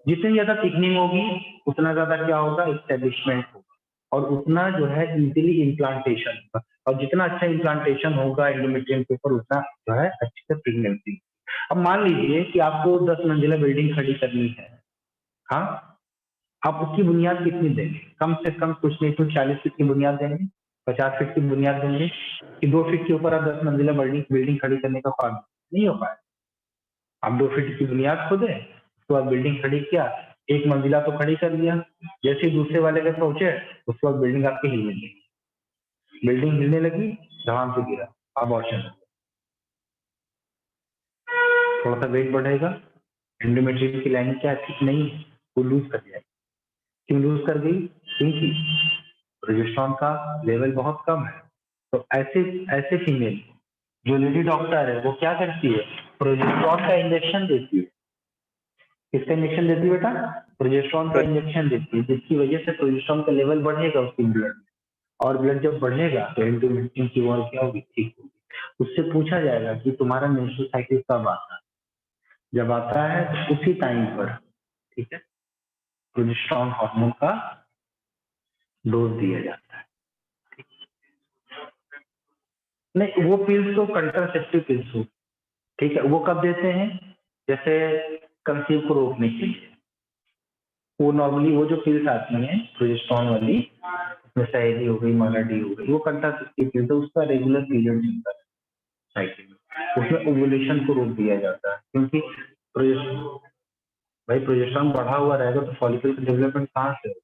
जितनी ज्यादा थिकनिंग होगी उतना ज्यादा क्या होगा? एस्टेब्लिशमेंट होगा और उतना जो है इजीली इम्प्लांटेशन होगा, और जितना अच्छा इम्प्लांटेशन होगा एंडोमेट्रियम के ऊपर उतना जो है अच्छे से प्रेगनेंसी। अब मान लीजिए कि आपको 10 मंजिला बिल्डिंग खड़ी करनी है, हाँ, आप उसकी बुनियाद कितनी देंगे? कम से कम कुछ नहीं तो 40 फीट की बुनियाद देंगे, 50 फीट की बुनियाद देंगे, कि 2 फीट के ऊपर आप 10 मंजिला बिल्डिंग खड़ी करने का काम नहीं हो पाए। आप 2 फीट की बुनियाद खोदे, उसके बाद बिल्डिंग खड़ी किया, एक मंजिला तो खड़ी कर लिया, जैसे ही दूसरे वाले पे पहुंचे उसके बाद बिल्डिंग आपकी हिलने लगी, बिल्डिंग हिलने लगी, धड़ाम से गिरा, अबॉर्शन, थोड़ा सा वेट बढ़ेगा, एंडोमेट्रियम की लाइनिंग क्या ठीक नहीं है, वो लूज कर जाएगी। क्यों लूज कर गई? क्योंकि प्रोजेस्टेरॉन का लेवल बहुत कम है। तो ऐसे ऐसे फीमेल जो लेडी डॉक्टर है वो क्या करती है, प्रोजेस्टेरॉन का इंजेक्शन देती है। किसका इंजेक्शन देती है बेटा? प्रोजेस्टेरॉन का इंजेक्शन देती है, जिसकी वजह से प्रोजेस्टेरॉन का लेवल बढ़ेगा उसकी ब्लड में, और ब्लड जब बढ़ेगा तो एंडोमेट्रियम की वॉल क्या होगी, ठीक होगी। उससे पूछा जाएगा कि तुम्हारा मेंस्ट्रुअल साइकिल कब आता है, जब आता है तो उसी टाइम पर, ठीक है, प्रोजेस्टेरॉन हार्मोन का डोज दिया जाता है। नहीं, वो पिल्स तो कंट्रासेप्टिव पिल्स हो, ठीक है, वो कब देते हैं, जैसे कंसीव को रोकने के लिए। वो नॉर्मली वो जो पिल्स आती हैं प्रोजेस्टेरॉन वाली, उसमें सहेली हो गई, मालाडी हो गई, वो कंट्रासेप्टिव पिल्स, तो उसका रेगुलर पीरियड चलता है साइकिल में, उसमें ओव्यूलेशन को रोक दिया जाता है। क्योंकि भाई प्रोजेस्टेरॉन बढ़ा हुआ रहेगा तो फॉलिकल का डेवलपमेंट कहाँ से होगा,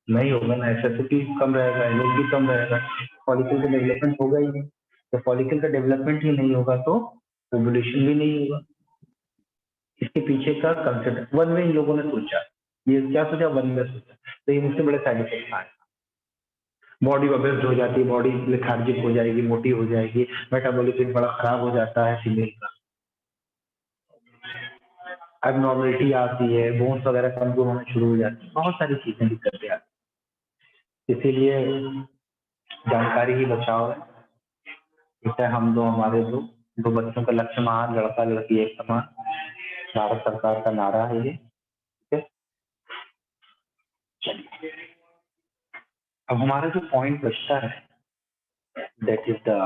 नहीं होगा ना, एसएसपी कम रहेगा, एलएच भी कम रहेगा, फॉलिकल का डेवलपमेंट होगा ही नहीं। तो फॉलिकल का डेवलपमेंट ही नहीं होगा तो ओव्यूलेशन भी नहीं होगा। इसके पीछे का कंसेप्ट वन में इन लोगों ने सोचा, ये क्या सोचा, वन में सोचा, तो ये मुझसे बड़े साइड इफेक्ट आए। बॉडी ओबेस्ड हो जाती है, बॉडी लेथार्जिक हो जाएगी, मोटी हो जाएगी, मेटाबॉलिक रेट बड़ा खराब हो जाता है फीमेल का, एबनॉर्मलिटी आती है, बोन्स वगैरह कमजोर होना शुरू हो जाती है, बहुत सारी चीजें दिक्कतें आती है। इसीलिए जानकारी ही बचाओ है। जैसे हम दो, हमारे दो बच्चों का लक्ष्य महान, लड़का लड़की एक समान, भारत सरकार का नारा है ये, ठीक है। चलिए, अब हमारा जो पॉइंट बचता है that is the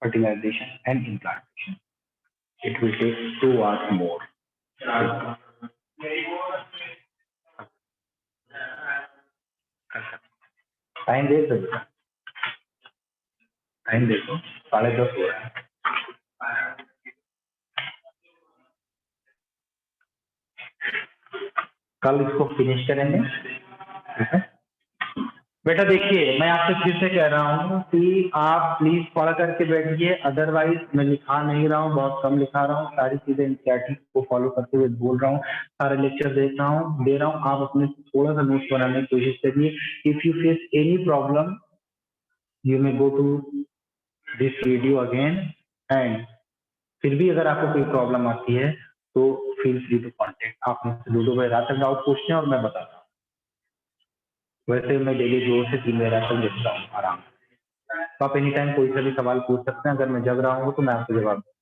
fertilization and implantation. It will take 2 hours more. Time देख दो, टाइम देखो 10:30 हो रहा है। कल इसको फिनिश करेंगे, ठीक है बेटा। देखिए मैं आपसे फिर से कह रहा हूँ कि आप प्लीज पढ़ करके बैठिए, अदरवाइज मैं लिखा नहीं रहा हूँ, बहुत कम लिखा रहा हूँ, सारी चीजें एनसीईआरटी को फॉलो करते हुए बोल रहा हूँ, सारे लेक्चर दे रहा हूँ। आप अपने थोड़ा सा नोट्स बनाने की कोशिश करिए। If you face any problem you may go to this video again, and फिर भी अगर आपको कोई प्रॉब्लम आती है तो फील फ्री टू कॉन्टेक्ट। आप मुझसे 2 बजे रात तक डाउट पूछते हैं और मैं बताता हूँ। वैसे मैं डेली 2 से 3 बजे रात तक देखता हूँ आराम से, तो आप एनी टाइम कोई सा भी सवाल पूछ सकते हैं। अगर मैं जग रहा हूँ तो मैं आपको जवाब दूँ।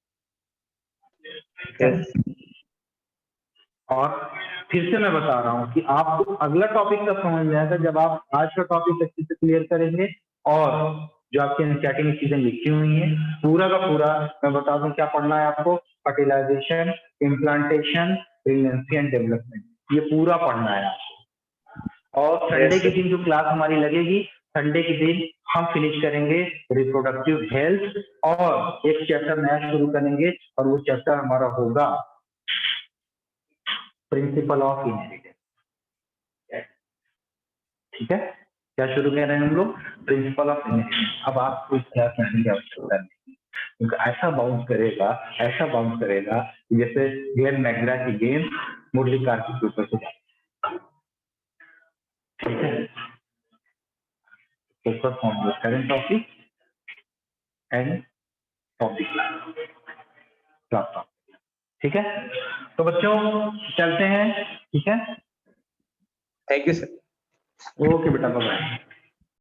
और फिर से मैं बता रहा हूँ कि आपको अगला टॉपिक तब समझ में आएगा जब आप आज का टॉपिक अच्छे से क्लियर करेंगे, और जो आपके एनसीईआरटी में चीजें लिखी हुई हैं पूरा का पूरा मैं बता दूं क्या पढ़ना है आपको। Fertilisation, implantation, pregnancy and development, ये पूरा पढ़ना है आपको। और संडे के दिन जो क्लास हमारी लगेगी, संडे के दिन हम फिनिश करेंगे रिप्रोडक्टिव हेल्थ, और एक चैप्टर नया शुरू करेंगे, और वो चैप्टर हमारा होगा प्रिंसिपल ऑफ इनहेरिटेंस। ठीक है, क्या शुरू कर रहे हैं हम लोग, प्रिंसिपल ऑफ इनहेरिटेंस। अब आपको इस क्लास में आने की आवश्यकता नहीं, क्योंकि ऐसा बाउंस करेगा, ऐसा बाउंस करेगा जैसे ग्लेन मैकग्रा की गेम मुरली कार्तिक के ऊपर से जाती है। ठीक है, focus on the current topic and topic class. ठीक है, तो बच्चों चलते हैं। ठीक है, थैंक यू सर। ओके बेटा, बाय।